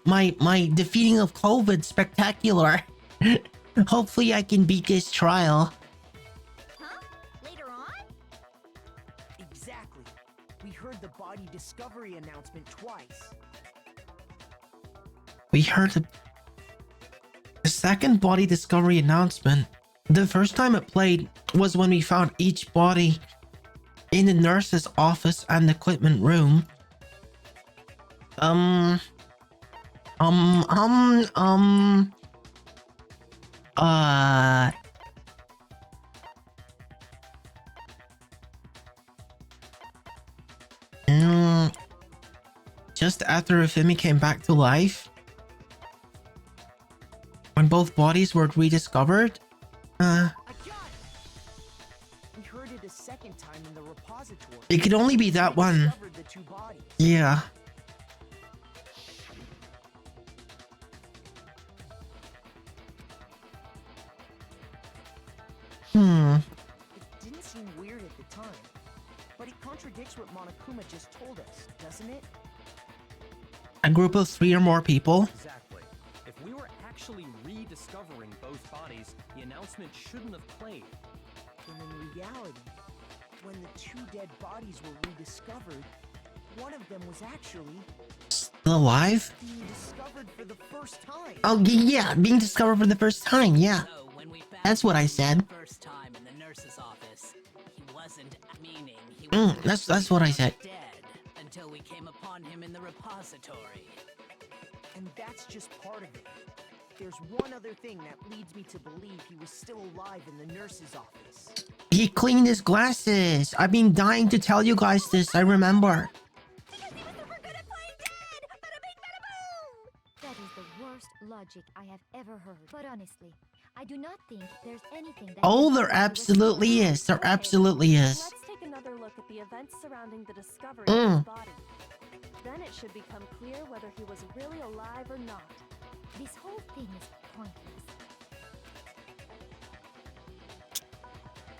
defeating of COVID spectacular. Hopefully I can beat this trial. Huh? Later on? Exactly. We heard the body discovery announcement twice. We heard the second body discovery announcement. The first time it played was when we found each body in the nurse's office and equipment room. Just after Ifumi came back to life? When both bodies were rediscovered? I got it! We heard it a second time in the repository. It could only be that We one. discovered the 2 bodies. Yeah. It didn't seem weird at the time, but it contradicts what Monokuma just told us, doesn't it? A group of 3 or more people? Exactly. If we were actually rediscovering both bodies, the announcement shouldn't have played. And in reality, when the 2 dead bodies were rediscovered, one of them was actually Still alive? being discovered for the first time. Oh, yeah, being discovered for the first time, yeah. So when we found That's what I him said. the first time in the nurse's office, he wasn't meaning he That's what I said. dead until we came upon him in the repository. And that's just part of it. There's one other thing that leads me to believe he was still alive in the nurse's office. He cleaned his glasses. I've been dying to tell you guys this, I remember. Because he was super good at playing dead! Bada bing, bada boom! That is the worst logic I have ever heard. But honestly, I do not think there's anything that... Oh, there absolutely is. There absolutely is. Let's take another look at the events surrounding the discovery Mm. of his body. Then it should become clear whether he was really alive or not. This whole thing is pointless.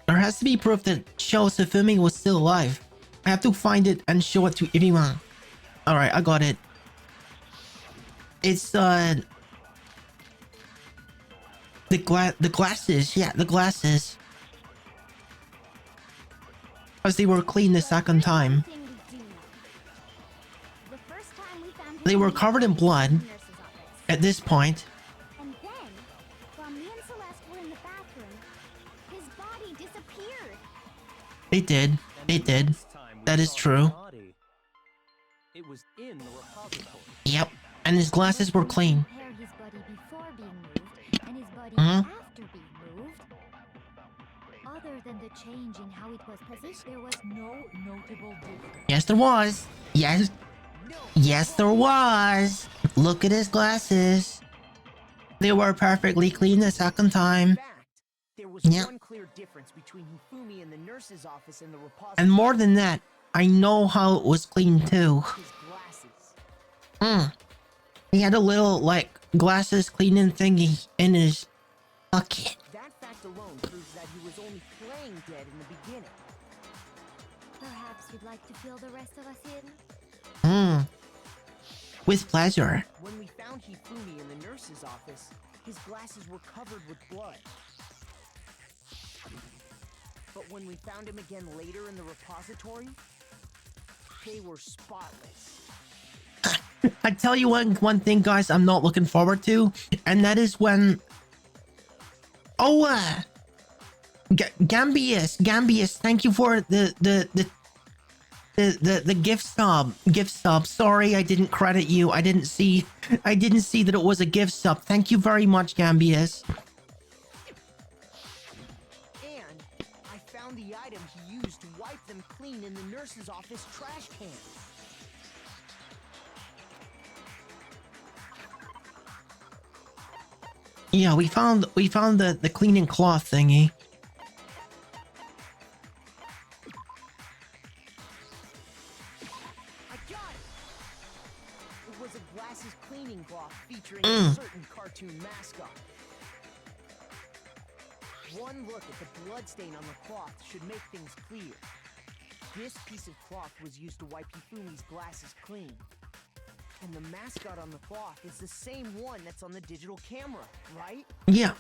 There has to be proof that shows Ifumi was still alive. I have to find it and show it to everyone. Alright, I got it. It's, the glasses. Yeah, the glasses. Because they were clean the second time. Thing we do. The first time we found him They were in the covered in blood. nurse's office. at this point. And then, while me and Celeste were in the bathroom, his body disappeared. They did. And They the did. next time we That is saw his true. body, it was in the repository. Yep. And his glasses were clean. Compare his body before being moved and his body Mhm. after being moved. Other than the change in how it was positioned, there was no notable difference. Yes, there was. Yes. Yes, there was. Look at his glasses. They were perfectly clean the second time. In fact, there was Yeah. one clear difference between Hifumi in the nurse's office and the repository. And more than that, I know how it was clean too. His glasses. He had a little, like, glasses cleaning thingy in his bucket. That fact alone proves that he was only playing dead in the beginning. Perhaps you'd like to fill the rest of us in? With pleasure. When we found Hifumi in the nurse's office, his glasses were covered with blood. But when we found him again later in the repository, they were spotless. I tell you one thing, guys, I'm not looking forward to, and that is when... Gambius, thank you for the gift sub. Sorry, I didn't credit you. I didn't see that it was a gift sub. Thank you very much, Gambius. And I found the item he used to wipe them clean in the nurse's office trash can. Yeah, we found the cleaning cloth thingy. I got it! It was a glasses cleaning cloth featuring a certain cartoon mascot. One look at the bloodstain on the cloth should make things clear. This piece of cloth was used to wipe Hifumi's glasses clean. And the mascot on the cloth is the same one that's on the digital camera, right? Yeah.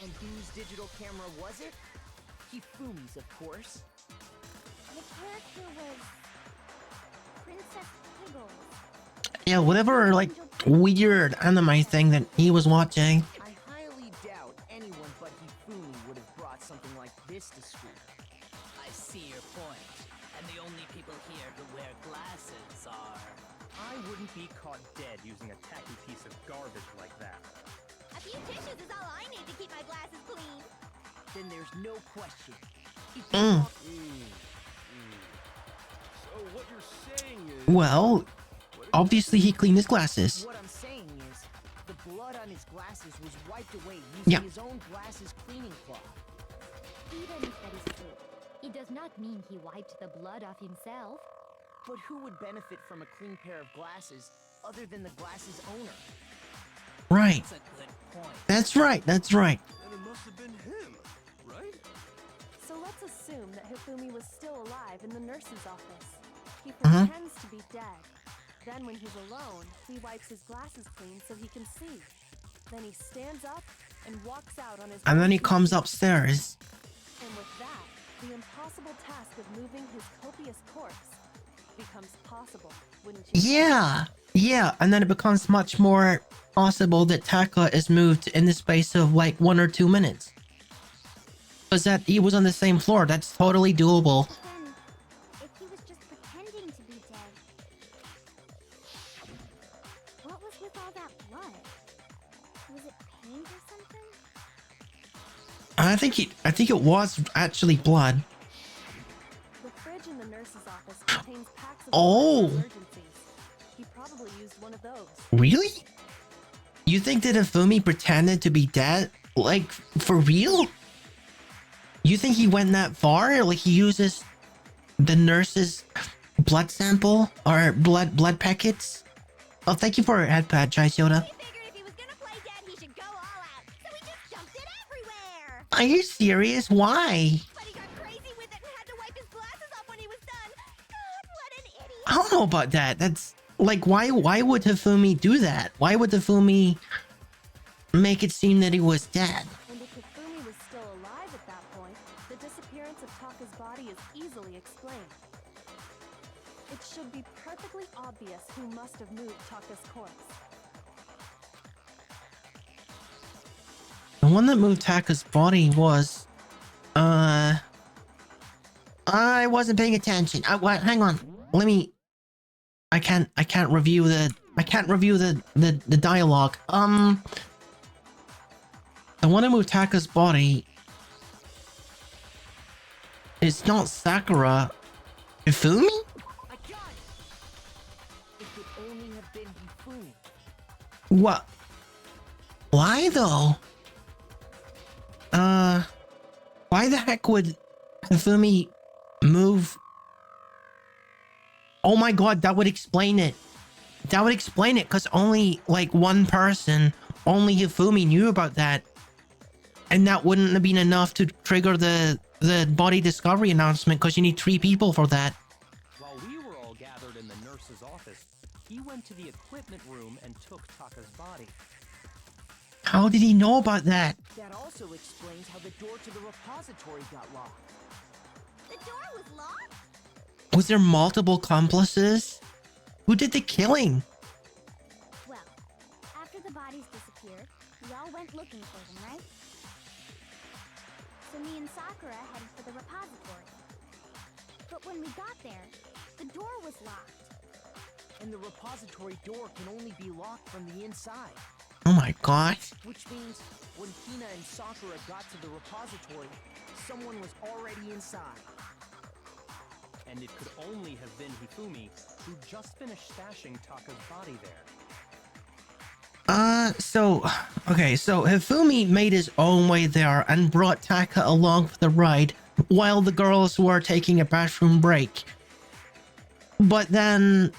And whose digital camera was it? Hifumi's, of course. The character was Princess Piggles. Yeah, whatever, like, weird anime thing that he was watching. I highly doubt anyone but Hifumi would have brought something like this to school. I see your point. And the only people here who wear glasses are... I wouldn't be caught dead using a tacky piece of garbage like that. A few tissues is all I need to keep my glasses clean. Then there's no question. So what you're saying is... Well, obviously he cleaned his glasses. What I'm saying is, the blood on his glasses was wiped away using Yeah. his own glasses cleaning cloth. Even if that is true, it does not mean he wiped the blood off himself. But who would benefit from a clean pair of glasses other than the glasses owner? Right. That's a good point. That's right. That's right. And it must have been him, right? So let's assume that Hifumi was still alive in the nurse's office. He Uh-huh. pretends to be dead. Then when he's alone, he wipes his glasses clean so he can see. Then he stands up and walks out on his... And then he glasses. comes upstairs. And with that, the impossible task of moving his copious corpse becomes possible, wouldn't you? Yeah. Yeah, and then it becomes much more possible that Taka is moved in the space of like 1 or 2 minutes. Because that he was on the same floor. That's totally doable. But then, if he was just pretending to be dead, what was with all that blood? Was it paint or something? I think it was actually blood. The fridge in the nurse's office contains packs of Oh. emergencies. He probably used one of those. Really? You think that Ifumi pretended to be dead? Like, for real? You think he went that far? Like, he uses the nurse's blood sample? Or blood packets? Oh, thank you for a head pat, Chai Yoda. He figured if he was gonna play dead, he should go all out. So he just dumped it everywhere. Are you serious? Why? But he got crazy with it and had to wipe his glasses off when he was done. God, what an idiot. I don't know about that. That's like, why would Hifumi do that? Why would Hifumi make it seem that he was dead? And if Hifumi was still alive at that point, the disappearance of Taka's body is easily explained. It should be perfectly obvious who must have moved Taka's corpse. one that moved Taka's body was... I wasn't paying attention. What? Hang on. Let me... I can't review the... I can't review the dialogue. The one that moved Taka's body... It's not Sakura. Hifumi? I got it! It could only have been Hifumi. What? Why though? Why the heck would Hifumi move? Oh my god, that would explain it. That would explain it, because only like one person, only Hifumi knew about that. And that wouldn't have been enough to trigger the body discovery announcement, because you need 3 people for that. While we were all gathered in the nurse's office, he went to the equipment room and took Taka's body. How did he know about that? That also explains how the door to the repository got locked. The door was locked? Was there multiple accomplices? Who did the killing? Well, after the bodies disappeared, we all went looking for them, right? So me and Sakura headed for the repository. But when we got there, the door was locked. And the repository door can only be locked from the inside. Oh my god. Which means when Hina and Sakura got to the repository, someone was already inside. And it could only have been Hifumi, who just finished stashing Taka's body there. So Hifumi made his own way there and brought Taka along for the ride while the girls were taking a bathroom break. But then,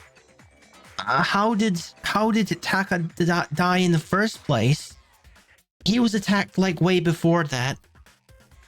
how did Taka die in the first place? He was attacked like way before that.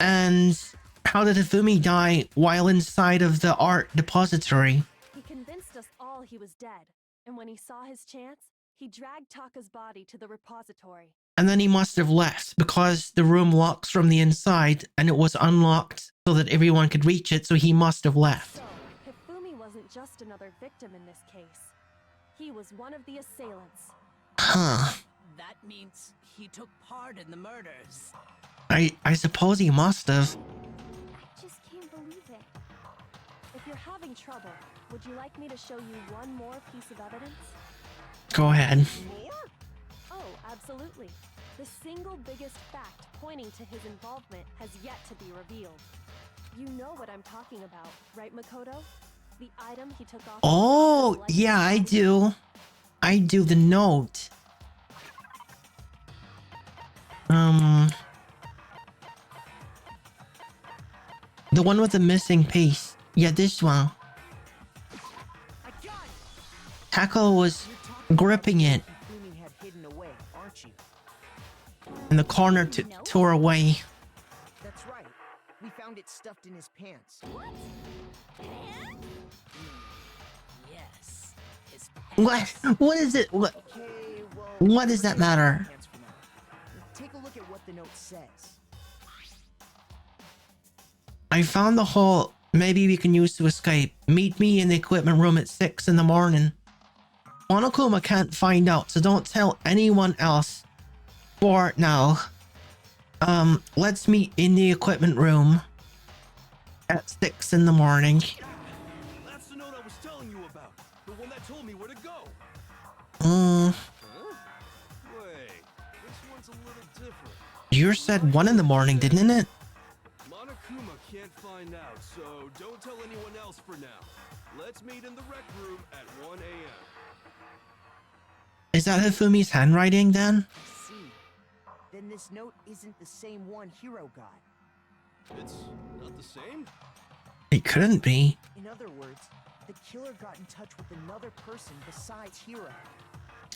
And how did Hifumi die while inside of the art depository? He convinced us all he was dead, and when he saw his chance, he dragged Taka's body to the repository. And then he must have left because the room locks from the inside and it was unlocked so that everyone could reach it, so he must have left. So, Hifumi wasn't just another victim in this case. He was one of the assailants. Huh. That means he took part in the murders. I suppose he must have. I just can't believe it. If you're having trouble, would you like me to show you one more piece of evidence? Go ahead. More? Oh, absolutely. The single biggest fact pointing to his involvement has yet to be revealed. You know what I'm talking about, right, Makoto? The item he took off. Oh, yeah, I do. I do, the note. The one with the missing piece. Yeah, this one. Taka was gripping it Hifumi had hidden away, aren't you? in the corner to tore away. That's right. We found it stuffed in his pants. Yes. His What? What is it? What? Okay, well, What does that matter? pants for now. Take a look at what the note says. I found the hole maybe we can use to escape. Meet me in the equipment room at 6 in the morning. Monokuma can't find out, so don't tell anyone else for now. Let's meet in the equipment room at 6 in the morning. That's the note I was telling you about. The one that told me where to go. Hmm. Huh? Wait, this one's a little different. Yours said 1 in the morning, didn't it? Monokuma can't find out, so don't tell anyone else for now. Let's meet in the rec room at 1 a.m. Is that Hifumi's handwriting then? I see. Then this note isn't the same one Hiro got. It's not the same? It couldn't be. In other words, the killer got in touch with another person besides Hiro.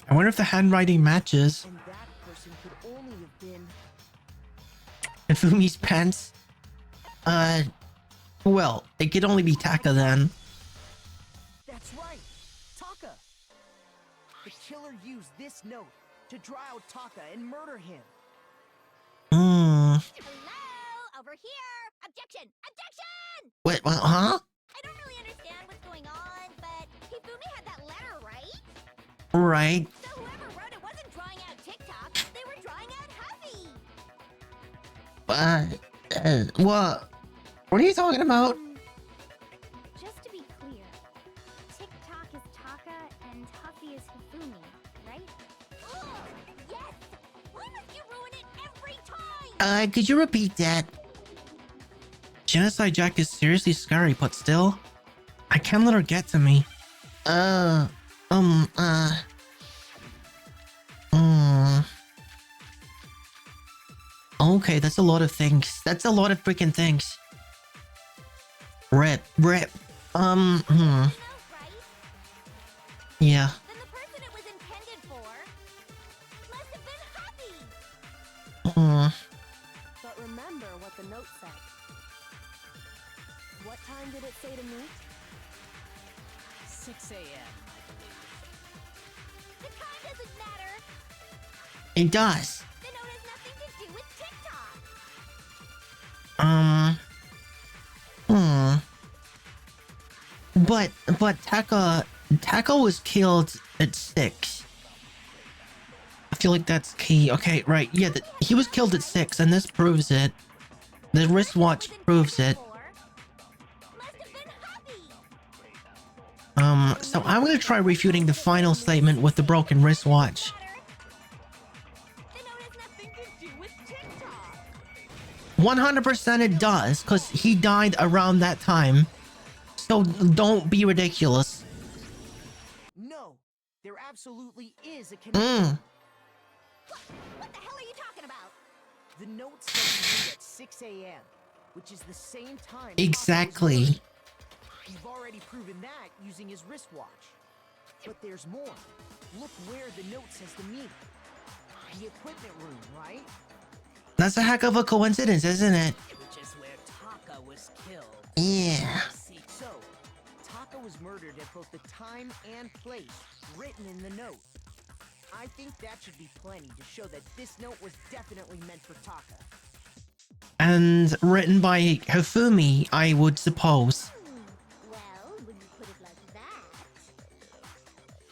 I wonder if the handwriting matches. And that person could only have been... Hifumi's pants. Well, it could only be Taka then. That's right! Taka! The killer used this note to draw out Taka and murder him. Hmm. Hello? Over here! Objection! Objection! Wait, what, huh? I don't really understand what's going on, but Hifumi had that letter, right? Right. So whoever wrote it wasn't drawing out TikTok, they were drawing out Huffy! What? What are you talking about? Just to be clear, TikTok is Taka and Huffy is Hifumi, right? Oh, yes! Why must you ruin it every time? Could you repeat that? Genocide Jack is seriously scary, but still, I can't let her get to me. Okay, that's a lot of things. That's a lot of freaking things. Rip. Yeah. Then the person it was intended for must have been Huffy! But remember what the note said. What time did it say to meet? 6 a.m., I believe. The time doesn't matter! It does. The note has nothing to do with TikTok! But Taka was killed at 6. I feel like that's key. Okay, right. Yeah, he was killed at 6, and this proves it. The wristwatch proves it. Must have been Huffy! So I'm gonna try refuting the final statement with the broken wristwatch. The note has nothing to do with TikTok! 100% it does, because he died around that time. So don't be ridiculous. No, there absolutely is a connection. What the hell are you talking about? The note said to meet at 6 a.m., which is the same time. Exactly. Taka was murdered. You've already proven that using his wristwatch. But there's more. Look where the note says to meet. The equipment room, right? That's a heck of a coincidence, isn't it? Which is where Taka was killed. Yeah. So, Taka was murdered at both the time and place written in the note. I think that should be plenty to show that this note was definitely meant for Taka. And written by Hifumi, I would suppose. Well, when you put it like that...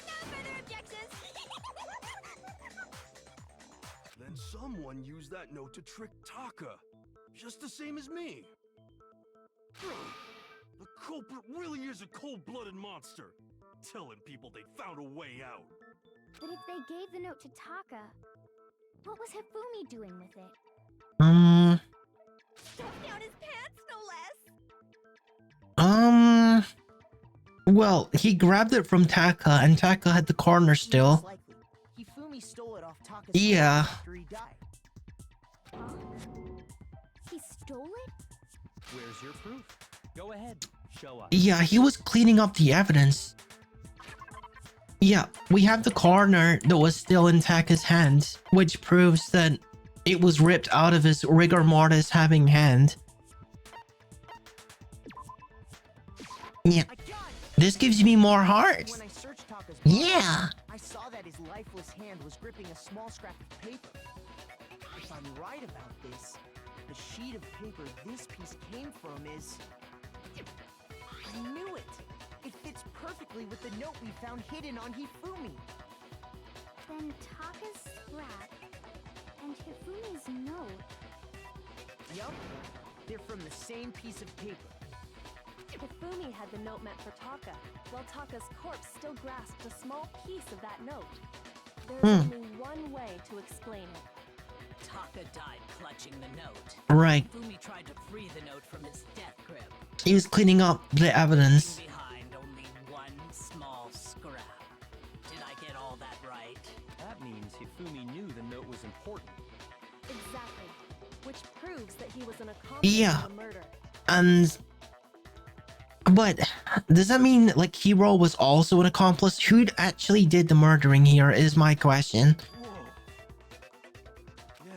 No further objections! Then someone used that note to trick Taka, just the same as me. The culprit really is a cold-blooded monster, telling people they found a way out. But if they gave the note to Taka, what was Hifumi doing with it? Stuffed down his pants, no less! Well, he grabbed it from Taka, and Taka had the corner Most still. likely, Hifumi stole it off Taka's Yeah. phone after he died. Huh? He stole it? Where's your proof? Go ahead, show us. Yeah, he was cleaning up the evidence. Yeah, we have the corner that was still in Taka's hand, which proves that it was ripped out of his rigor mortis having hand. Yeah, I got it! this gives me more hearts. When I searched Taka's body, Yeah. I saw that his lifeless hand was gripping a small scrap of paper. If I'm right about this, the sheet of paper this piece came from is... I knew it! It fits perfectly with the note we found hidden on Hifumi. Then Taka's scrap and Hifumi's note. Yup, they're from the same piece of paper. Hifumi had the note meant for Taka, while Taka's corpse still grasped a small piece of that note. There's only one way to explain it. Taka died clutching the note. Right. Fumi tried to free the note from his death grip. He was cleaning up the evidence. Leaving behind only one small scrap. Did I get all that right? That means Hifumi knew the note was important. Exactly. Which proves that he was an accomplice Yeah. in the murder. And... But does that mean, like, Hero was also an accomplice? Who actually did the murdering here is my question. Whoa. Yeah,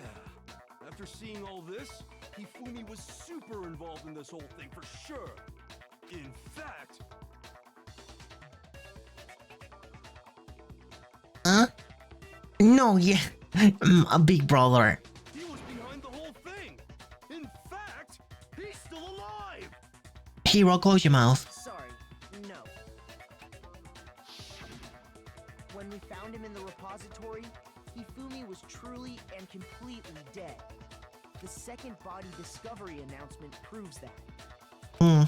after seeing all this, Hifumi was super involved in this whole thing for sure. In fact... Huh? No, yeah. A big brother. He was behind the whole thing. In fact, he's still alive. Hero, close your mouth. Sorry, no. When we found him in the repository, Hifumi was truly and completely dead. The second body proves that. Hmm.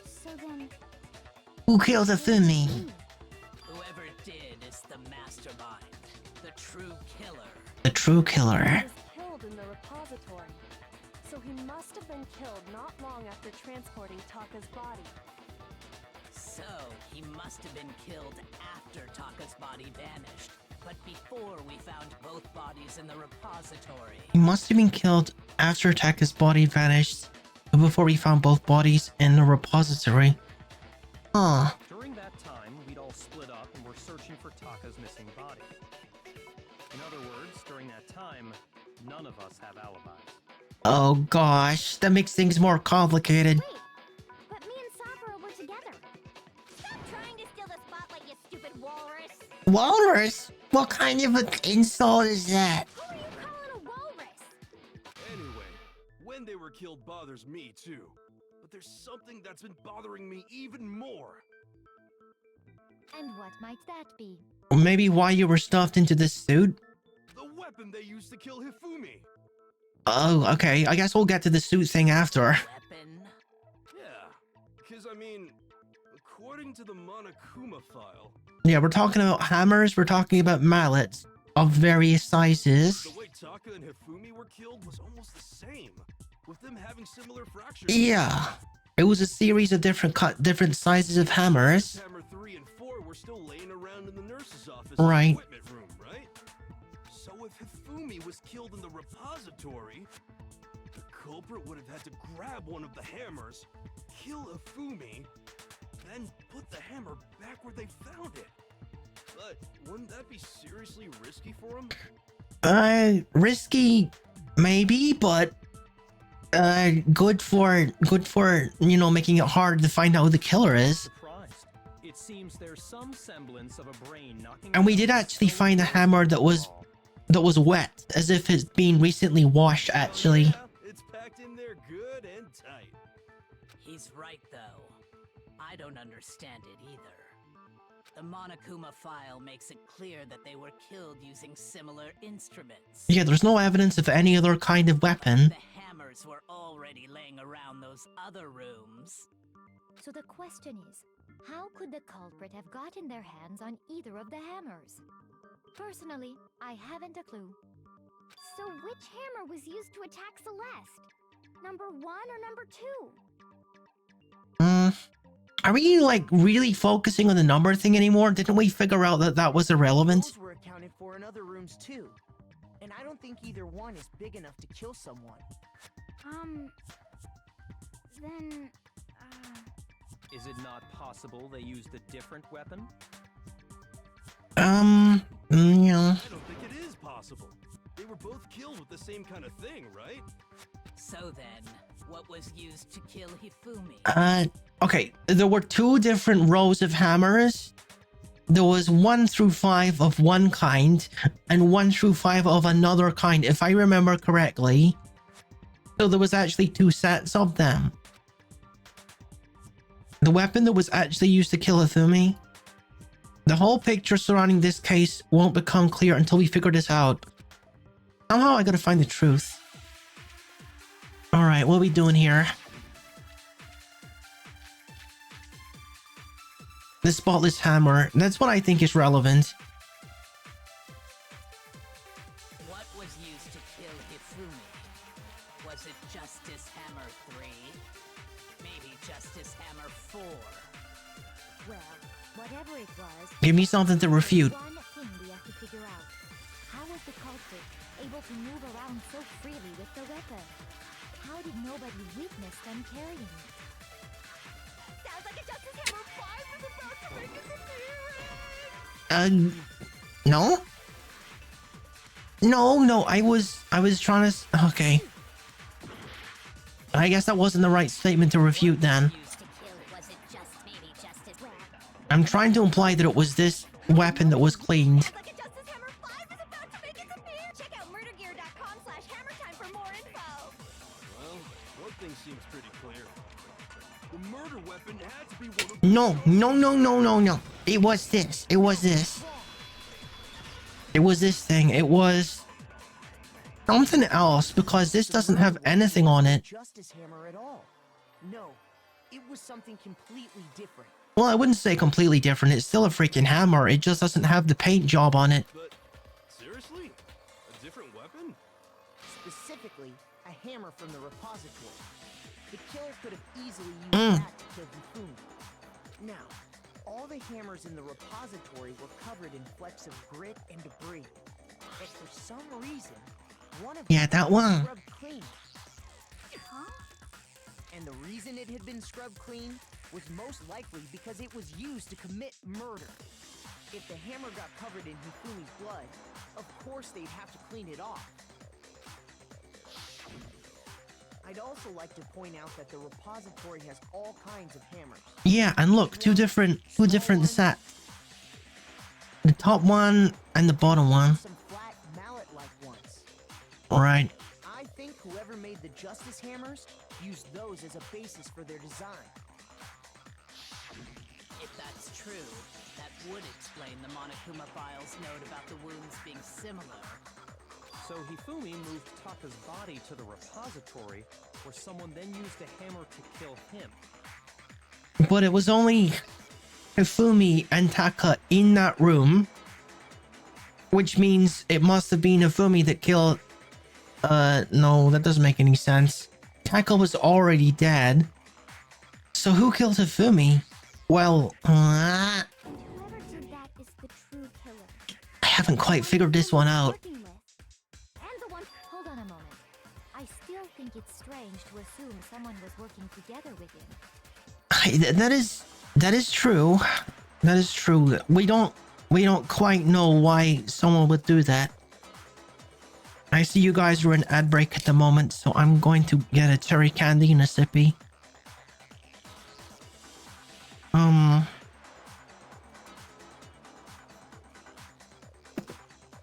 So then, Who killed Hifumi? Whoever did is the mastermind, the true killer. The true He killer. was killed in the repository. So he must have been killed not long after transporting Taka's body. So, he must have been killed after Taka's body vanished, but before we found both bodies in the repository. He must have been killed after Taka's body vanished, but before we found both bodies in the repository. Huh. During that time, we'd all split up and were searching for Taka's missing body. In other words, during that time, none of us have alibis. Oh gosh, that makes things more complicated. wait, but me and Sakura were together. Stop trying to steal the spotlight, you stupid walrus. Walrus? What kind of an insult is that? Who are you calling a walrus? Anyway, when they were killed bothers me too. But there's something that's been bothering me even more. And what might that be? Maybe why you were stuffed into this suit? The weapon they used to kill Hifumi. Oh, okay. I guess we'll get to the suit thing after. Weapon? Yeah, because I mean, according to the Monokuma file, Yeah, we're talking about hammers. We're talking about mallets of various sizes. the way Taka and Hifumi were killed was almost the same, with them having similar fractures. Yeah. It was a series of different sizes of hammers. Hammer 3 and 4 were still laying around in the nurse's office Right. in the equipment room, right? So if Hifumi was killed in the repository, the culprit would have had to grab one of the hammers, kill Hifumi, then put the hammer back where they found it. But wouldn't that be seriously risky for him? Risky, maybe, but good for you know, making it hard to find out who the killer is. Surprised. It seems there's some semblance of a brain knocking. And we around did actually so find a close hammer to that the was wall. wet, as if it's been recently washed. Actually, Yeah, it's packed in there good and tight. He's right, though. I don't understand it either. The Monokuma file makes it clear that they were killed using similar instruments. yeah, there's no evidence of any other kind of weapon. The hammers were already laying around those other rooms. So the question is, how could the culprit have gotten their hands on either of the hammers? Personally, I haven't a clue. So which hammer was used to attack Celeste? Number 1 or number 2? Are we like really focusing on the number thing anymore? Didn't we figure out that that was irrelevant? Those were accounted for in other rooms too. And I don't think either one is big enough to kill someone. Then, Is it not possible they used a different weapon? Yeah. I don't think it is possible. They were both killed with the same kind of thing, right? So then, what was used to kill Hifumi? Okay, there were 2 different rows of hammers. There was 1 through 5 of one kind and 1 through 5 of another kind, if I remember correctly. So there was actually 2 sets of them. The weapon that was actually used to kill Hifumi. The whole picture surrounding this case won't become clear until we figure this out. Somehow I gotta find the truth. Alright, what are we doing here? The spotless hammer. That's what I think is relevant. What was used to kill Hifumi? Was it Justice Hammer 3? Maybe Justice Hammer 4? well, whatever it was, Give me something to refute. one thing we have to figure out. How was the culprit able to move around so freely with the weapon? How did nobody witness them carrying it? Sounds like a Justice Hammer 5 is about to make its appearance! No? No, I was trying to... Okay. I guess that wasn't the right statement to refute then. Used to kill, was it just maybe Justice I'm trying to imply that it was this weapon that was cleaned. Sounds like a Justice Hammer 5 is about to make its appearance! Check out murdergear.com/hammertime for more info! Well, one thing seems pretty clear. The murder weapon had to be one of No. It was this. It was this thing. It was something else because this doesn't have anything on it. Justice hammer at all. No, it was something completely different. Well, I wouldn't say completely different. It's still a freaking hammer. It just doesn't have the paint job on it. But seriously? A different weapon? Specifically, a hammer from the repository. The killer could have easily used that to kill Hifumi. Now, all the hammers in the repository were covered in flecks of grit and debris. But for some reason, one of Yeah, them that was one. scrubbed clean. And the reason it had been scrubbed clean was most likely because it was used to commit murder. If the hammer got covered in Hifumi's blood, of course they'd have to clean it off. I'd also like to point out that the repository has all kinds of hammers. Yeah, and look, two different sets. The top one and the bottom one. Some flat mallet-like ones. Right. I think whoever made the Justice Hammers used those as a basis for their design. If that's true, that would explain the Monokuma file's note about the wounds being similar. So Hifumi moved Taka's body to the repository, where someone then used a hammer to kill him. But it was only Hifumi and Taka in that room, which means it must have been Hifumi that killed... no, that doesn't make any sense. Taka was already dead. So who killed Hifumi? Well, Whoever did that is the true killer. I haven't quite figured this one out. Working with. And the one. Hold on a moment. I still think it's strange to assume someone was working together with him. That is true. That is true. We don't quite know why someone would do that. I see you guys are in ad break at the moment, so I'm going to get a cherry candy and a sippy.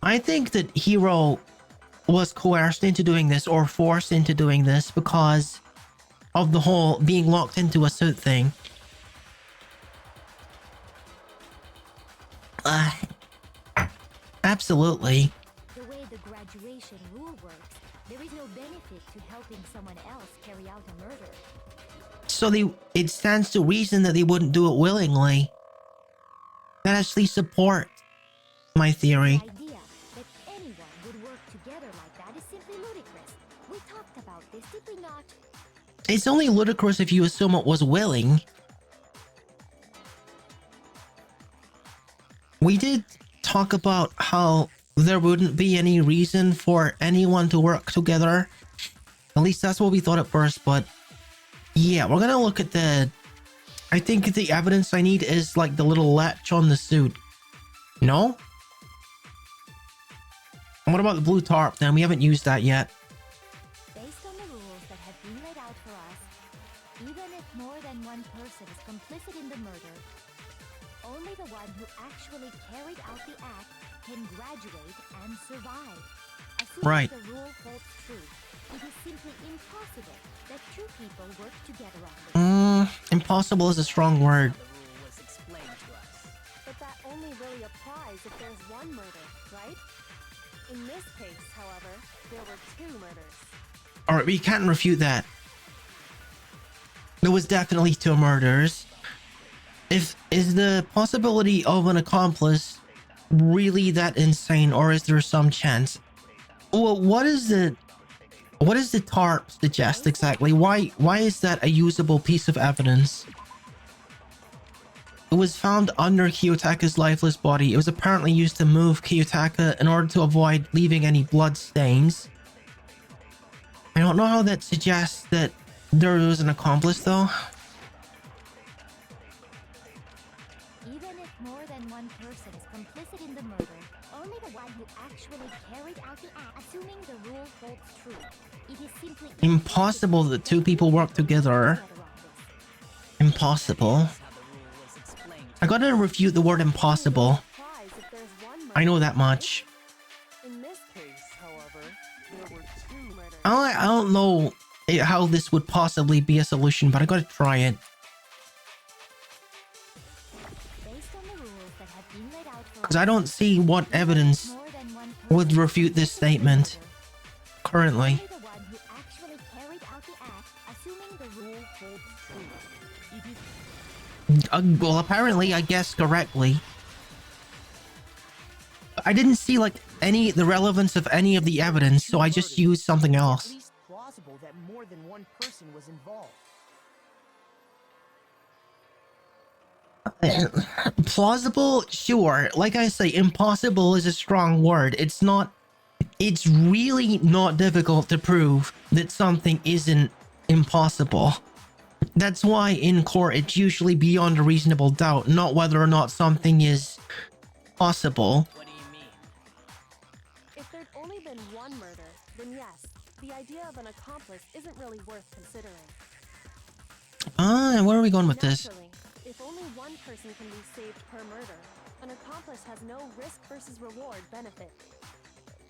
I think that Hiro was coerced into doing this or forced into doing this because of the whole being locked into a suit thing. Absolutely. The way the graduation rule works, there is no benefit to helping someone else carry out a murder. So it stands to reason that they wouldn't do it willingly. That actually supports my theory. The idea that anyone would work together like that is simply ludicrous. We talked about this, did we not? It's only ludicrous if you assume it was willing. We did talk about how there wouldn't be any reason for anyone to work together. At least that's what we thought at first, but yeah, we're gonna look at the... I think the evidence I need is like the little latch on the suit. No? What about the blue tarp then? We haven't used that yet. Based on the rules that have been laid out for us, even if more than one person is complicit in the murder, only the one who actually carried out the act can graduate and survive. Assuming Right. the rule holds true, it is simply impossible that two people work together on this. Impossible is a strong word. The rule was explained to us. But that only really applies if there's one murder, right? In this case, however, there were two murders. Alright, we can't refute that. There was definitely two murders. Is the possibility of an accomplice really that insane, or is there some chance? Well, what does the tarp suggest exactly? Why is that a usable piece of evidence? It was found under Kiyotaka's lifeless body. It was apparently used to move Kiyotaka in order to avoid leaving any blood stains. I don't know how that suggests that there was an accomplice though. Even if more than one person is complicit in the murder, only the one who actually carried out the act, assuming the rule holds true, it is simply Impossible that two people work together. Impossible. How the rule was explained to I gotta refute the word impossible. Applies if there's one murder. I know that much. In this case, however, there were two murders. I don't know how this would possibly be a solution, but I gotta try it. based on the rules that have been laid out for Because I don't see what evidence more than one person would refute this statement. currently. Only the one who actually carried out the act, assuming the rule holds true. It is Well, apparently, I guessed correctly. I didn't see like the relevance of any of the evidence, so I just used something It's at else. least plausible that more than one person was involved. Plausible, sure. Like I say, impossible is a strong word. It's really not difficult to prove that something isn't impossible. That's why in court it's usually beyond a reasonable doubt, not whether or not something is possible. What do you mean? If there'd only been one murder, then yes, the idea of an accomplice isn't really worth considering. Where are we going with this? Naturally, if only one person can be saved per murder, an accomplice has no risk versus reward benefit.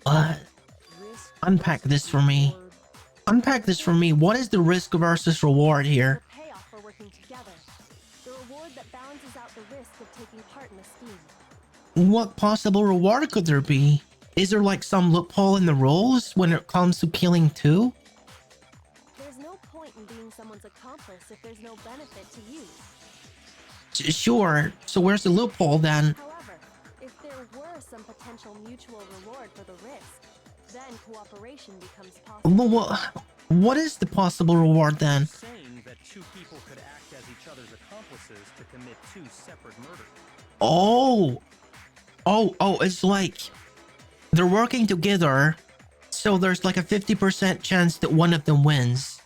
Risk Unpack this for me. reward. Unpack this for me. What is the risk versus reward here? The payoff for working together. The reward that balances out the risk of taking part in a scheme. What possible reward could there be? Is there like some loophole in the rules when it comes to killing two? There's no point in being someone's accomplice if there's no benefit to you. Sure. So where's the loophole then? However, if there were some potential mutual reward for the risk, then cooperation becomes possible. Well, what is the possible reward then? Saying that two people could act as each other's accomplices to commit two separate murders. Oh, it's like they're working together, so there's like a 50% chance that one of them wins.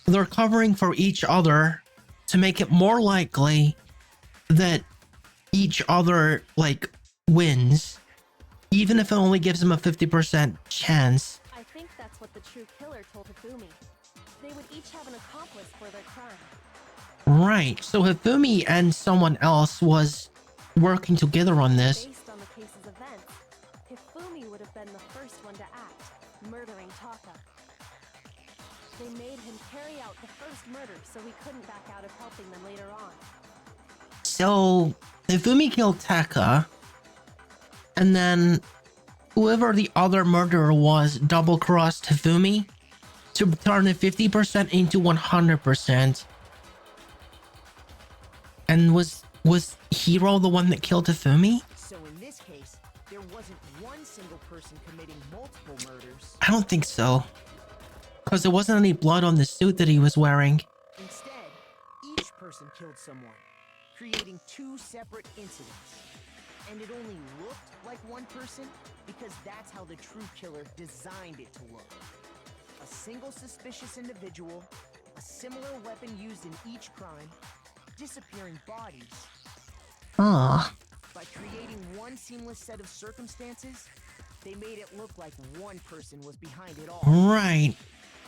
They're covering for each other to make it more likely that each other like wins, even if it only gives them a 50% chance. I think that's what the true killer told Hifumi. They would each have an accomplice for their crime. Right, so Hifumi and someone else was working together on this. Based on the case's events, Hifumi would have been the first one to act, murdering Taka. They made him carry out the first murder so he couldn't back out of helping them later on. So Hifumi killed Taka, and then whoever the other murderer was double-crossed Hifumi to turn the 50% into 100%. And was Hiro the one that killed Hifumi? So in this case, there wasn't one single person committing multiple murders. I don't think so. Because there wasn't any blood on the suit that he was wearing. Instead, each person killed someone, creating two separate incidents. And it only looked like one person because that's how the true killer designed it to look. A single suspicious individual, a similar weapon used in each crime, disappearing bodies. Ah, By creating one seamless set of circumstances, they made it look like one person was behind it all. right.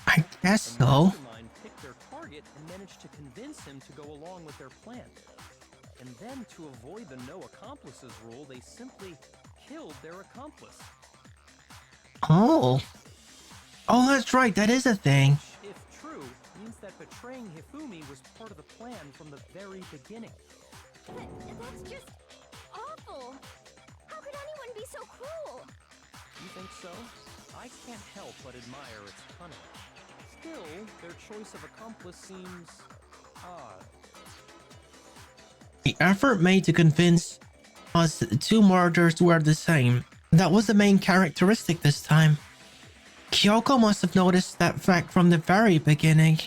I guess The so. mastermind picked their target and managed to convince him to go along with their plan. And then, to avoid the no accomplices rule, they simply killed their accomplice. Oh. Oh, that's right. That is a thing. If true, means that betraying Hifumi was part of the plan from the very beginning. That's just awful. How could anyone be so cruel? You think so? I can't help but admire its cunning. Still, their choice of accomplice seems odd. The effort made to convince us that the two murders were the same. That was the main characteristic this time. Kyoko must have noticed that fact from the very beginning.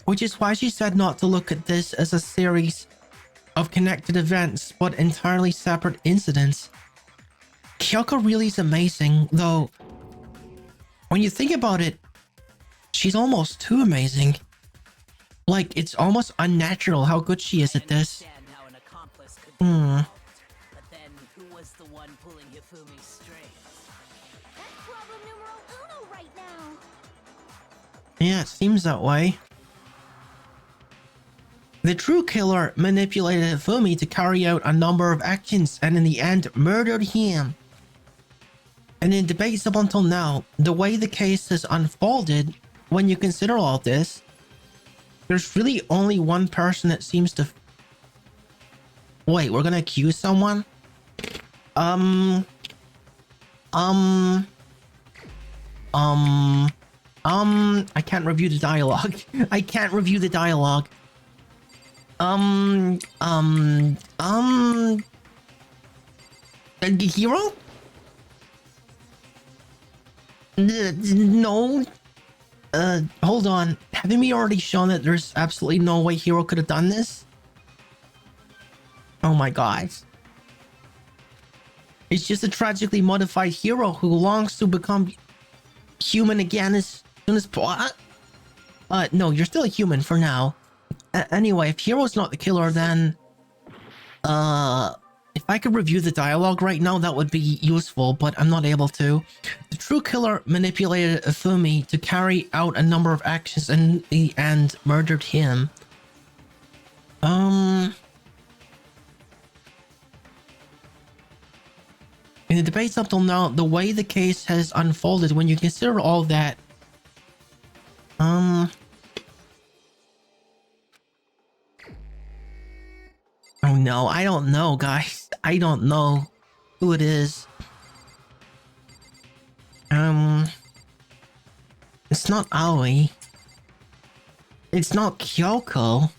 Which is why she said not to look at this as a series of connected events, but entirely separate incidents. Kyoko really is amazing, though. When you think about it, she's almost too amazing. Like, it's almost unnatural how good she is at this. I understand how an accomplice could be involved, but then who was the one pulling Hifumi's strings? That's problem numero uno right now. Yeah, it seems that way. The true killer manipulated Hifumi to carry out a number of actions and in the end murdered him. And in debates up until now, the way the case has unfolded, when you consider all this, there's really only one person that seems to... Wait, we're gonna accuse someone? I can't review the dialogue. I can't review the dialogue. Hero? No. Hold on. Haven't we already shown that there's absolutely no way Hero could have done this? Oh my god. It's just a tragically modified hero who longs to become human again as soon as what? No, you're still a human for now. Anyway, if Hero's not the killer, then if I could review the dialogue right now, that would be useful, but I'm not able to. The true killer manipulated Ifumi to carry out a number of actions and murdered him. In the debates up till now, the way the case has unfolded, when you consider all that, oh no, I don't know, guys. I don't know who it is. It's not Aoi. It's not Kyoko.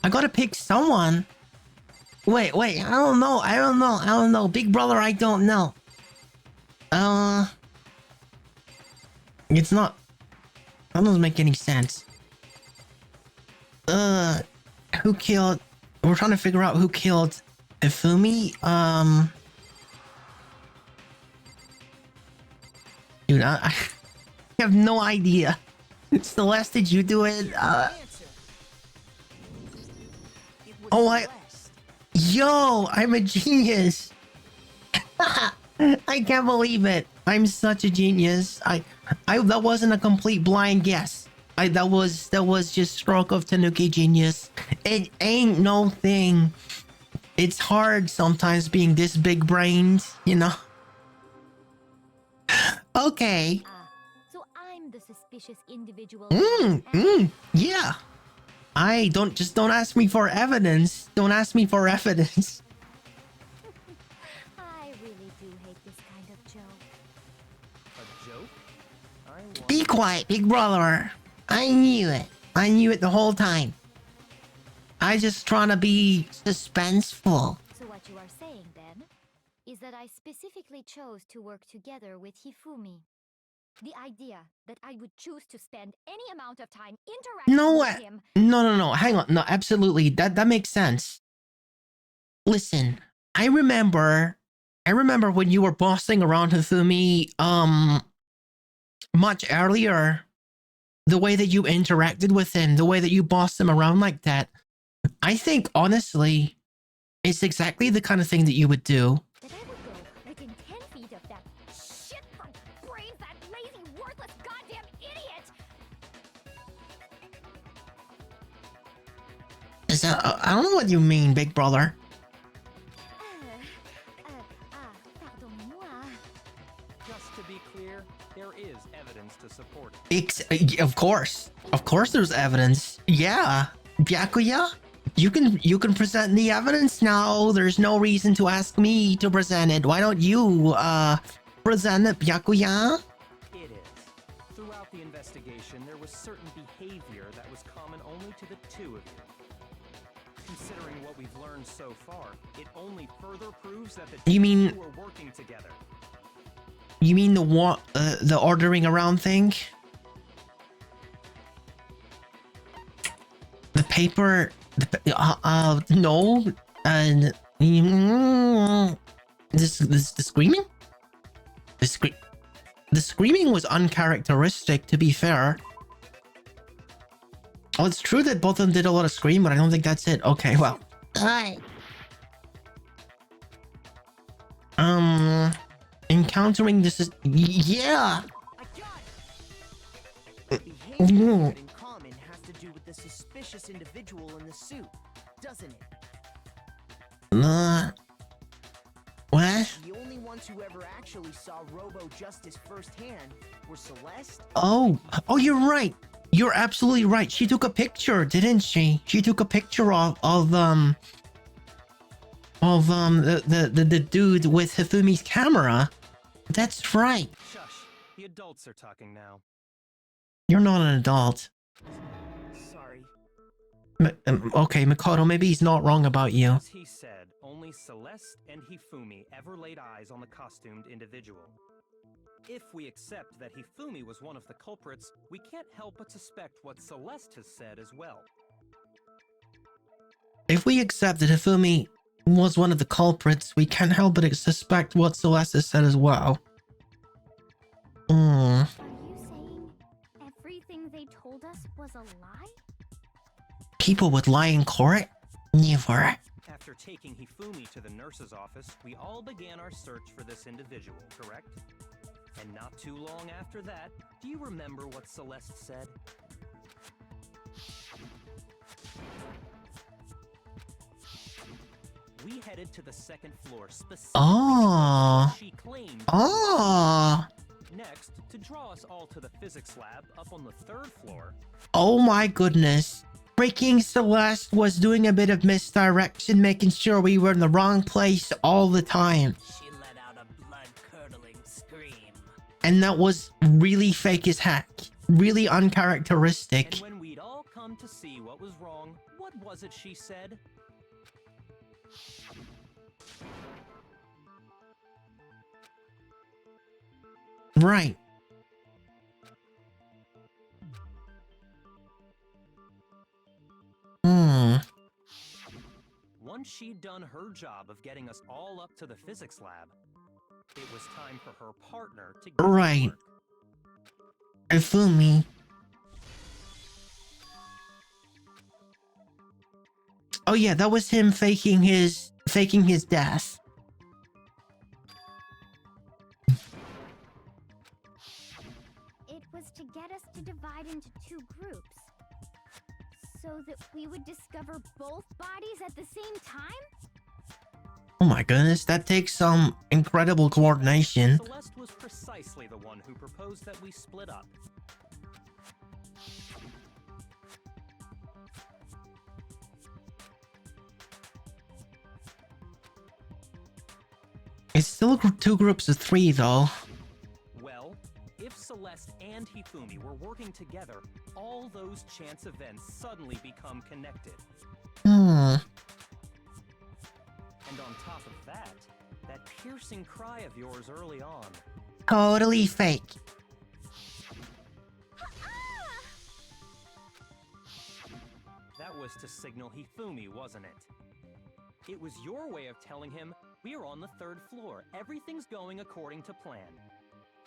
I gotta pick someone. Wait, I don't know. Big brother, I don't know. It's not... That doesn't make any sense. Who killed... We're trying to figure out who killed Ifumi. Dude, I have no idea. Celeste, did you do it? Yo, I'm a genius. I can't believe it. I'm such a genius. That wasn't a complete blind guess. That was just stroke of Tanuki genius. It ain't no thing. It's hard sometimes being this big brained, you know. Okay. So I'm the suspicious individual. Yeah. Don't ask me for evidence. Don't ask me for evidence. I really do hate this kind of joke. A joke? Be quiet, big brother. I knew it. I knew it the whole time. I just trying to be suspenseful. So what you are saying then is that I specifically chose to work together with Hifumi. The idea that I would choose to spend any amount of time interacting with him. No. Hang on. No, absolutely. That makes sense. Listen, I remember when you were bossing around Hifumi, much earlier. The way that you interacted with him, the way that you bossed him around like that. I think, honestly, it's exactly the kind of thing that you would do. That I would go within 10 feet of that shit for brains, that lazy, worthless, goddamn idiot! I don't know what you mean, big brother. Pardonnez-moi. Just to be clear, there is evidence to support it. Of course there's evidence. Yeah, Byakuya, you can present the evidence now. There's no reason to ask me to present it. Why don't you present it, Byakuya? It is. Throughout the investigation, there was certain behavior that was common only to the two of you. Considering what we've learned so far, it only further proves that the two of you were working together. You mean the ordering around thing? The paper... no. And... the screaming? The screaming was uncharacteristic, to be fair. Oh, it's true that both of them did a lot of scream, but I don't think that's it. Okay, well. Encountering this is... Yeah! Behavior in common has to do with the suspicious individual in the suit, doesn't it? What? The only ones who ever actually saw Robo Justice firsthand were Celeste. Oh, you're right. You're absolutely right. She took a picture, didn't she? She took a picture of the dude with Hifumi's camera. That's right. Shush. The adults are talking now. You're not an adult. Sorry. Okay, Makoto, maybe he's not wrong about you. As he said, only Celeste and Hifumi ever laid eyes on the costumed individual. If we accept that Hifumi was one of the culprits, we can't help but suspect what Celeste has said as well. If we accept that Hifumi was one of the culprits, we can't help but suspect what Celeste has said as well. Are you saying everything they told us was a lie? People would lie in court? Never. After taking Hifumi to the nurse's office, we all began our search for this individual, correct? And not too long after that, do you remember what Celeste said? We headed to the second floor specifically because she claimed. Next, to draw us all to the physics lab up on the third floor. Oh my goodness. Freaking Celeste was doing a bit of misdirection, making sure we were in the wrong place all the time. She let out a blood-curdling scream. And that was really fake as heck. Really uncharacteristic. And when we'd all come to see what was wrong, what was it she said? Right. Once she'd done her job of getting us all up to the physics lab, it was time for her partner to get to Right. work. Ifumi. Oh yeah, that was him faking his death. It was to get us to divide into two groups. So that we would discover both bodies at the same time? Oh my goodness, that takes some incredible coordination. Celeste was precisely the one who proposed that we split up. It's still two groups of three though. Well, if Celeste and Hifumi were working together, all those chance events suddenly become connected. And on top of that, that piercing cry of yours early on. Totally fake. That was to signal Hifumi, wasn't it? It was your way of telling him, we're on the third floor, everything's going according to plan.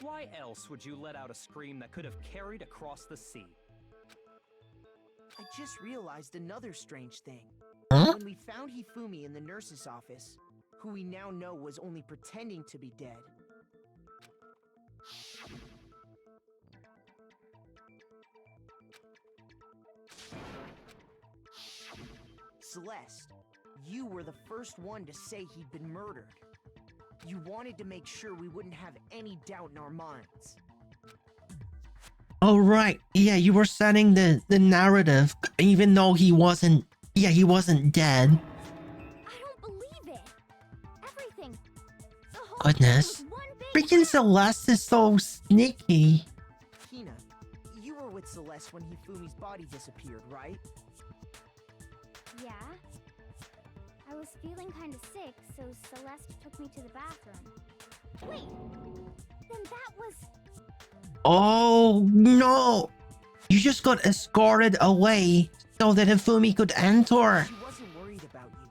Why else would you let out a scream that could have carried across the sea? I just realized another strange thing. Huh? When we found Hifumi in the nurse's office, who we now know was only pretending to be dead. Celeste, you were the first one to say he'd been murdered. You wanted to make sure we wouldn't have any doubt in our minds. Oh right, yeah, you were setting the narrative, even though he wasn't. Yeah, he wasn't dead. I don't believe it. Everything. The whole Goodness. thing was one big Freaking Celeste is so sneaky. Hina, you were with Celeste when Hifumi's body disappeared, right? Yeah. I was feeling kind of sick, so Celeste took me to the bathroom. Wait, then that was... Oh no! You just got escorted away so that Hifumi could enter. She wasn't worried about you.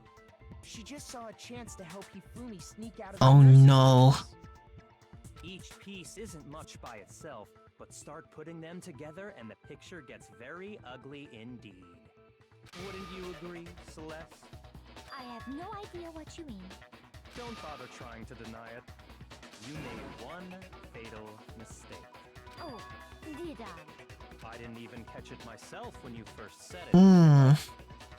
She just saw a chance to help Hifumi sneak out of Oh the nurse's no. office. Each piece isn't much by itself, but start putting them together and the picture gets very ugly indeed. Wouldn't you agree, Celeste? I have no idea what you mean. Don't bother trying to deny it. You made one fatal mistake. Oh, did I? I didn't even catch it myself when you first said it.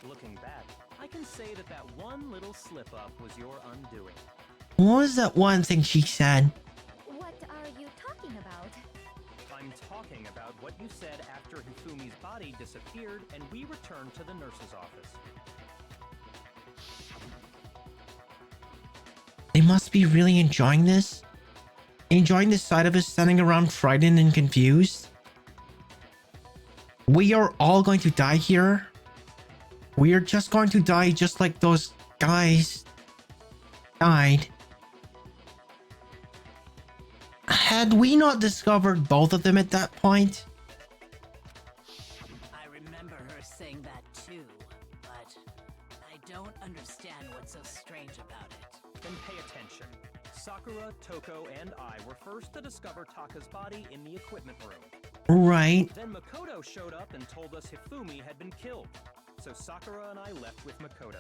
Looking back, I can say that that one little slip-up was your undoing. What was that one thing she said? What are you talking about? I'm talking about what you said after Hifumi's body disappeared and we returned to the nurse's office. They must be really enjoying this. enjoying the sight of us standing around frightened and confused? We are all going to die here. We are just going to die just like those guys died. Had we not discovered both of them at that point? I remember her saying that too, but I don't understand what's so strange about it. Then pay attention. Sakura, Toko, and I were first to discover Taka's body in the equipment room. Right. Then Makoto showed up and told us Hifumi had been killed. So Sakura and I left with Makoto.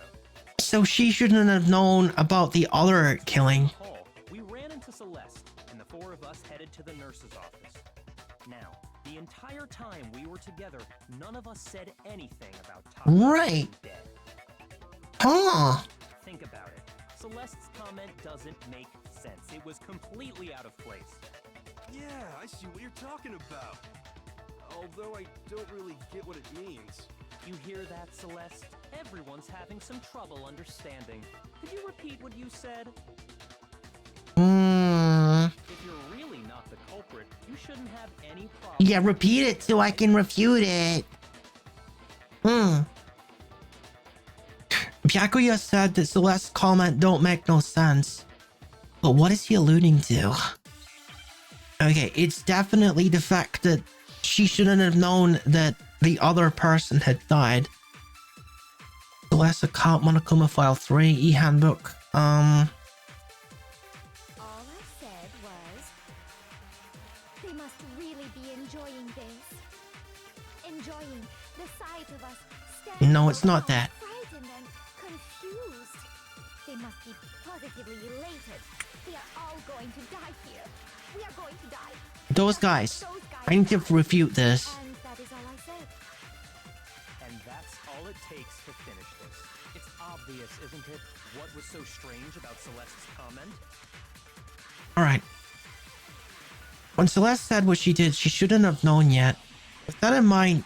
So she shouldn't have known about the other killing. We ran into Celeste, and the four of us headed to the nurse's office. Now, the entire time we were together, none of us said anything about Taka Right. being dead. Huh. Think about it. Celeste's comment doesn't make sense. It was completely out of place. Yeah, I see what you're talking about. Although I don't really get what it means. You hear that, Celeste? Everyone's having some trouble understanding. Could you repeat what you said? If you're really not the culprit, you shouldn't have any problem. Yeah, repeat it so I can refute it. Byakuya said that Celeste's comment don't make no sense. But what is he alluding to? Okay, it's definitely the fact that she shouldn't have known that the other person had died. Celeste account Monokuma File 3 e-handbook. All I said was, they must really be enjoying this. Enjoying the sight of us standing No, it's not around, that. frightened and confused. They must be positively elated. We are all going to die here. We are going to die. Those guys. I need to refute this. And that is all I said. And that's all it takes to finish this. It's obvious, isn't it? What was so strange about Celeste's comment? Alright. When Celeste said what she did, she shouldn't have known yet. With that in mind...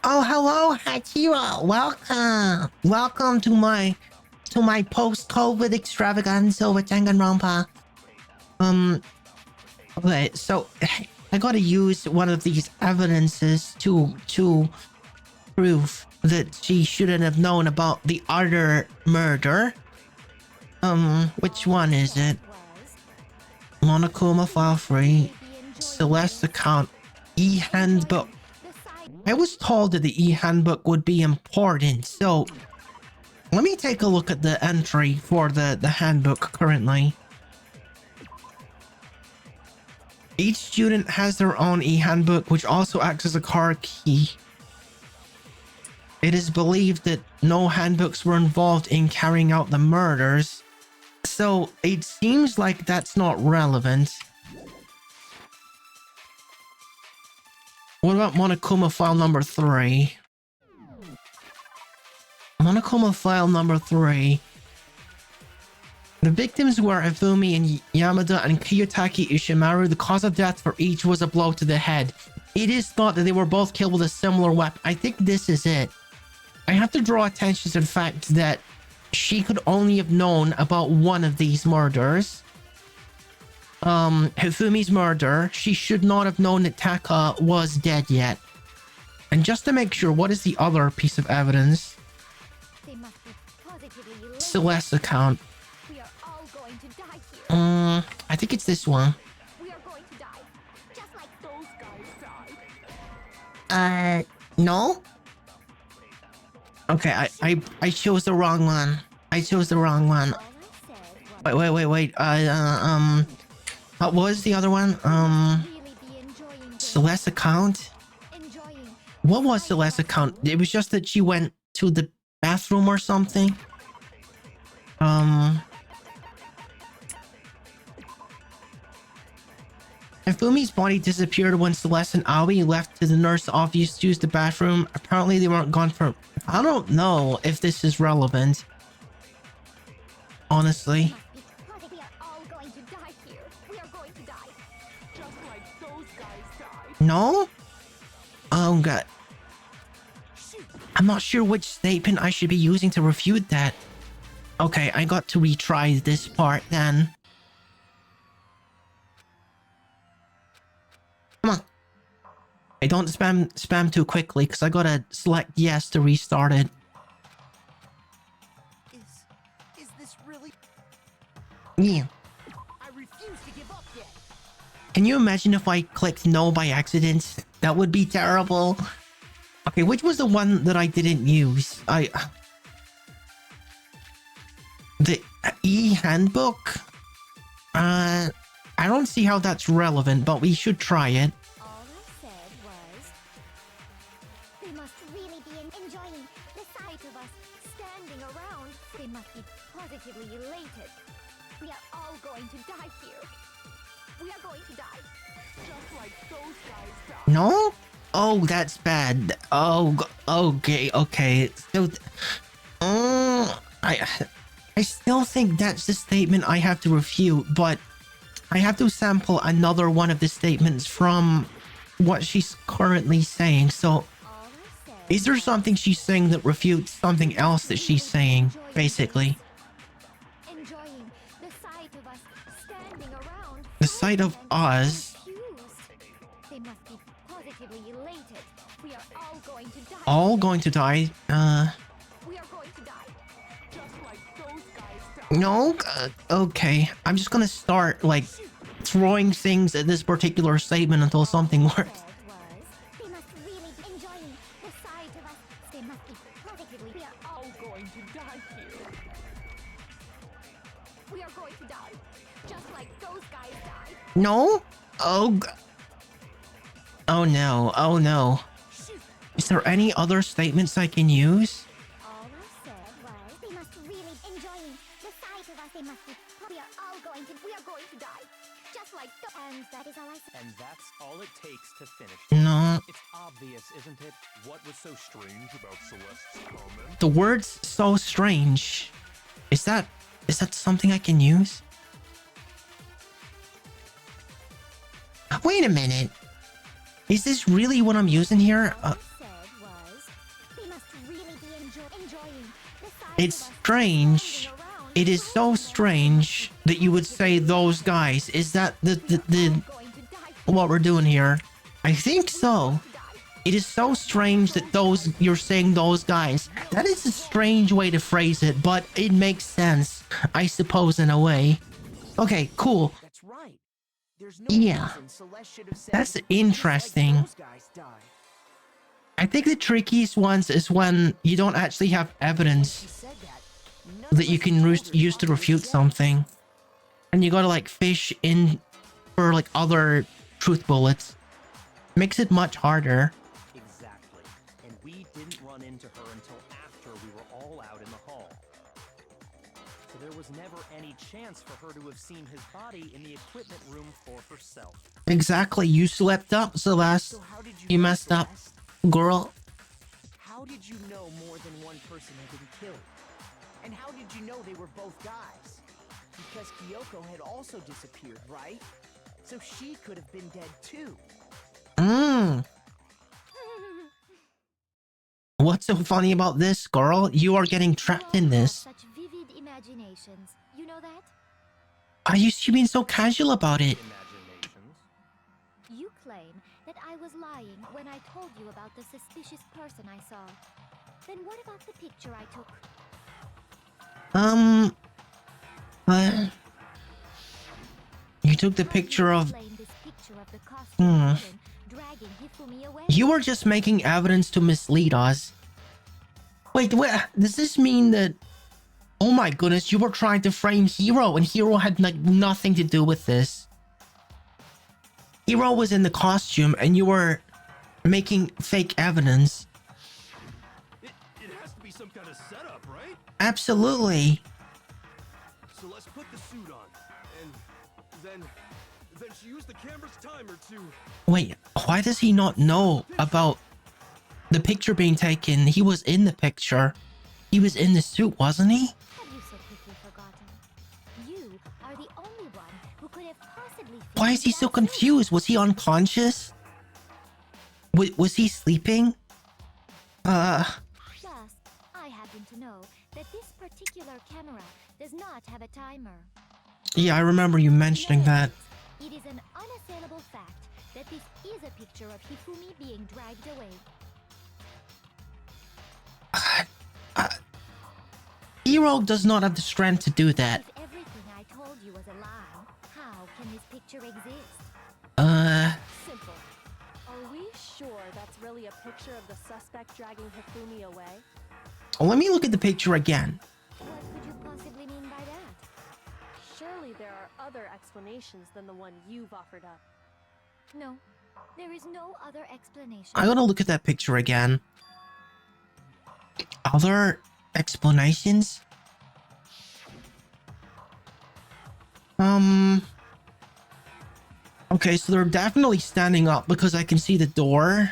Oh, hello, Hachiro! Welcome! Welcome to my post-COVID extravaganza with Danganronpa. Okay, so I gotta use one of these evidences to prove that she shouldn't have known about the other murder. Which one is it? Monokuma File 3, Celeste account, e-handbook. I was told that the e-handbook would be important, so let me take a look at the entry for the handbook currently. Each student has their own e-handbook, which also acts as a car key. It is believed that no handbooks were involved in carrying out the murders, so it seems like that's not relevant. What about Monokuma File number 3? Monokuma File number 3. The victims were Hifumi and Yamada and Kiyotaki Ishimaru. The cause of death for each was a blow to the head. It is thought that they were both killed with a similar weapon. I think this is it. I have to draw attention to the fact that she could only have known about one of these murders. Hifumi's murder, she should not have known that Taka was dead yet. And just to make sure, what is the other piece of evidence? They must be positively elated. Celeste's account. We are all going to die here. I think it's this one. We are going to die. Just like those guys died. No? Okay, I chose the wrong one. I chose the wrong one. All I said was, Wait. What was the other one? really be enjoying this. Celeste's account? Enjoying. What was Celeste's account? It was just that she went to the bathroom or something. Hifumi's body disappeared when Celeste and Aoi left to the nurse's office to use the bathroom. Apparently they weren't gone for... I don't know if this is relevant. Honestly. We are all going to die here. We are going to die. Just like those guys died. No? Oh god. I'm not sure which statement I should be using to refute that. Okay, I got to retry this part then. I don't spam too quickly because I gotta select yes to restart it. Is this really? Yeah. I refuse to give up yet. Can you imagine if I clicked no by accident? That would be terrible. Okay, which was the one that I didn't use? The e-handbook? I don't see how that's relevant, but we should try it. All I said was, they must really be enjoying the sight of us standing around. They must be positively elated. We are all going to die here. We are going to die. Just like those guys died. No? Oh, that's bad. Oh, okay. So, I still think that's the statement I have to refute, but I have to sample another one of the statements from what she's currently saying. So, is there something she's saying that refutes something else that she's saying, basically? Enjoying the sight of us standing around. The sight of us. They must be positively elated. We are all going to die. All going to die. We are going to die. Just like those guys died. No? Okay. I'm just gonna start, like, throwing things at this particular statement until something works. They must really be enjoying the sight of us. They must be positively. We are all going to die here. We are going to die. Just like those guys died. No? Oh no. Oh no. Is there any other statements I can use? All I said was they must really enjoying the sight of us. They must be. We are going to die. Just like the. And that is all I said. And that's all it takes to finish. No. It's obvious, isn't it? What was so strange about Celeste's comment? The words so strange. Is that something I can use? Wait a minute. Is this really what I'm using here? It's strange. It is so strange that you would say those guys. Is that the what we're doing here? I think so. It is so strange that you're saying those guys. That is a strange way to phrase it, but it makes sense, I suppose, in a way. Okay, cool. That's right. There's no Yeah. reason Celeste should have said That's just interesting. like those guys died. I think the trickiest ones is when you don't actually have evidence She said that. that you can use to refute something. And you gotta like fish in for like other truth bullets. Makes it much harder. Exactly. And we didn't run into her until after we were all out in the hall. So there was never any chance for her to have seen his body in the equipment room for herself. Exactly, you slept up, Celeste. So how did You know, messed up, Celeste? girl. How did you know more than one person had been killed? And how did you know they were both guys? Because Kyoko had also disappeared, right? So she could have been dead too. What's so funny about this, girl? You are getting trapped in this. Such vivid imaginations. You know that? Why are you being so casual about it? Imaginations. You claim that I was lying when I told you about the suspicious person I saw. Then what about the picture I took? You took the picture of... Explain this picture of the costume villain dragging Hifumi away. You were just making evidence to mislead us. Wait, does this mean that... Oh my goodness, you were trying to frame Hero and Hero had like nothing to do with this. Hero was in the costume and you were making fake evidence. It has to be some kind of setup, right? Absolutely. So let's put the suit on. And then she used the camera's timer to... Wait, why does he not know about the picture being taken? He was in the picture. He was in the suit, wasn't he? Have you so quickly forgotten? You are the only one who could have possibly... Why is he so figured that out. confused? Was he unconscious? Was he sleeping? Plus, I happen to know that this particular camera does not have a timer. Yeah, I remember you mentioning that. It is an unassailable fact that this is a picture of Hifumi being dragged away. Hiro does not have the strength to do that. If everything I told you was a lie, how can this picture exist? Simple. Are we sure that's really a picture of the suspect dragging Hifumi away? Let me look at the picture again. What could you possibly mean by that? Surely there are other explanations than the one you've offered up. No, there is no other explanation. I'm gonna look at that picture again. Other explanations? Okay, so they're definitely standing up because I can see the door.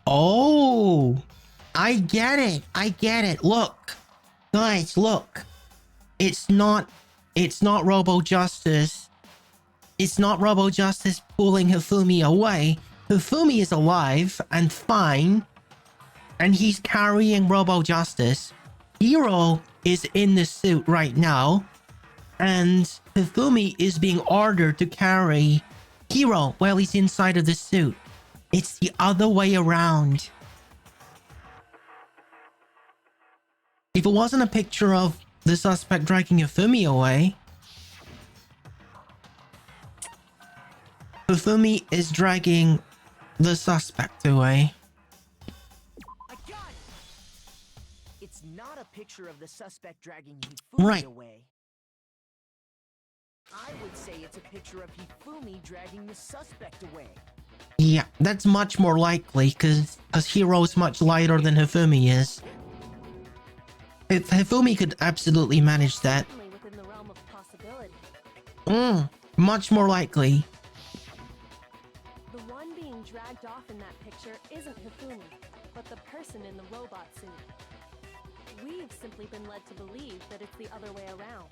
Oh, I get it. I get it. Look, guys, look. It's not Robo Justice. It's not Robo Justice pulling Hifumi away. Hifumi is alive and fine, and he's carrying Robo Justice. Hiro is in the suit right now, and Hifumi is being ordered to carry Hiro while he's inside of the suit. It's the other way around. If it wasn't a picture of the suspect dragging Hifumi away, Hifumi is dragging the suspect away. I got it! It's not a picture of the suspect dragging Hifumi Right. away. I would say it's a picture of Hifumi dragging the suspect away. Yeah, that's much more likely because Hiro is much lighter than Hifumi is. If Hifumi could absolutely manage that. Certainly within the realm of possibility. Much more likely. The one being dragged off in that picture isn't Hifumi, but the person in the robot suit. We've simply been led to believe that it's the other way around.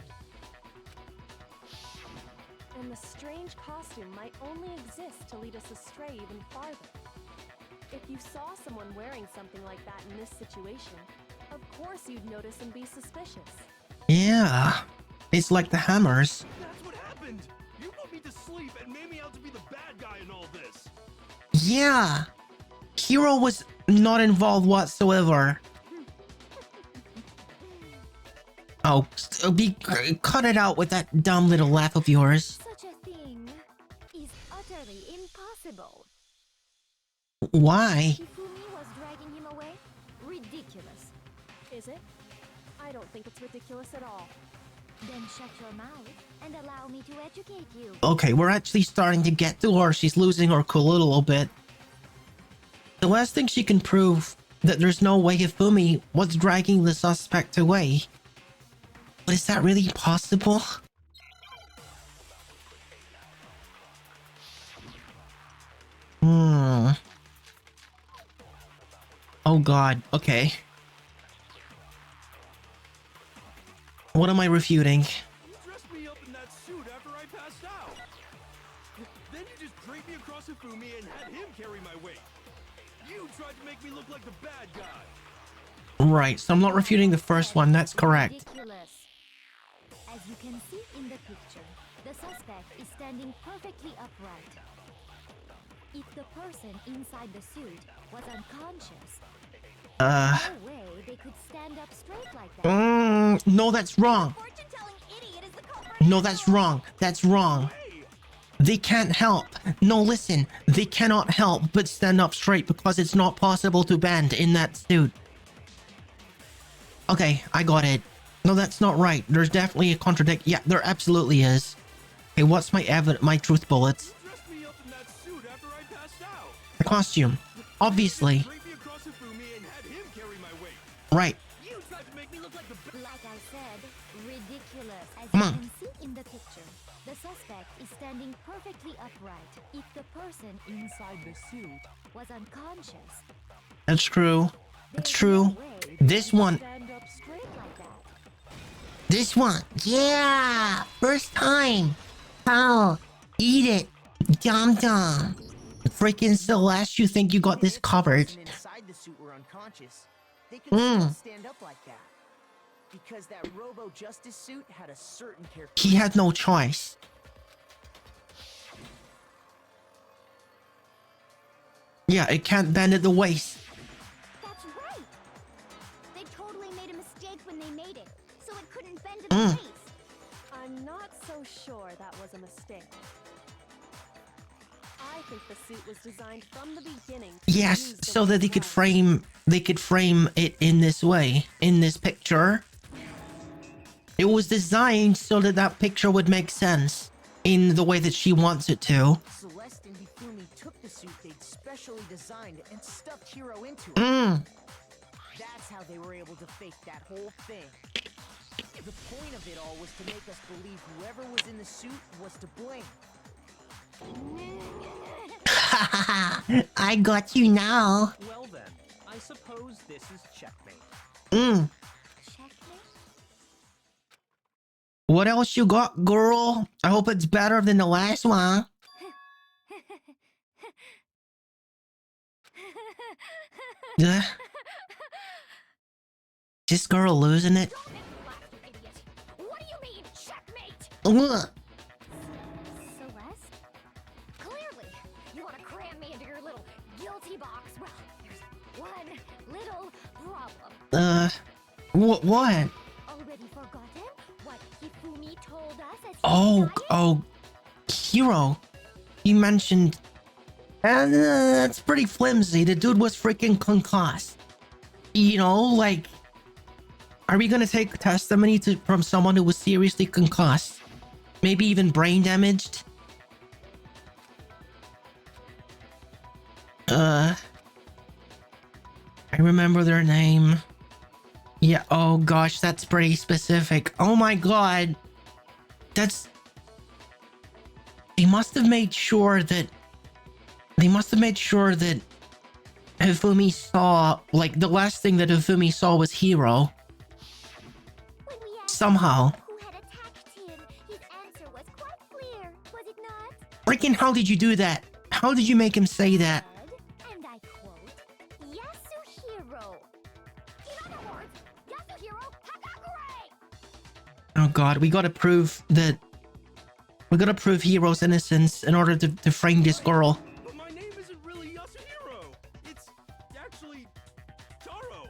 And the strange costume might only exist to lead us astray even farther. If you saw someone wearing something like that in this situation, of course you'd notice and be suspicious. Yeah. It's like the hammers. That's what happened! You put me to sleep and made me out to be the bad guy in all this! Yeah. Hiro was not involved whatsoever. Oh, cut it out with that dumb little laugh of yours. Such a thing is utterly impossible. Why? Hifumi was dragging him away? Ridiculous. Is it? I don't think it's ridiculous at all. Then shut your mouth and allow me to educate you. Okay, we're actually starting to get to her. She's losing her cool a little bit. The last thing she can prove that there's no way Hifumi was dragging the suspect away. But is that really possible? Oh god, okay. What am I refuting? You dressed me up in that suit after I passed out. Then you just draped me across Hifumi and had him carry my weight. You tried to make me look like the bad guy. Right, so I'm not refuting the first one, that's correct. Ridiculous. As you can see in the picture, the suspect is standing perfectly upright. If the person inside the suit was unconscious, no way they could stand up straight like that. No, that's wrong. Fortune-telling idiot is the culprit. No, that's wrong. That's wrong. They can't help. No, listen. They cannot help but stand up straight because it's not possible to bend in that suit. Okay, I got it. No, that's not right. There's definitely a contradiction. Yeah, there absolutely is. Okay, what's my truth bullets? You dressed me up in that suit after I passed out. The costume. Obviously. Draped me across Hifumi and had him carry my weight. Right. You tried to make me look like the bad. Like I said, ridiculous. As Come you on. can see in the picture, the suspect is standing perfectly upright. If the person inside the suit was unconscious, That's true. That's true. no way This one. stand up straight like that. This one. Yeah! First time. Oh, eat it. Dum dum. Freaking Celeste, you think you got this If the covered. person inside the suit were unconscious, they could still stand up like that. Because that Robo Justice suit had a certain character. He had no choice. Yeah, it can't bend at the waist. That's right. They totally made a mistake when they made it, so it couldn't bend at the waist. I'm not so sure that was a mistake. I think the suit was designed from the beginning to Yes, use the so way that it they could frame it in this way, in this picture. It was designed so that that picture would make sense in the way that she wants it to. Celeste and Hifumi took the suit they'd specially designed and stuffed Hiro into it. That's how they were able to fake that whole thing. The point of it all was to make us believe whoever was in the suit was to blame. I got you now. Well then, I suppose this is checkmate. Checkmate? What else you got, girl? I hope it's better than the last one. Yeah. This girl losing it. Don't laugh, you idiot. What do you mean, checkmate? Ugh. Celeste? Clearly, you want to cram me into your little guilty box. Well, there's one little problem. What? Already forgotten what Hifumi told us as he Oh, died? Hero. You mentioned. That's pretty flimsy. The dude was freaking concussed. You know, like, are we gonna take testimony from someone who was seriously concussed? Maybe even brain damaged? I remember their name. Yeah, oh gosh, that's pretty specific. Oh my god. That's... They must have made sure that Hifumi saw, like, the last thing that Hifumi saw was Hiro. When we asked Somehow. who had attacked him, his answer was quite clear, was it not? Freaking how did you do that? How did you make him say that? And I quote, Yasuhiro. In other words, Yasuhiro Hagakure! Oh god, we gotta prove Hiro's innocence in order to frame this girl. But my name isn't really Yasuhiro. It's actually Taro.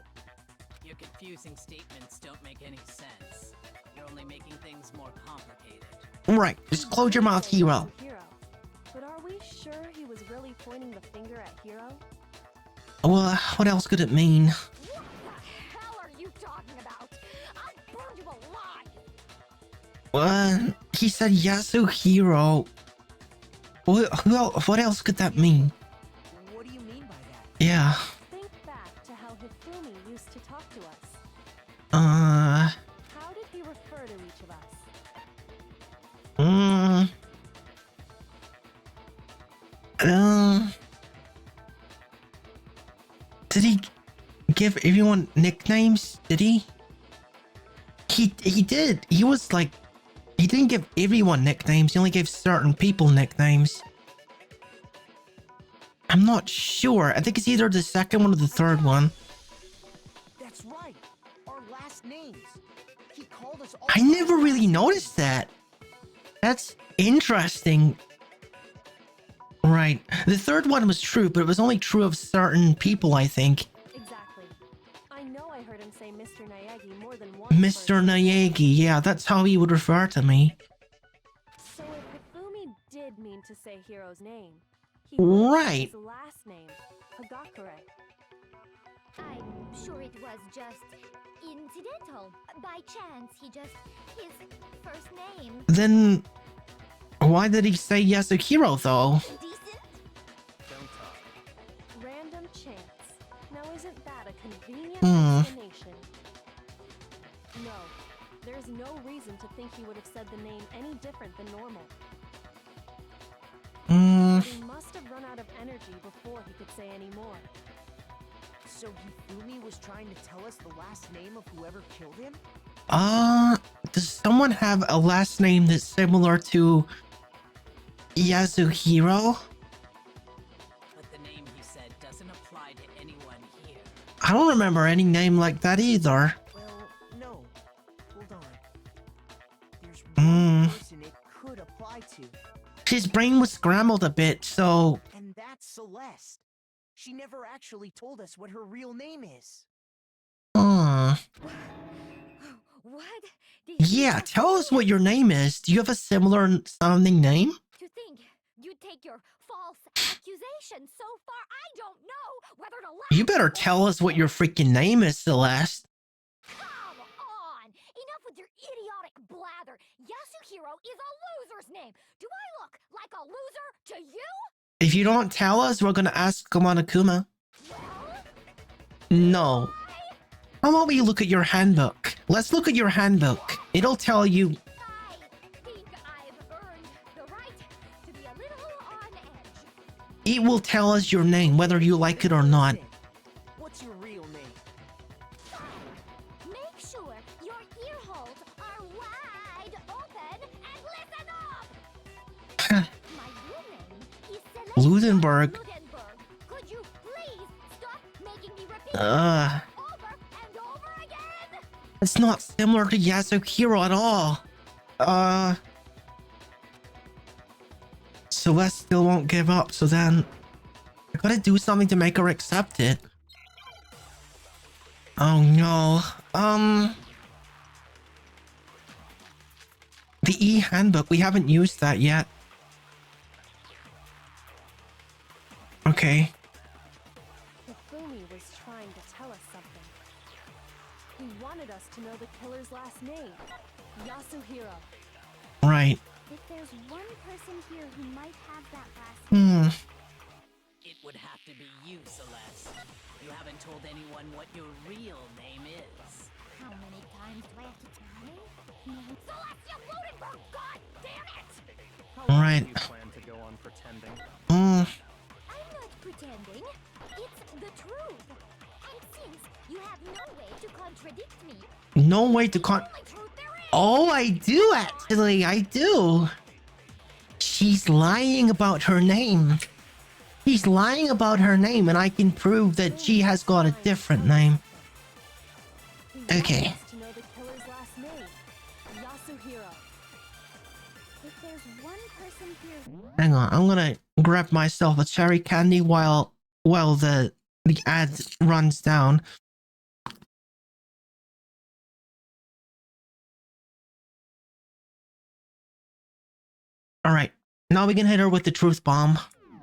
Your confusing statements don't make any sense. You're only making things more complicated. Right, just close your mouth, Hiro. Hiro. But are we sure he was really pointing the finger at Hiro? Well, what else could it mean? What the hell are you talking about? I'll burn you alive! He said Yasuhiro. What else could that mean? What do you mean by that? Yeah. Think back to how Hifumi used to talk to us. Uh... How did he refer to each of us? Did he give everyone nicknames? Did he? He did. He was like, he didn't give everyone nicknames. He only gave certain people nicknames. I'm not sure. I think it's either the second one or the third one. That's right. Our last names. He called us all. I never really noticed that. That's interesting. Right. The third one was true, but it was only true of certain people, I think. Exactly. I know I heard him say Mr. Naegi more than once. Mr. Naegi, yeah, that's how he would refer to me. So if Hifumi did mean to say Hiro's name, he would have Right. his last name, Hagakure. I'm sure it was just incidental. By chance, his first name. Then why did he say Yasuhiro though? Decent? Don't talk. Random chance. Now isn't that a convenient Hmm. explanation? No. There's no reason to think he would have said the name any different than normal. But he must have run out of energy before he could say any more. So Hifumi was trying to tell us the last name of whoever killed him? Does someone have a last name that's similar to Yasuhiro? But the name he said doesn't apply to anyone here. I don't remember any name like that either. Well, no. Hold on. There's Hmm. one person it could apply to, His brain was scrambled a bit, so... and that's Celeste. She never actually told us what her real name is. What? Yeah, tell us what your name is. Do you have a similar sounding name? To think you'd take your false accusation so far, I don't know whether to laugh. You better tell us what your freaking name is, Celeste. Come on! Enough with your idiotic blather. Yasuhiro is a loser's name. Do I look like a loser to you? If you don't tell us, we're gonna ask Monokuma. Well, No. How about we look at your handbook? Let's look at your handbook. It'll tell you. I think I've earned the right to be a little on edge. It will tell us your name, whether you like it or not. What's your real name? Make sure your ear holes are wide open and listen up! My real name is Celeste Ludenberg. Ludenberg. Could you please stop making me repeat Ugh. over and over again? It's not similar to Yasuhiro at all. Celeste still won't give up, so then I gotta do something to make her accept it. Oh no. The e-handbook, we haven't used that yet. Okay. Hifumi was trying to tell us something. He wanted us to know the killer's last name, Yasuhiro. Right. If there's one person here who might have that last name, It would have to be you, Celeste. You haven't told anyone what your real name is. how many times do I have to try? Celestia Ludenberg, god damn it! How long Right. do you plan to go on pretending? I'm not pretending. It's the truth. And since you have no way to contradict me, No way to the only truth there is. Oh, I do actually. I do. She's lying about her name. She's lying about her name, and I can prove that she has got a different name. He wanted Okay. us to know the killer's last name, Yasuhiro. If there's one person here who Hang on, I'm gonna grab myself a cherry candy while the ad runs down. All right, now we can hit her with the truth bomb.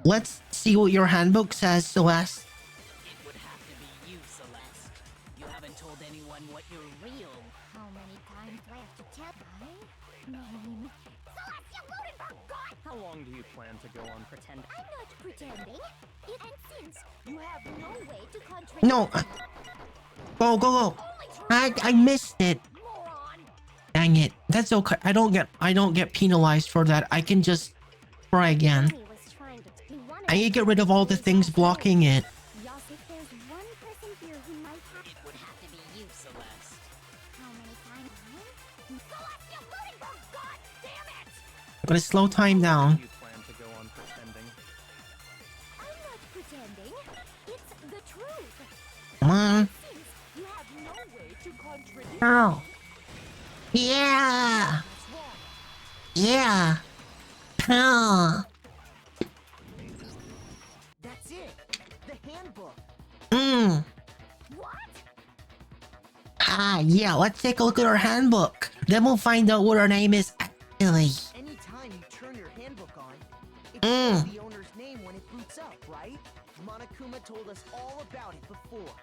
Let's see what your handbook says, Celeste. It would have to be you, Celeste. You haven't told anyone what your real. How many times do I have to tell my name? Celestia Ludenberg, god! How long do you plan to go on pretending? I'm not pretending. And since you have no way to contradict No, me, go. only truth I missed it. moron! Dang it. That's okay. I don't get penalized for that. I can just try again. He was trying to. He wanted I need to get rid of all the things blocking it. If there's one person here who might have. It would have to be you, Celeste. How many times? Celestia Ludenberg, god damn it! I'm gonna slow time down. Do you plan to go on pretending? I'm not pretending. It's the truth. Come on. Since you have no way to contradict Girl. Yeah. what's wrong. Yeah. Oh. That's it. The handbook. What? Ah, yeah. Let's take a look at our handbook. Then we'll find out what our name is actually. Anytime you turn your handbook on, it Mm. shows the owner's name when it boots up, right? Monokuma told us all about it before.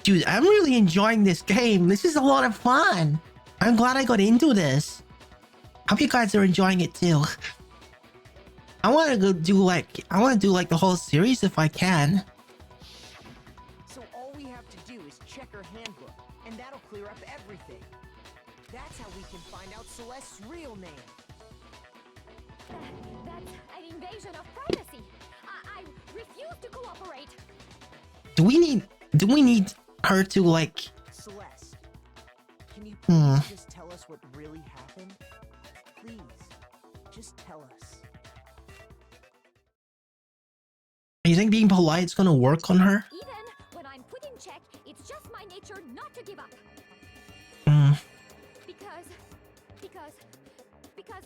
Dude, I'm really enjoying this game. This is a lot of fun. I'm glad I got into this. Hope you guys are enjoying it too. I want to do like the whole series if I can. So all we have to do is check her handbook, and that'll clear up everything. That's how we can find out Celeste's real name. That's an invasion of privacy. I refuse to cooperate. Do we need her to like? Celeste, can you Hmm. please just tell us what really happened? Please, just tell us. You think being polite is gonna work on her? Even when I'm put in check, it's just my nature not to give up. Hmm. Because Because...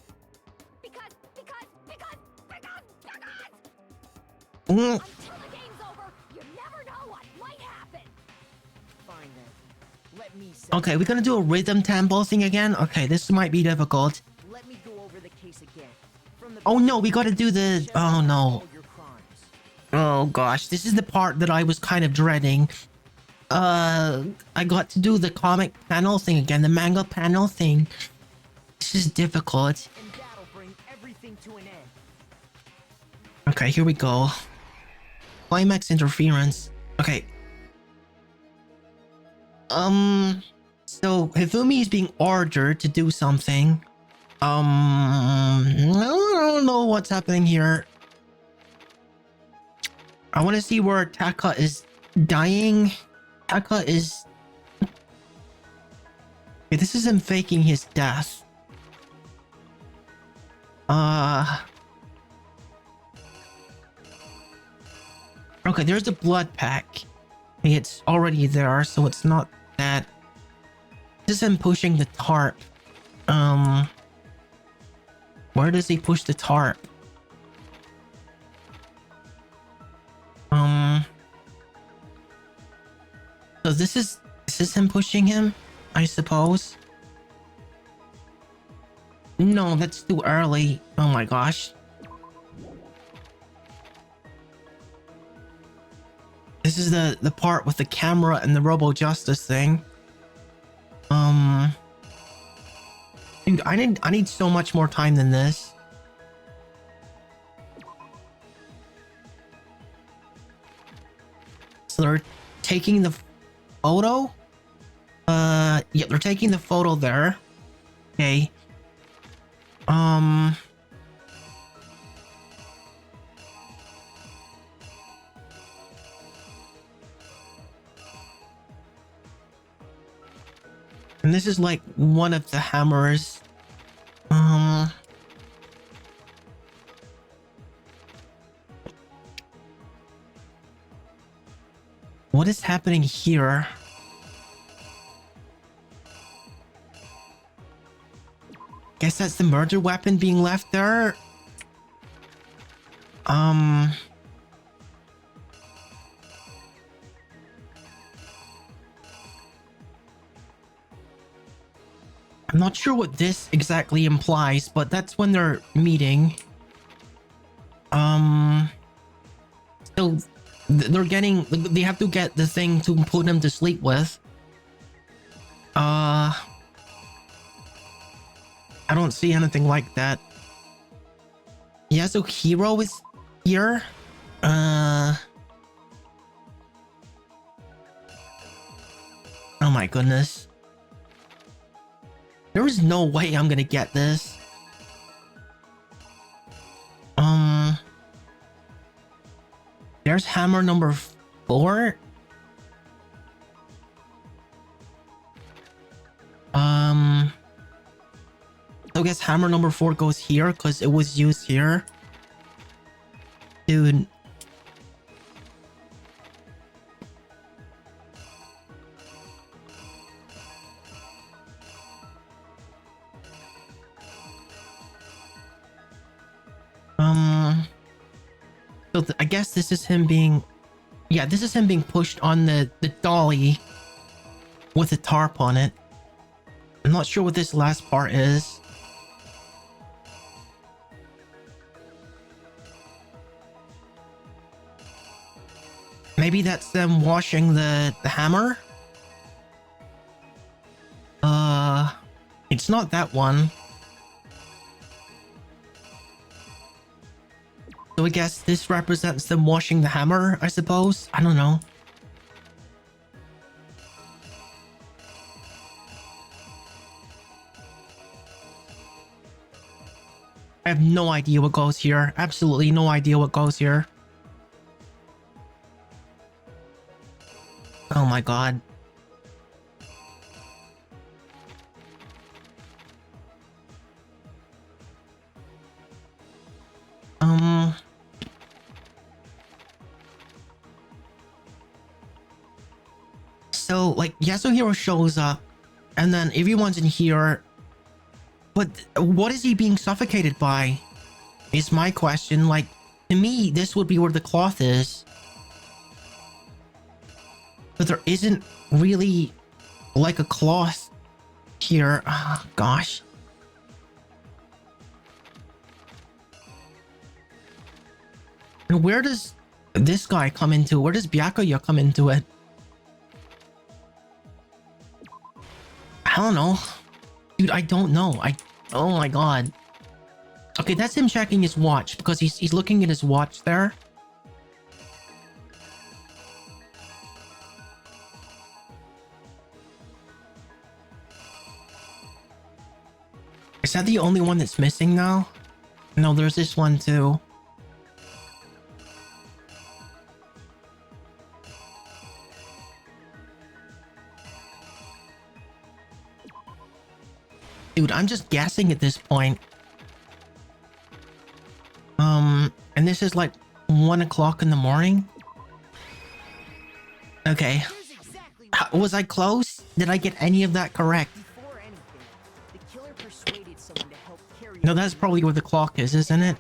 Mm. Until the game's over, you never know what might happen. Fine then. Let me say. Okay, we're gonna do a rhythm tempo thing again. Okay, this might be difficult. Let me go over the case again. From the Oh no, we gotta do the... Share Oh no. all your crimes. Oh gosh, this is the part that I was kind of dreading. I got to do the comic panel thing again, the manga panel thing. This is difficult. And that'll bring everything to an end. Okay, here we go. Climax interference. Okay. So Hifumi is being ordered to do something. I don't know what's happening here. I want to see where Taka is dying. Taka is... Okay, this is him faking his death. Okay, there's the blood pack. It's already there, so it's not that. This is him pushing the tarp. Where does he push the tarp? So this is him pushing him, I suppose. No, that's too early. Oh my gosh. This is the part with the camera and the Robo Justice thing. Dude, I need so much more time than this. So they're taking the photo? Yeah, they're taking the photo there. Okay. And this is like one of the hammers. What is happening here? Guess that's the murder weapon being left there. I'm not sure what this exactly implies, but that's when they're meeting. So they're getting, they have to get the thing to put him to sleep with. I don't see anything like that. Yasuhiro is here. Oh my goodness. There is no way I'm gonna get this. There's hammer number 4. So I guess hammer number 4 goes here because it was used here. Dude. So I guess this is him being... Yeah, this is him being pushed on the dolly with a tarp on it. I'm not sure what this last part is. Maybe that's them washing the hammer? It's not that one. So I guess this represents them washing the hammer, I suppose? I don't know. I have no idea what goes here. Absolutely no idea what goes here. Oh my god. So, like, Yasuhiro shows up, and then everyone's in here. But what is he being suffocated by? Is my question. Like, to me, this would be where the cloth is. But there isn't really like a cloth here. Oh, gosh. And where does this guy come into? Where does Byakuya come into it? I don't know. Dude, I don't know. Oh my god. Okay, that's him checking his watch because he's looking at his watch there. Is that the only one that's missing now? No, there's this one too. Dude, I'm just guessing at this point. And this is like 1 o'clock in the morning. Okay. Was I close? Did I get any of that correct? Before anything, the killer persuaded someone to help carry No, out that's the probably where the clock is, isn't it?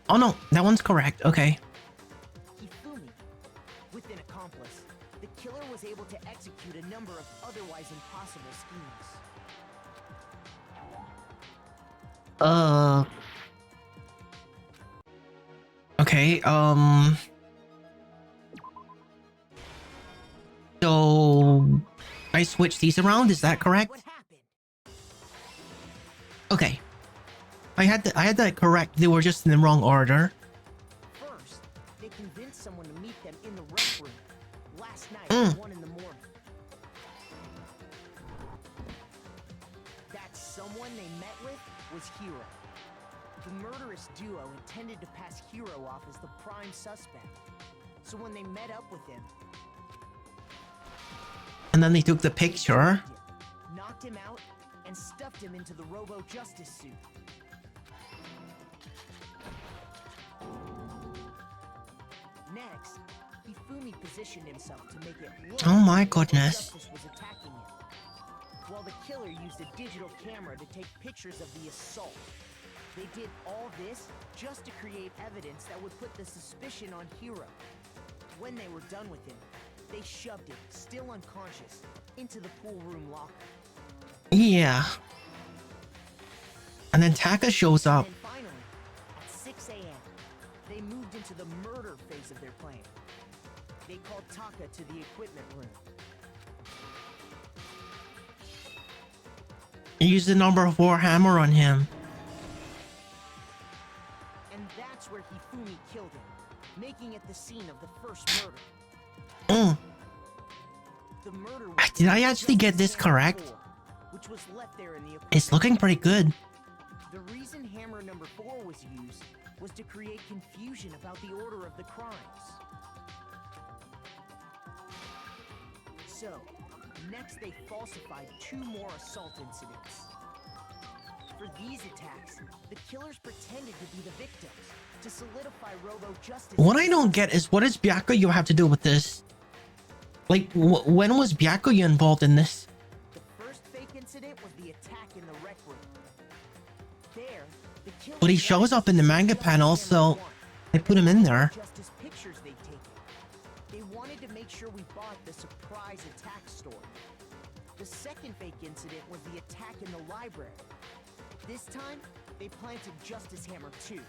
Oh no, that one's correct. Okay. Hifumi. With an accomplice, the killer was able to execute a number of otherwise impossible schemes. Okay, so I switched these around, is that correct? What happened? Okay. I had that correct. They were just in the wrong order. First, they convinced someone to meet them in the rec room last night Mm. at 1 in the morning. That someone they met with was Hiro. The murderous duo intended to pass Hiro off as the prime suspect. So when they met up with him, And then they took the picture. knocked him out, and stuffed him into the Robo-Justice suit. Next, Hifumi positioned himself to make it look Oh my like goodness. Robo-Justice was attacking him, while the killer used a digital camera to take pictures of the assault. They did all this just to create evidence that would put the suspicion on Hiro. When they were done with him, they shoved him, still unconscious, into the pool room locker. Yeah. And then Taka shows up. And finally, at 6 a.m., they moved into the murder phase of their plan. They called Taka to the equipment room. He used the number 4 hammer on him. And that's where Hifumi killed him, making it the scene of the first murder. Mm. The murder was Did I actually get this Hammer correct? 4, which was left there in the equipment It's looking pretty good. The reason hammer number 4 was used was to create confusion about the order of the crimes. So, next they falsified 2 more assault incidents. For these attacks, the killers pretended to be the victims to solidify Robo-Justice. What I don't get is what does Byakuya have to do with this? Like, when was Byakuya involved in this? The first fake incident was the attack in the rec room. There, the killers But he shows up in the manga panel, so I put him in there. Justice pictures they'd taken. They wanted to make sure we bought the surprise attack story. The second fake incident was the attack in the library. This time, they planted Justice Hammer 2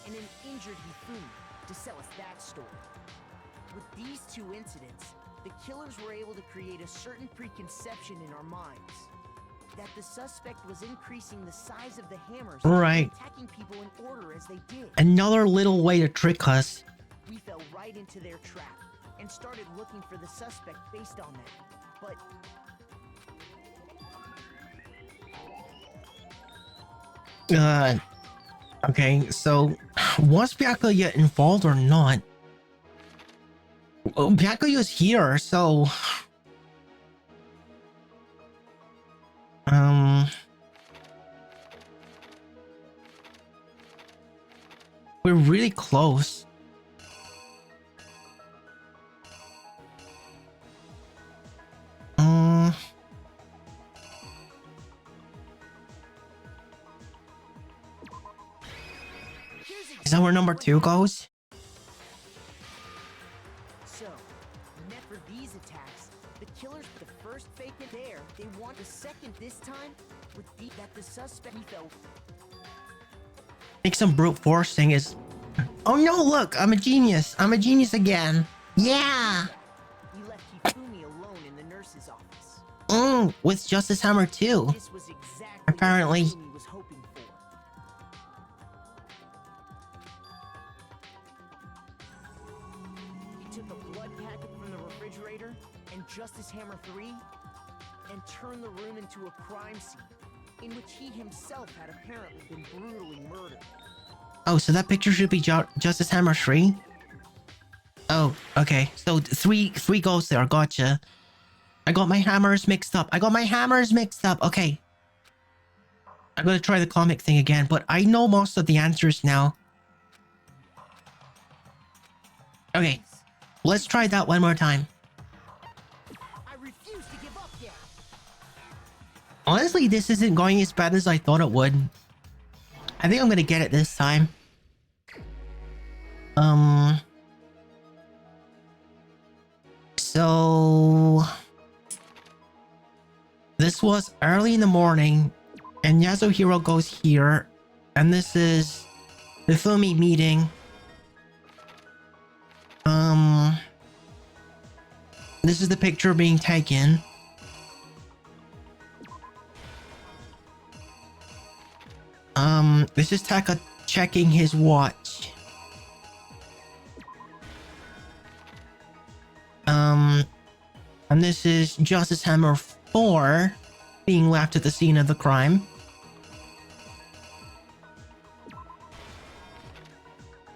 and an injured Hifumi to sell us that story. With these 2 incidents, the killers were able to create a certain preconception in our minds that the suspect was increasing the size of the hammers Right. and attacking people in order as they did. Another little way to trick us. We fell right into their trap and started looking for the suspect based on that. But Okay, so was Byakuya involved or not? Well, Byakuya's here, so we're really close. Is that where number 2 goes? So, net for these attacks, the killers put the first fake in there. They want the second this time with that the suspect he felt. I think some brute force thing is... Oh no, look, I'm a genius. I'm a genius again. Yeah. You left Hifumi alone in the nurse's office. With Justice Hammer too. This was exactly Apparently. what Hifumi was hoping for. He took a blood packet from the refrigerator and Justice Hammer 3 and turned the room into a crime scene in which he himself had apparently been brutally murdered. Oh, so that picture should be Justice Hammer 3? Oh, okay. So three goes there. Gotcha. I got my hammers mixed up. Okay. I'm gonna try the comic thing again, but I know most of the answers now. Okay. Let's try that one more time. I refuse to give up yet. Honestly, this isn't going as bad as I thought it would. I think I'm gonna get it this time. So... This was early in the morning, and Yasuhiro goes here, and this is the Fumi meeting. This is the picture being taken. This is Taka checking his watch. And this is Justice Hammer 4 being left at the scene of the crime.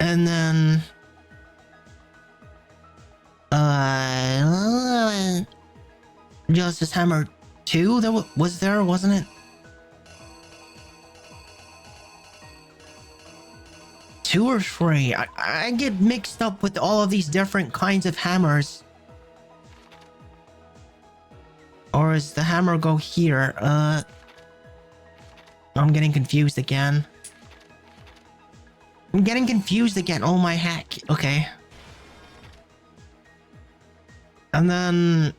And then... Justice Hammer 2 that was there, wasn't it? 2 or 3? I get mixed up with all of these different kinds of hammers. Or does the hammer go here? I'm getting confused again. Oh my heck. Okay. And then...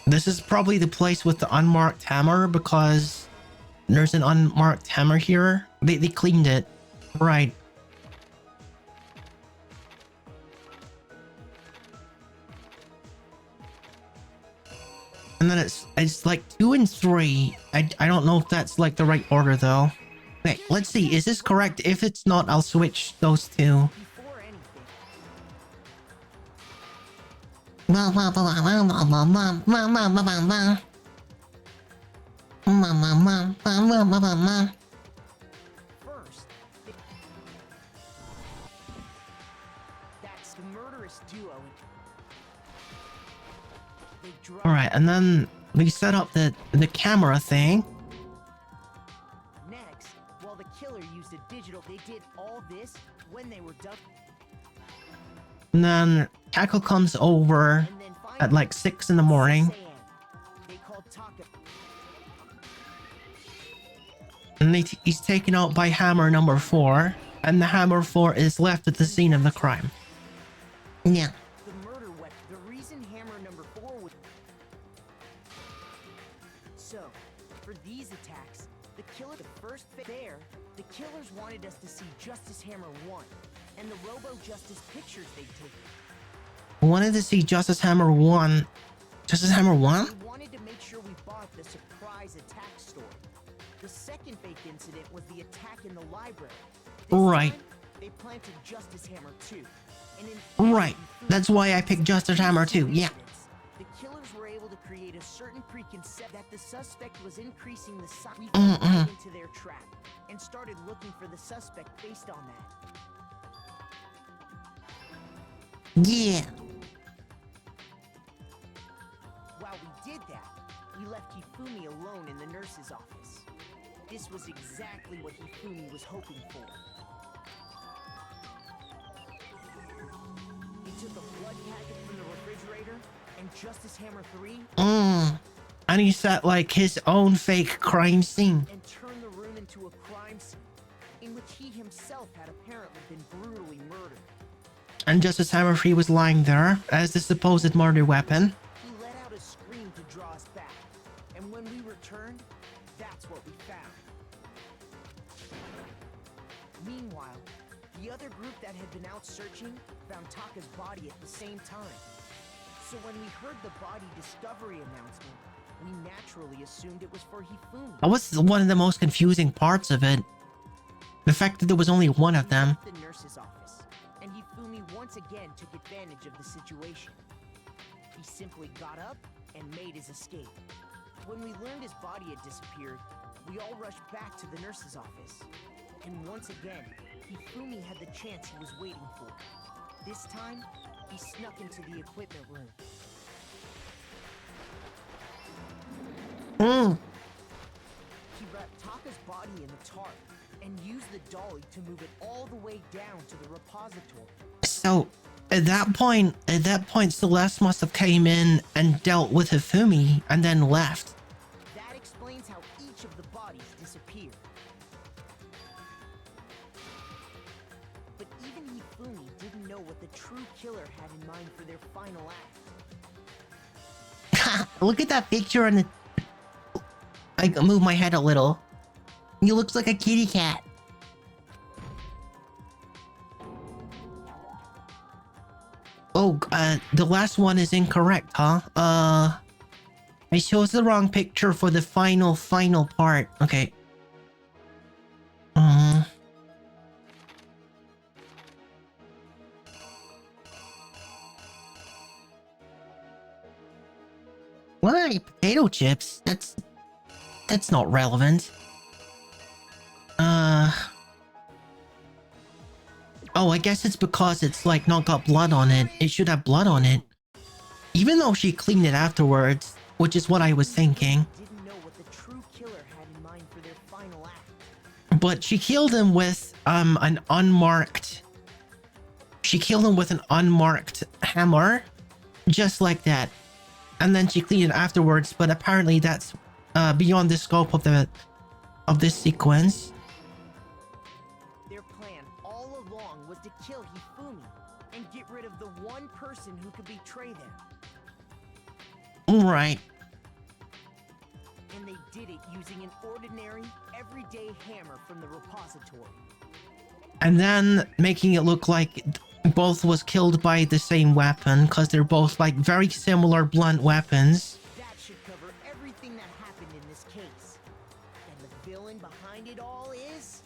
This is probably the place with the unmarked hammer because there's an unmarked hammer here. They cleaned it. Right. And then it's like 2 and 3. I don't know if that's like the right order though. Wait, let's see. Is this correct? If it's not, I'll switch those two. First, that's the murderous duo. All right, and then we set up the camera thing. Next, while the killer used a digital, they did all this when they were done. And then Tackle comes over And then finally, at like 6 in the morning. they called Taka. And he's taken out by Hammer number 4. And the Hammer 4 is left at the scene of the crime. Yeah. The murder weapon. The reason hammer number 4 was... So, for these attacks, the killer, the first there, the killers wanted us to see Justice Hammer 1 and the Robo-Justice pictures they'd taken. Wanted to see Justice Hammer 1. Justice Hammer 1? We wanted to make sure we bought the surprise attack story. The second fake incident was the attack in the library. This Right. time, they planted Justice Hammer 2. And in Right. That's why I picked Justice Hammer 2. Yeah. the killers were able to create a certain preconcept that the suspect was increasing the size into their trap and started looking for the suspect based on that. Yeah. While we did that, we left Hifumi alone in the nurse's office. This was exactly what Hifumi was hoping for. He took a blood packet from the refrigerator and Justice Hammer 3 And he set like his own fake crime scene. and turned the room into a crime scene in which he himself had apparently been brutally murdered. And just as Hammer 3 was lying there as the supposed murder weapon. He let out a scream to draw us back, and when we returned, that's what we found. Meanwhile, the other group that had been out searching found Taka's body at the same time. So when we heard the body discovery announcement, we naturally assumed it was for Hifumi. That was one of the most confusing parts of it. The fact that there was only one of them. The nurse's office, and Hifumi once again took advantage of the situation. He simply got up and made his escape. When we learned his body had disappeared, we all rushed back to the nurse's office. And once again, Hifumi had the chance he was waiting for. This time, he snuck into the equipment room. He wrapped Taka's body in the tarp and used the dolly to move it all the way down to the repository. So at that point, Celeste must have came in and dealt with Hifumi and then left. That explains how each of the bodies disappeared. But even Hifumi didn't know what the true killer had in mind for their final act. Look at that picture on the... I can move my head a little. He looks like a kitty cat. Oh, the last one is incorrect, huh? I chose the wrong picture for the final part. Okay. Why? Potato chips? That's not relevant. Oh, I guess it's because it's like not got blood on it. It should have blood on it. Even though she cleaned it afterwards, which is what I was thinking. Didn't know what the true killer had in mind for their final act. But she killed him with an unmarked... She killed him with an unmarked hammer. Just like that. And then she cleaned it afterwards, but apparently that's beyond the scope of this sequence. Their plan all along was to kill Hifumi and get rid of the one person who could betray them. Right. And they did it using an ordinary, everyday hammer from the repository. And then making it look like both was killed by the same weapon, because they're both like very similar blunt weapons. That should cover everything that happened in this case. And the villain behind it all is...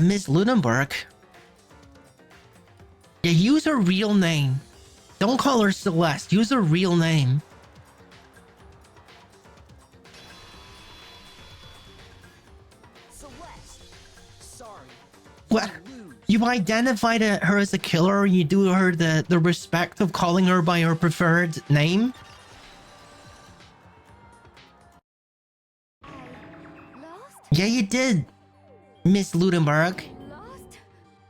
Miss Ludenberg. Yeah, use her real name. Don't call her Celeste. Use her real name. Celeste. Sorry. What? You identified her as a killer, you do her the respect of calling her by her preferred name? Lost? Yeah, you did, Miss Ludenberg. Lost?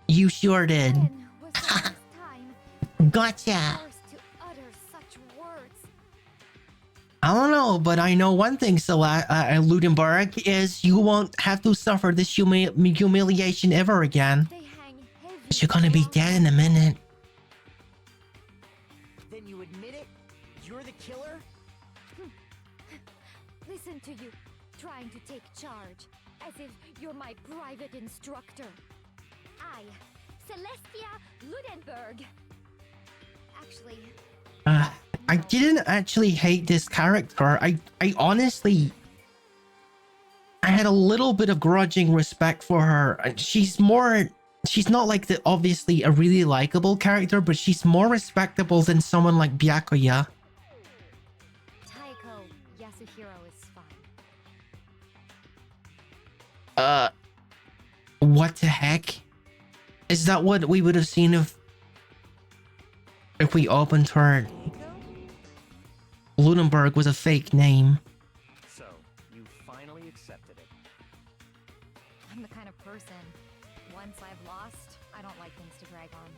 You sure did. When was the last time Gotcha. forced to utter such words? I don't know, but I know one thing, Ludenberg, is you won't have to suffer this humiliation ever again. They hang heavy. You're gonna be dead in a minute. Then you admit it? You're the killer? Listen to you, trying to take charge, as if you're my private instructor. I, Celestia Ludenberg. Actually, I didn't actually hate this character. I honestly... I had a little bit of grudging respect for her. She's not like obviously a really likable character, but she's more respectable than someone like Byakuya. Taiko Yasuhiro is fine. What the heck? Is that what we would have seen if we opened her? Ludenberg was a fake name. So, you finally accepted it. I'm the kind of person, once I've lost, I don't like things to drag on.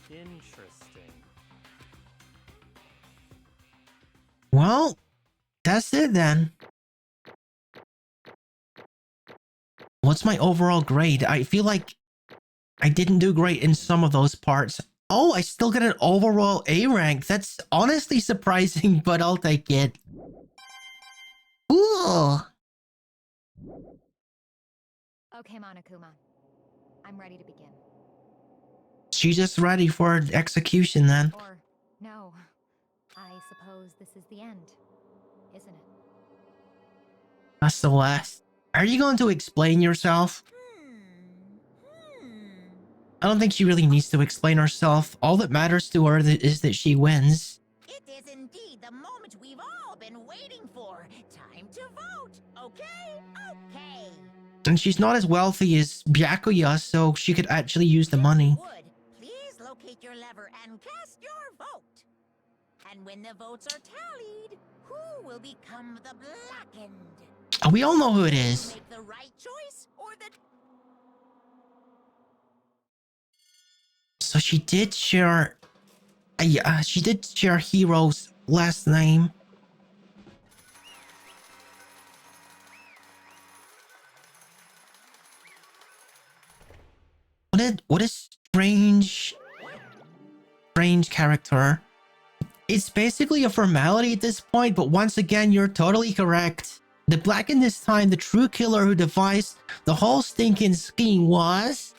Interesting. Well, that's it then. What's my overall grade? I feel like I didn't do great in some of those parts. Oh, I still get an overall A rank. That's honestly surprising, but I'll take it. Ooh. Okay, Monokuma. I'm ready to begin. She's just ready for execution then. Or, no. I suppose this is the end, isn't it? That's the last. Are you going to explain yourself? I don't think she really needs to explain herself. All that matters to her is that she wins. It is indeed the moment we've all been waiting for. Time to vote. Okay? Okay. And she's not as wealthy as Byakuya, so she could actually use the money. Would please locate your lever and cast your vote. And when the votes are tallied, who will become the blackened? Oh, we all know who it is. Make the right choice or the So she did share... she did share Hero's last name. What a strange character. It's basically a formality at this point, but once again, you're totally correct. The Blackened this time, the true killer who devised the whole stinking scheme was...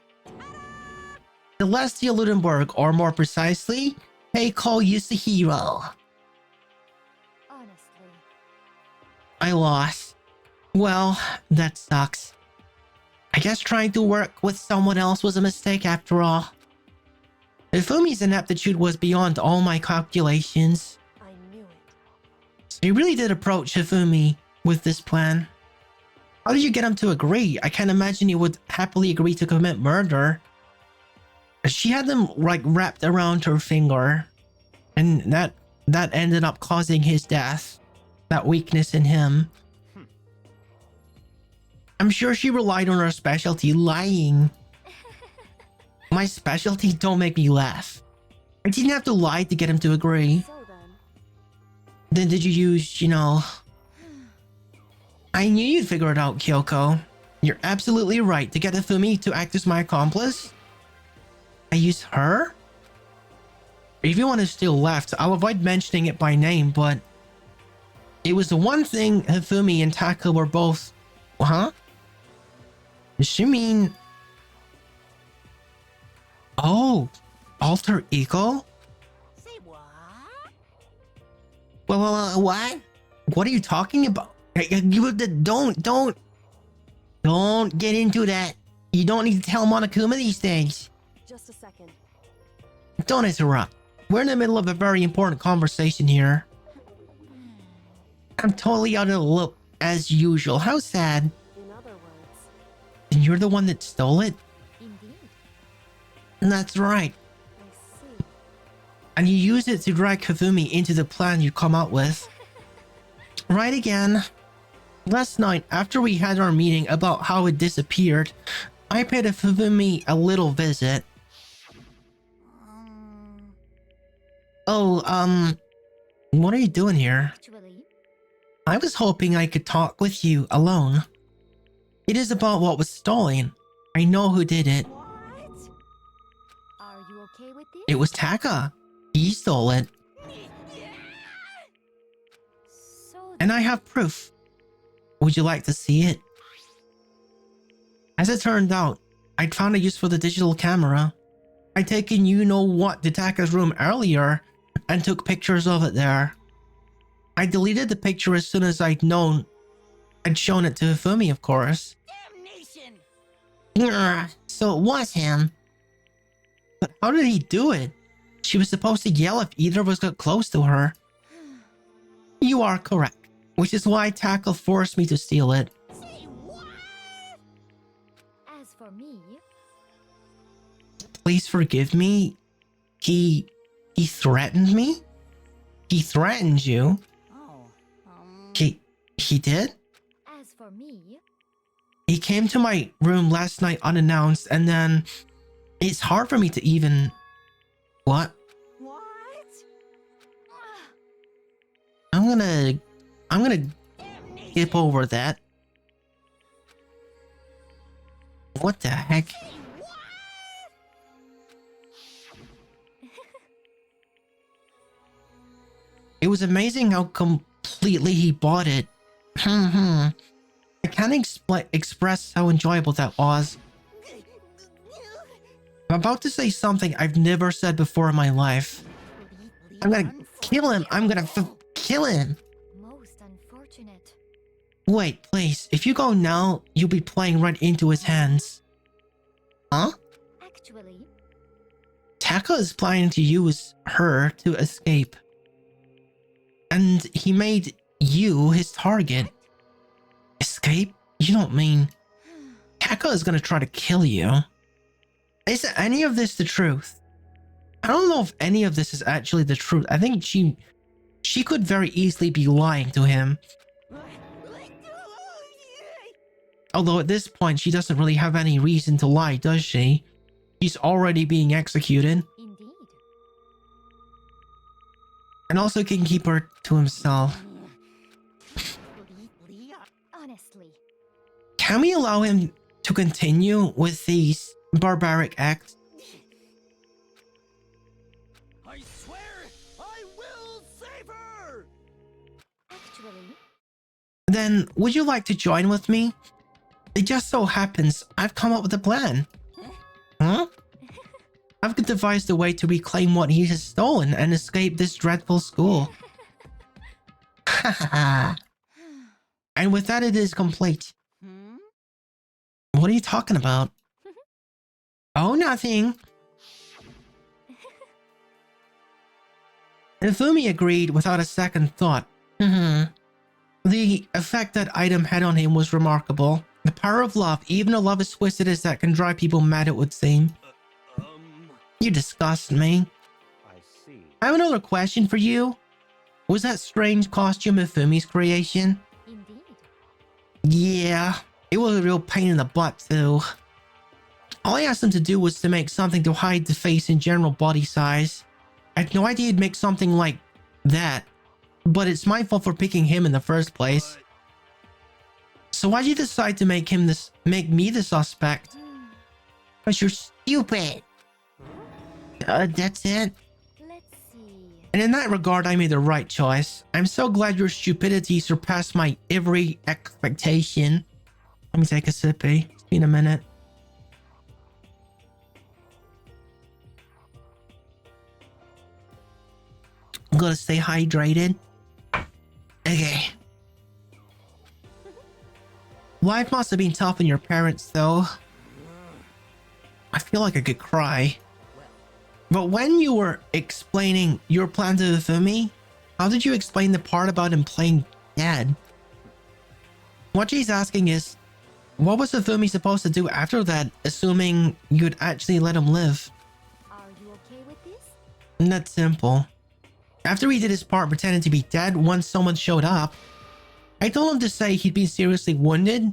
Celestia Ludenberg, or more precisely, Heiko Yasuhiro. Honestly. I lost. Well, that sucks. I guess trying to work with someone else was a mistake after all. Ifumi's ineptitude was beyond all my calculations. I knew it. So you really did approach Hifumi with this plan. How did you get him to agree? I can't imagine he would happily agree to commit murder. She had them like wrapped around her finger, and that ended up causing his death. That weakness in him. I'm sure she relied on her specialty, lying. My specialty? Don't make me laugh. I didn't have to lie to get him to agree. So Then did you use, you know... I knew you'd figure it out, Kyoko. You're absolutely right. To get Hifumi to act as my accomplice, I use her? If you want to still left, I'll avoid mentioning it by name, but... It was the one thing Hifumi and Taka were both... Huh? Does she mean... Oh, alter ego? Say what? Well, what? What are you talking about? You don't get into that. You don't need to tell Monokuma these things. just a second. Don't interrupt. We're in the middle of a very important conversation here. I'm totally out of the loop, as usual. How sad. In other words, And you're the one that stole it? Indeed. That's right. I see. And you used it to drag Hifumi into the plan you come up with. Right again. Last night, after we had our meeting about how it disappeared, I paid Hifumi a little visit. Oh, what are you doing here? Actually, I was hoping I could talk with you alone. It is about what was stolen. I know who did it. What? Are you okay with this? It was Taka. He stole it. so And I have proof. Would you like to see it? As it turned out, I'd found a use for the digital camera. I'd taken you-know-what to Taka's room earlier and took pictures of it there. I deleted the picture as soon as I'd known. I'd shown it to Hifumi, of course. Damnation! So it was him. But how did he do it? She was supposed to yell if either of us got close to her. You are correct. Which is why Taka forced me to steal it. Say what? as for me, Please forgive me. He threatened me? He threatened you? Oh, He did? as for me, He came to my room last night unannounced, and then it's hard for me to even... What? what? I'm gonna skip over that. What the heck? It was amazing how completely he bought it. I can't express how enjoyable that was. I'm about to say something I've never said before in my life. I'm gonna kill him. I'm gonna kill him. Most unfortunate. Wait, please. If you go now, you'll be playing right into his hands. Huh? Actually, Taka is planning to use her to escape. And he made you his target. Escape? You don't mean... Taka is gonna try to kill you. Is any of this the truth? I don't know if any of this is actually the truth. I think she could very easily be lying to him. Although at this point, she doesn't really have any reason to lie, does she? She's already being executed. indeed. And also can keep her to himself. Honestly. Can we allow him to continue with these barbaric acts? I swear, I will save her! Actually, Then, would you like to join with me? It just so happens I've come up with a plan. Huh? I've devised a way to reclaim what he has stolen and escape this dreadful school. And with that, it is complete. What are you talking about? Oh, nothing. Ifumi agreed without a second thought. The effect that item had on him was remarkable. The power of love, even a love as twisted as that, can drive people mad, it would seem. You disgust me. I see. I have another question for you. Was that strange costume Ifumi's creation? indeed. Yeah, it was a real pain in the butt too. All I asked him to do was to make something to hide the face and general body size. I had no idea he'd make something like that. But it's my fault for picking him in the first place. So why'd you decide to make me the suspect? Because you're stupid. That's it. Let's see. And in that regard, I made the right choice. I'm so glad your stupidity surpassed my every expectation. Let me take a sippy. It's been a minute. I'm gonna stay hydrated. Okay. Life must have been tough on your parents, though. I feel like I could cry. But when you were explaining your plan to Ifumi, how did you explain the part about him playing dead? What she's asking is, what was Ifumi supposed to do after that, assuming you'd actually let him live? Are you okay with this? That's simple. After he did his part pretending to be dead once someone showed up, I told him to say he'd been seriously wounded.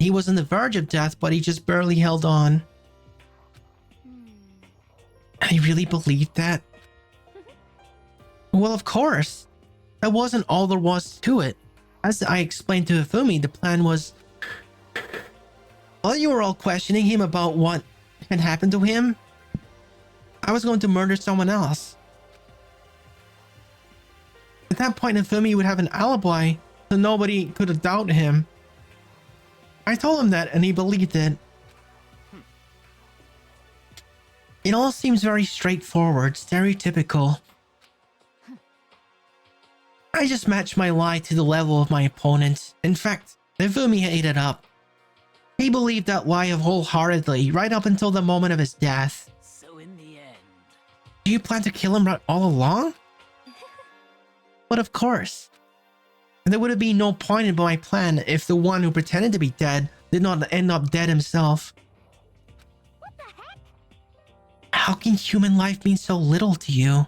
He was on the verge of death, but he just barely held on. I really believed that? Well, of course. That wasn't all there was to it. As I explained to Ifumi, the plan was... While you were all questioning him about what had happened to him, I was going to murder someone else. At that point, Ifumi would have an alibi, so nobody could have doubted him. I told him that, and he believed it. It all seems very straightforward, stereotypical. I just matched my lie to the level of my opponent. In fact, Ifumi ate it up. He believed that lie wholeheartedly, right up until the moment of his death. So in the end... Do you plan to kill him right all along? But of course. There would have been no point in my plan if the one who pretended to be dead did not end up dead himself. What the heck? How can human life mean so little to you?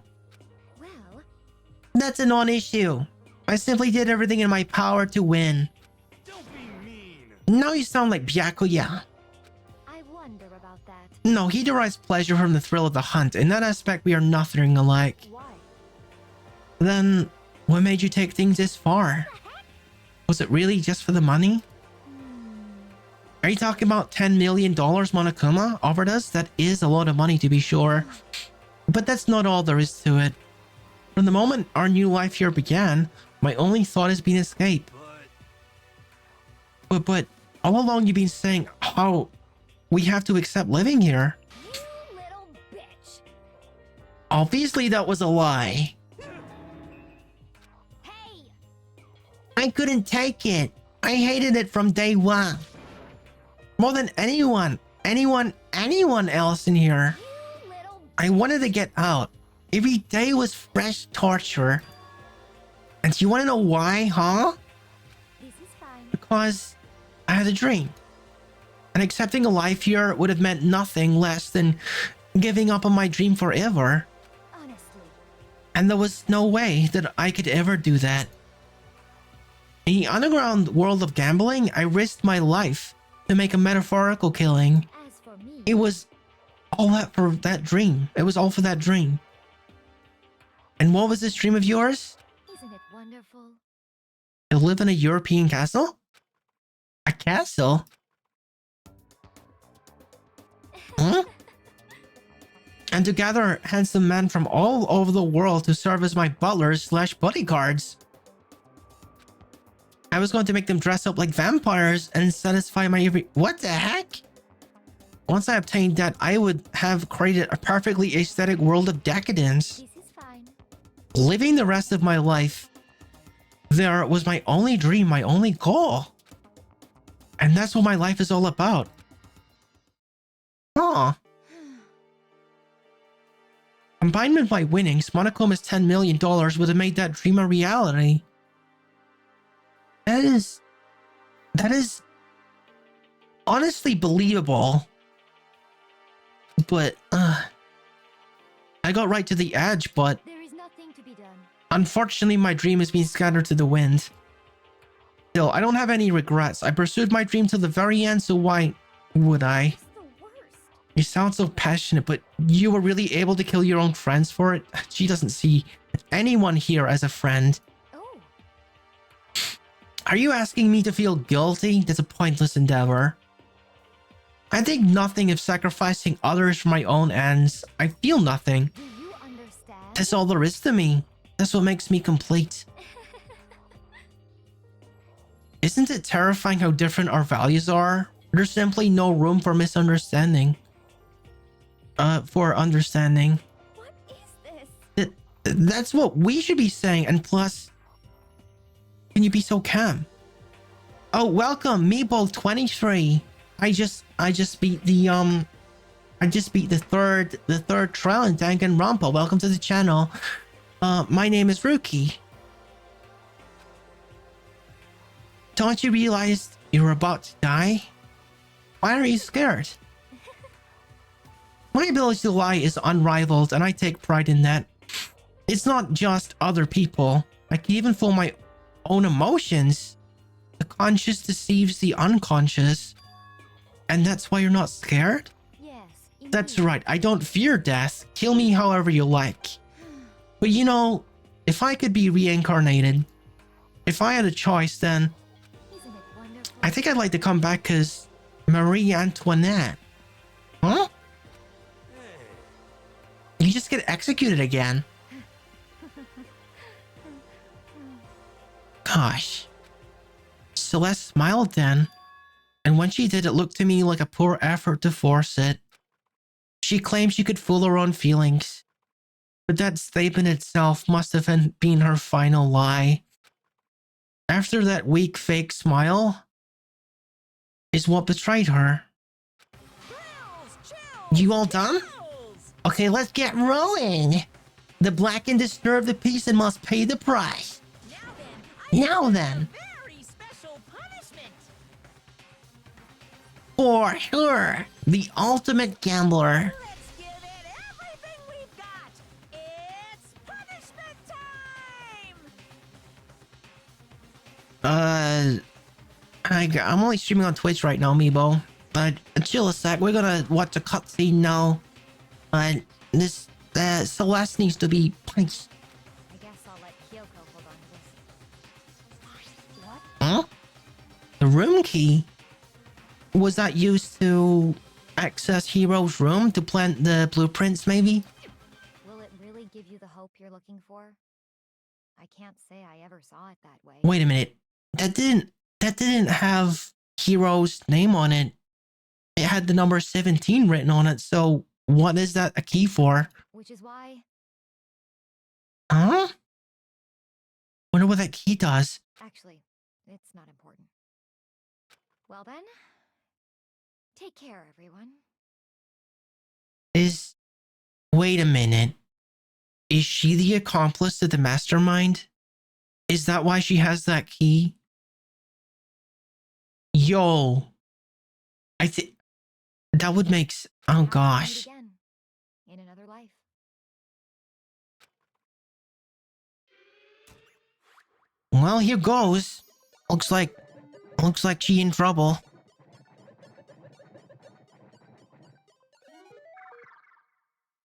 Well, That's a non-issue. I simply did everything in my power to win. Don't be mean! Now you sound like Byakuya. I wonder about that. No, he derives pleasure from the thrill of the hunt. In that aspect, we are nothing alike. Why? Then, what made you take things this far? Was it really just for the money? Are you talking about $10 million Monokuma offered us? That is a lot of money to be sure. But that's not all there is to it. From the moment our new life here began, my only thought has been escape. But all along you've been saying how we have to accept living here. You little bitch. Obviously that was a lie. Hey, I couldn't take it. I hated it from day one. More than anyone else in here. you little I wanted to get out. Every day was fresh torture. And you want to know why, huh? This is fine. Because I had a dream. And accepting a life here would have meant nothing less than giving up on my dream forever. Honestly. And there was no way that I could ever do that. In the underground world of gambling, I risked my life to make a metaphorical killing. As for me, It was all that for that dream. It was all for that dream. And what was this dream of yours? isn't it wonderful? To live in a European castle? A castle? Huh? And to gather handsome men from all over the world to serve as my butlers/bodyguards. I was going to make them dress up like vampires and satisfy my every... What the heck? Once I obtained that, I would have created a perfectly aesthetic world of decadence. This is fine. Living the rest of my life there was my only dream, my only goal. And that's what my life is all about. Huh. Combined with my winnings, Monokuma's $10 million would have made that dream a reality. That is honestly believable. But, I got right to the edge, but There is nothing to be done. unfortunately my dream has been scattered to the wind. Still, I don't have any regrets. I pursued my dream to the very end, so why would I? It's the worst. You sound so passionate, but you were really able to kill your own friends for it? She doesn't see anyone here as a friend. Oh, Are you asking me to feel guilty? That's a pointless endeavor. I think nothing of sacrificing others for my own ends. I feel nothing. do you understand? That's all there is to me. That's what makes me complete. Isn't it terrifying how different our values are? There's simply no room for misunderstanding. For understanding. What is this? That's what we should be saying. And plus, can you be so calm? Oh, welcome, Meeple23. I just beat the third trial in Danganronpa. Welcome to the channel. My name is Rookie. Don't you realize you're about to die? Why are you scared? My ability to lie is unrivaled, and I take pride in that. It's not just other people. I can even fool my own emotions. The conscious deceives the unconscious. And that's why you're not scared? Yes, That's indeed. right. I don't fear death. Kill me however you like. But you know, if I could be reincarnated, if I had a choice, then Isn't it wonderful? I think I'd like to come back as Marie Antoinette. Huh? You just get executed again. Gosh. Celeste smiled then, and when she did, it looked to me like a poor effort to force it. She claimed she could fool her own feelings, but that statement itself must have been her final lie. After that weak fake smile is what betrayed her. You all done? Okay, let's get rolling. The black and disturbed the peace and must pay the price. Now then. Very special punishment. For sure. The ultimate gambler. Let's give it everything we've got. It's punishment time. I'm only streaming on Twitch right now, Meebo. Chill a sec. We're gonna watch a cutscene now. This Celeste needs to be punched. I guess I'll let Kyoko hold on to this. What? Huh? The room key? Was that used to access Hero's room to plant the blueprints, maybe? Will it really give you the hope you're looking for? I can't say I ever saw it that way. Wait a minute. That didn't have Hero's name on it. It had the number 17 written on it, so what is that a key for? Which is why... Huh? Wonder what that key does. Actually, it's not important. Well then, take care, everyone. Wait a minute. Is she the accomplice to the mastermind? Is that why she has that key? Yo. I think that would make oh gosh. Again, in another life. Well, here goes. Looks like she in trouble.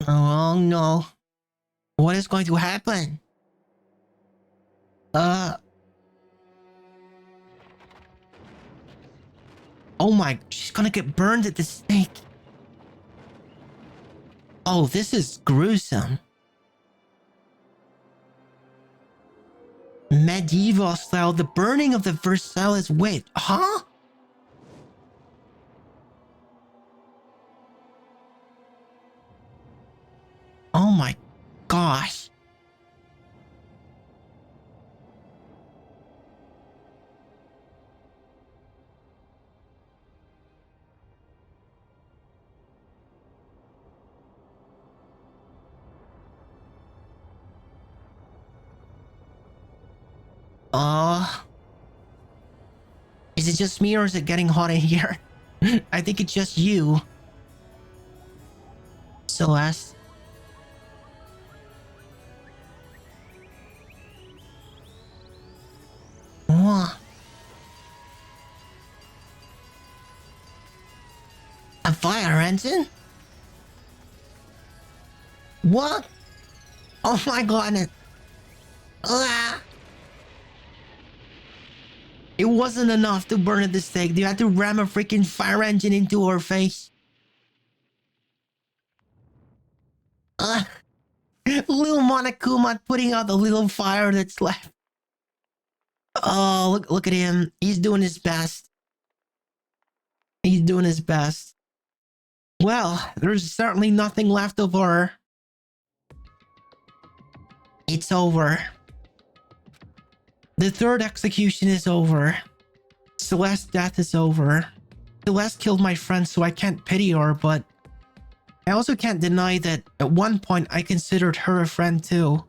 Oh no. What is going to happen? Oh my, she's gonna get burned at the stake. Oh, this is gruesome. Medieval style, the burning of the Versailles witch. Huh? Oh my gosh. Is it just me or is it getting hot in here? I think it's just you. Celeste. What? A fire engine? What? Oh my god. Ah. It wasn't enough to burn at the stake. You had to ram a freaking fire engine into her face. Little Monokuma putting out the little fire that's left. Oh, look at him. He's doing his best. He's doing his best. Well, there's certainly nothing left of her. It's over. The third execution is over. Celeste's death is over. Celeste killed my friend, so I can't pity her, but I also can't deny that at one point I considered her a friend too.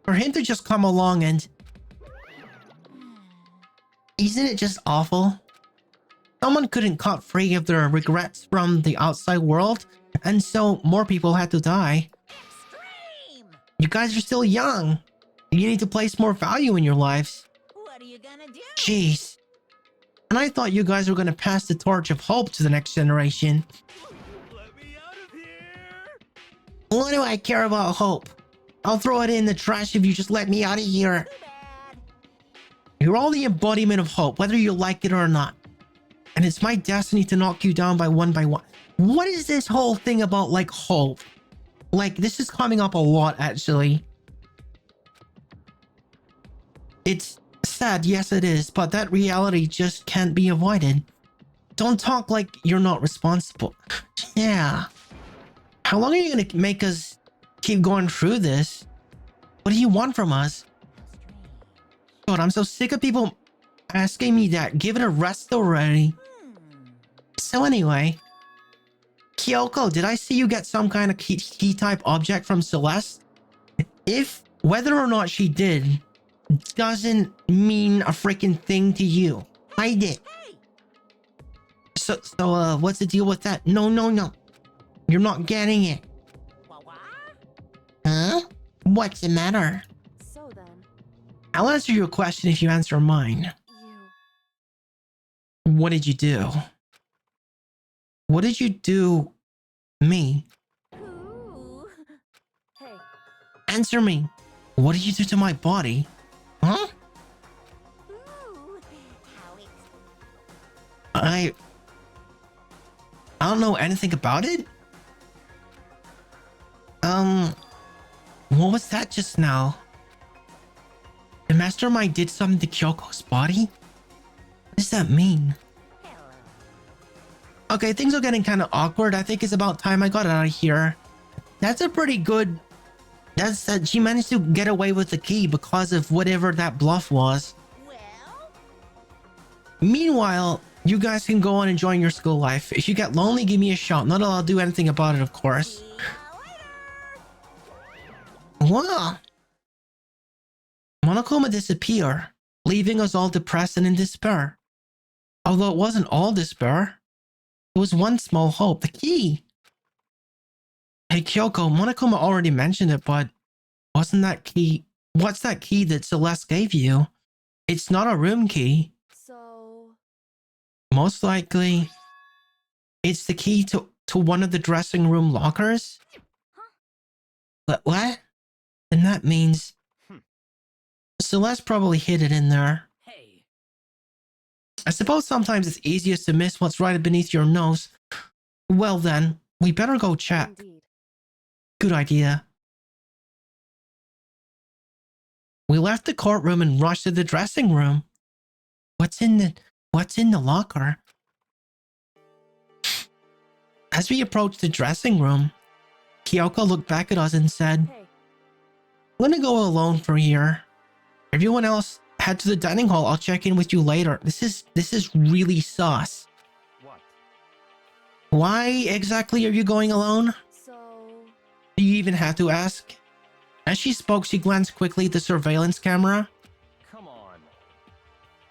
For him to just come along and... Isn't it just awful? Someone couldn't cut free of their regrets from the outside world, and so more people had to die. Extreme! You guys are still young. You need to place more value in your lives. What are you gonna do? Jeez. And I thought you guys were gonna pass the torch of hope to the next generation. Let me out of here! What do I care about hope? I'll throw it in the trash if you just let me out of here. Too bad. You're all the embodiment of hope, whether you like it or not. And it's my destiny to knock you down by one. What is this whole thing about, like, hope? Like, this is coming up a lot, actually. It's sad, yes it is, but that reality just can't be avoided. Don't talk like you're not responsible. Yeah. How long are you gonna make us keep going through this? What do you want from us? God, I'm so sick of people asking me that. Give it a rest already. So anyway, Kyoko, did I see you get some kind of key type object from Celeste? If whether or not she did doesn't mean a freaking thing to you. I did. So what's the deal with that? No. You're not getting it. What? Huh? What's the matter? So then, I'll answer your question if you answer mine. What did you do? What did you do? Me? Ooh. Hey, Answer me. What did you do to my body? Huh? Ooh. How I don't know anything about it. What was that just now? The mastermind did something to Kyoko's body? What does that mean? Okay, things are getting kind of awkward. I think it's about time I got out of here. That's a pretty good... That's that she managed to get away with the key because of whatever that bluff was. Well, Meanwhile, you guys can go on enjoying your school life. If you get lonely, give me a shout. Not that I'll do anything about it, of course. see ya later. Wow. Monokuma disappeared, leaving us all depressed and in despair. Although it wasn't all despair, it was one small hope, the key. Hey Kyoko, Monokuma already mentioned it, but wasn't that key... What's that key that Celeste gave you? It's not a room key. So, Most likely, it's the key to one of the dressing room lockers. But what? Then that means Celeste probably hid it in there. Hey, I suppose sometimes it's easiest to miss what's right beneath your nose. Well then, we better go check. indeed. Good idea. We left the courtroom and rushed to the dressing room. What's in the locker? As we approached the dressing room, Kyoko looked back at us and said, Hey, I'm gonna go alone for here. Everyone else head to the dining hall. I'll check in with you later. This is really sus. What? Why exactly are you going alone? so... Do you even have to ask? As she spoke, she glanced quickly at the surveillance camera. Come on.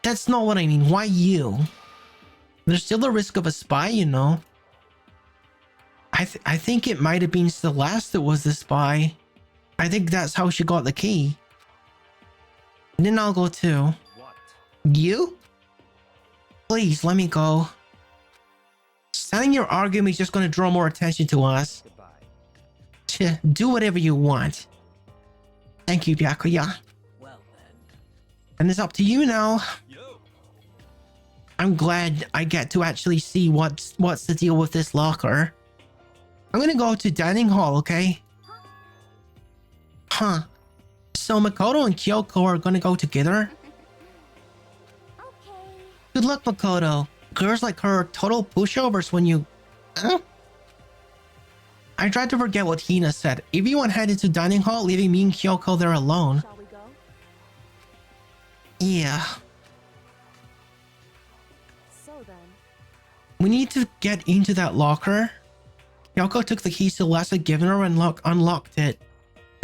That's not what I mean. Why you? There's still a risk of a spy, you know. I think it might have been Celeste that was the spy. I think that's how she got the key. Then I'll go too. What? You? Please, let me go. Standing here arguing is just going to draw more attention to us. Goodbye. Do whatever you want. Thank you, Byakuya. well then. And it's up to you now. Yo. I'm glad I get to actually see what's the deal with this locker. I'm gonna go to dining hall, okay? Huh. So Makoto and Kyoko are gonna go together? Okay. Good luck, Makoto. Girls like her are total pushovers when you... Huh? I tried to forget what Hina said. Everyone headed to dining hall, leaving me and Kyoko there alone. Shall we go? Yeah. So then, We need to get into that locker. Kyoko took the key Celeste had given her and unlocked it.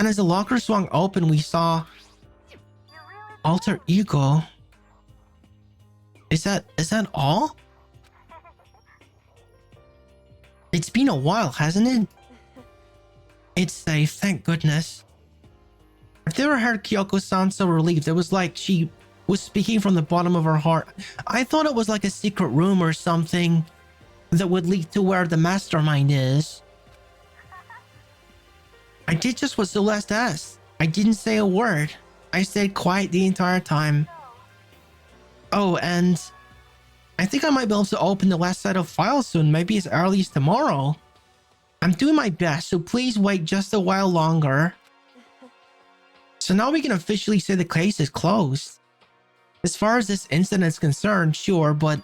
And as the locker swung open, we saw... Alter Ego. Is that all? It's been a while, hasn't it? It's safe, thank goodness. I've never heard Kyoko sound so relieved. It was like she was speaking from the bottom of her heart. I thought it was like a secret room or something that would lead to where the mastermind is. I did just what Celeste asked. I didn't say a word. I stayed quiet the entire time. Oh, and I think I might be able to open the last set of files soon, maybe as early as tomorrow. I'm doing my best, so please wait just a while longer. So now we can officially say the case is closed. As far as this incident is concerned, sure, but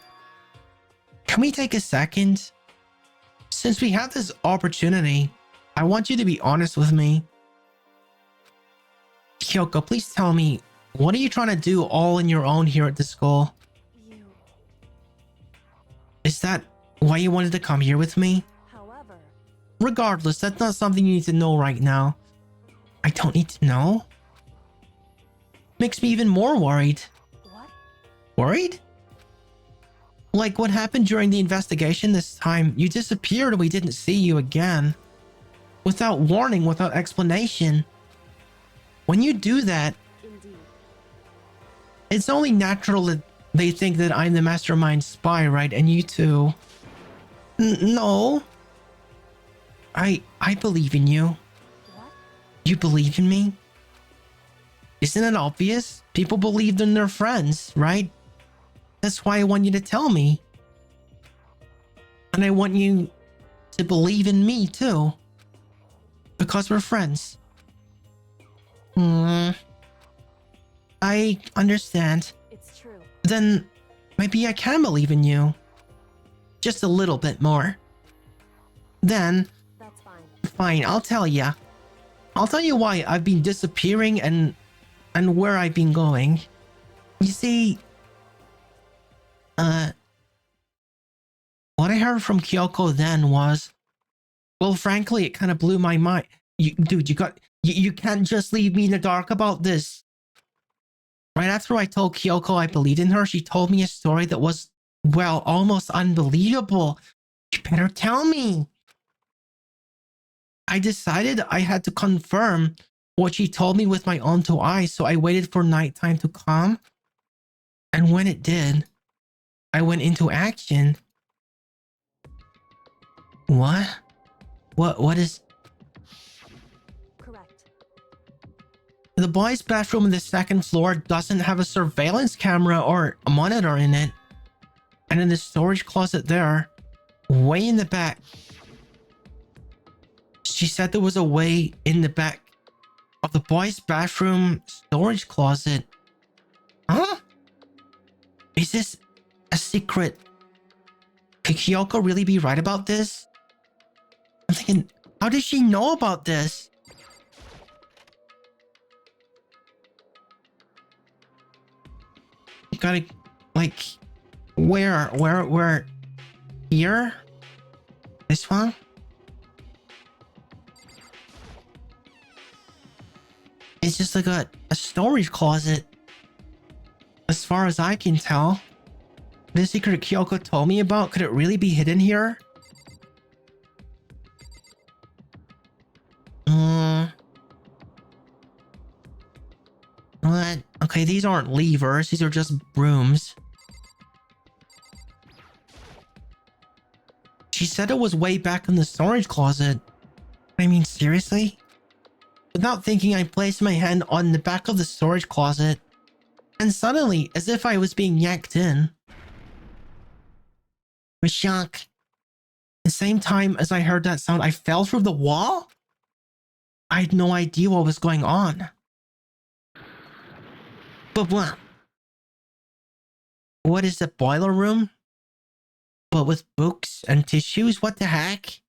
can we take a second? Since we have this opportunity, I want you to be honest with me. Kyoko, please tell me, what are you trying to do all on your own here at the school? you... Is that why you wanted to come here with me? However, Regardless, that's not something you need to know right now. I don't need to know? Makes me even more worried. what? Worried? Like what happened during the investigation this time. You disappeared and we didn't see you again. Without warning, without explanation. When you do that, Indeed. it's only natural that they think that I'm the mastermind spy, right? And you too. No. I believe in you. What? You believe in me? Isn't it obvious? People believed in their friends, right? That's why I want you to tell me. And I want you to believe in me too. Because we're friends. I understand. It's true. Then maybe I can believe in you. Just a little bit more. Then, That's fine. fine, I'll tell ya. I'll tell you why I've been disappearing and where I've been going. You see, what I heard from Kyoko then was, well, frankly, it kind of blew my mind. Dude, you can't just leave me in the dark about this. Right after I told Kyoko I believed in her, she told me a story that was, well, almost unbelievable. You better tell me. I decided I had to confirm what she told me with my own two eyes, so I waited for nighttime to come. And when it did, I went into action. What? What is... Correct. The boys' bathroom on the second floor doesn't have a surveillance camera or a monitor in it. And in the storage closet there, way in the back, she said there was a way in the back of the boys' bathroom storage closet. Huh? Is this a secret? Could Kyoko really be right about this? I'm thinking, how does she know about this? You gotta, like, where, here? This one? It's just like a storage closet. As far as I can tell. The secret Kyoko told me about, could it really be hidden here? What? Okay, these aren't levers. These are just brooms. She said it was way back in the storage closet. I mean, seriously? Without thinking, I placed my hand on the back of the storage closet. And suddenly, as if I was being yanked in. With shock. The same time as I heard that sound, I fell through the wall? I had no idea what was going on. But what is the boiler room? But with books and tissues? What the heck?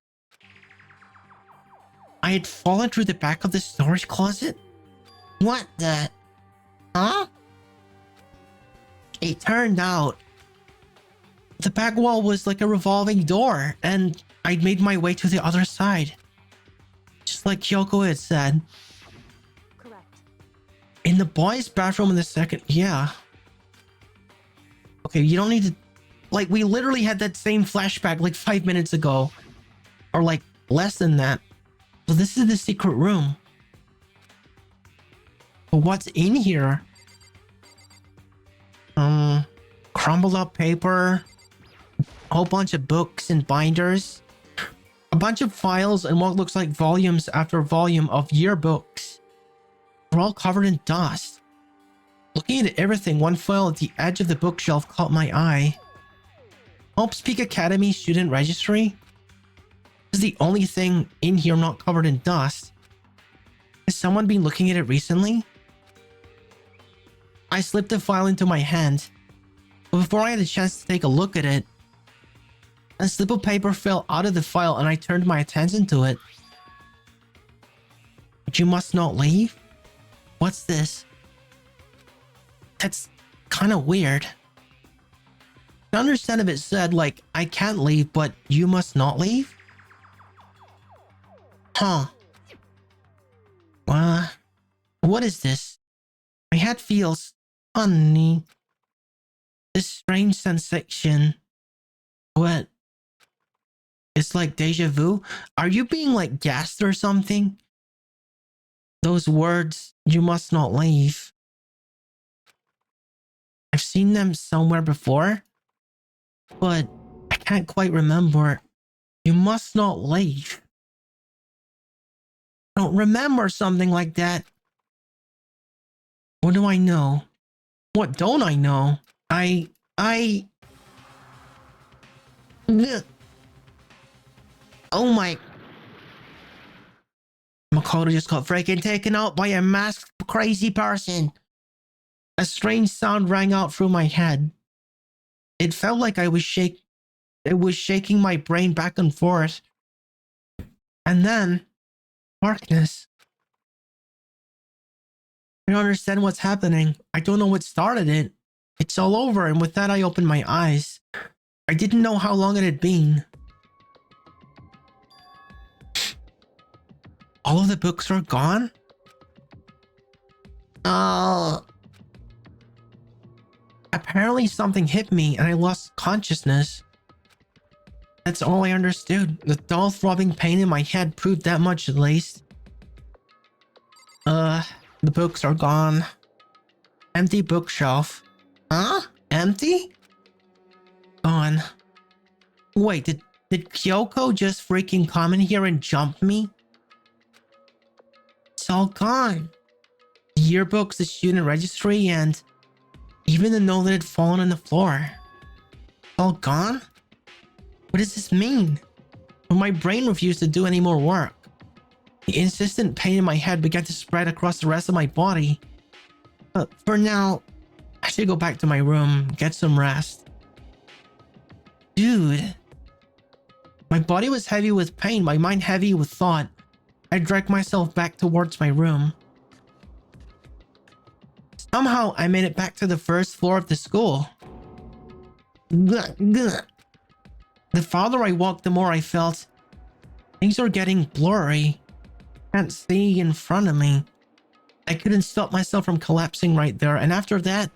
I had fallen through the back of the storage closet? What the... Huh? It turned out the back wall was like a revolving door, and I'd made my way to the other side. Just like Kyoko had said. Correct. In the boys' bathroom in the second... Yeah. Okay, you don't need to... Like, we literally had that same flashback like 5 minutes ago. Or like, less than that. So this is the secret room. But what's in here? Crumbled up paper. A whole bunch of books and binders. A bunch of files and what looks like volumes after volume of yearbooks. They're all covered in dust. Looking at everything, one file at the edge of the bookshelf caught my eye. Hope's Peak Academy student registry? This is the only thing in here not covered in dust. Has someone been looking at it recently? I slipped the file into my hand, but before I had a chance to take a look at it, a slip of paper fell out of the file and I turned my attention to it. But you must not leave? What's this? That's kind of weird. I understand if it said, like, I can't leave, but you must not leave? Huh. What is this? My head feels funny. This strange sensation. What? It's like deja vu? Are you being, like, gassed or something? Those words, you must not leave. I've seen them somewhere before, but I can't quite remember. You must not leave. I don't remember something like that. What do I know? What don't I know? Ugh. Oh my. Makoto just got freaking taken out by a masked crazy person. A strange sound rang out through my head. It felt like it was shaking my brain back and forth. And then, darkness. I don't understand what's happening. I don't know what started it. It's all over, and with that I opened my eyes. I didn't know how long it had been. All of the books are gone? Oh. Apparently something hit me and I lost consciousness. That's all I understood. The dull throbbing pain in my head proved that much at least. The books are gone. Empty bookshelf. Huh? Empty? Gone. Wait, did Kyoko just freaking come in here and jump me? It's all gone. The yearbooks, the student registry, and even the note that had fallen on the floor. All gone? What does this mean? But my brain refused to do any more work. The insistent pain in my head began to spread across the rest of my body. But for now, I should go back to my room, get some rest. Dude. My body was heavy with pain, my mind heavy with thought. I dragged myself back towards my room. Somehow, I made it back to the first floor of the school. The farther I walked, the more I felt things are getting blurry. Can't see in front of me. I couldn't stop myself from collapsing right there, and after that...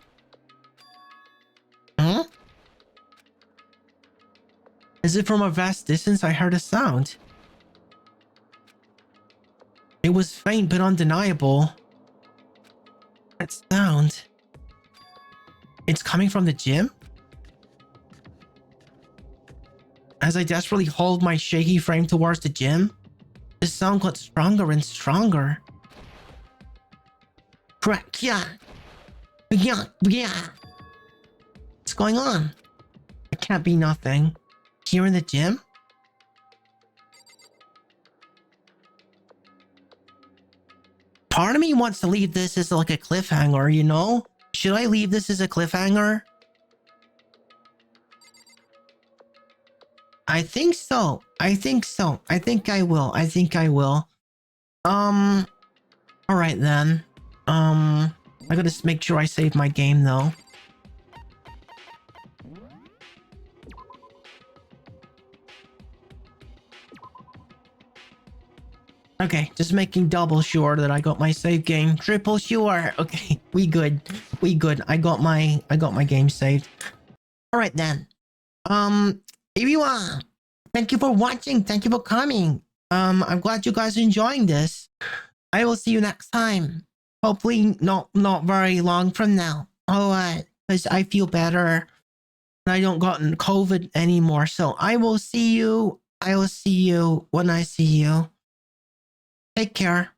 Huh? As if from a vast distance, I heard a sound. It was faint but undeniable. That sound... It's coming from the gym? As I desperately hauled my shaky frame towards the gym, the sound got stronger and stronger. Yeah. What's going on? It can't be nothing. Here in the gym? Part of me wants to leave this as like a cliffhanger, you know? Should I leave this as a cliffhanger? I think so. I think I will. Alright then. I gotta make sure I save my game though. Okay, just making double sure that I got my save game. Triple sure. Okay, we good. I got my game saved. Alright then. Everyone, thank you for watching. Thank you for coming. I'm glad you guys are enjoying this. I will see you next time. Hopefully not very long from now. Alright, because I feel better. I don't got COVID anymore. So I will see you when I see you. Take care.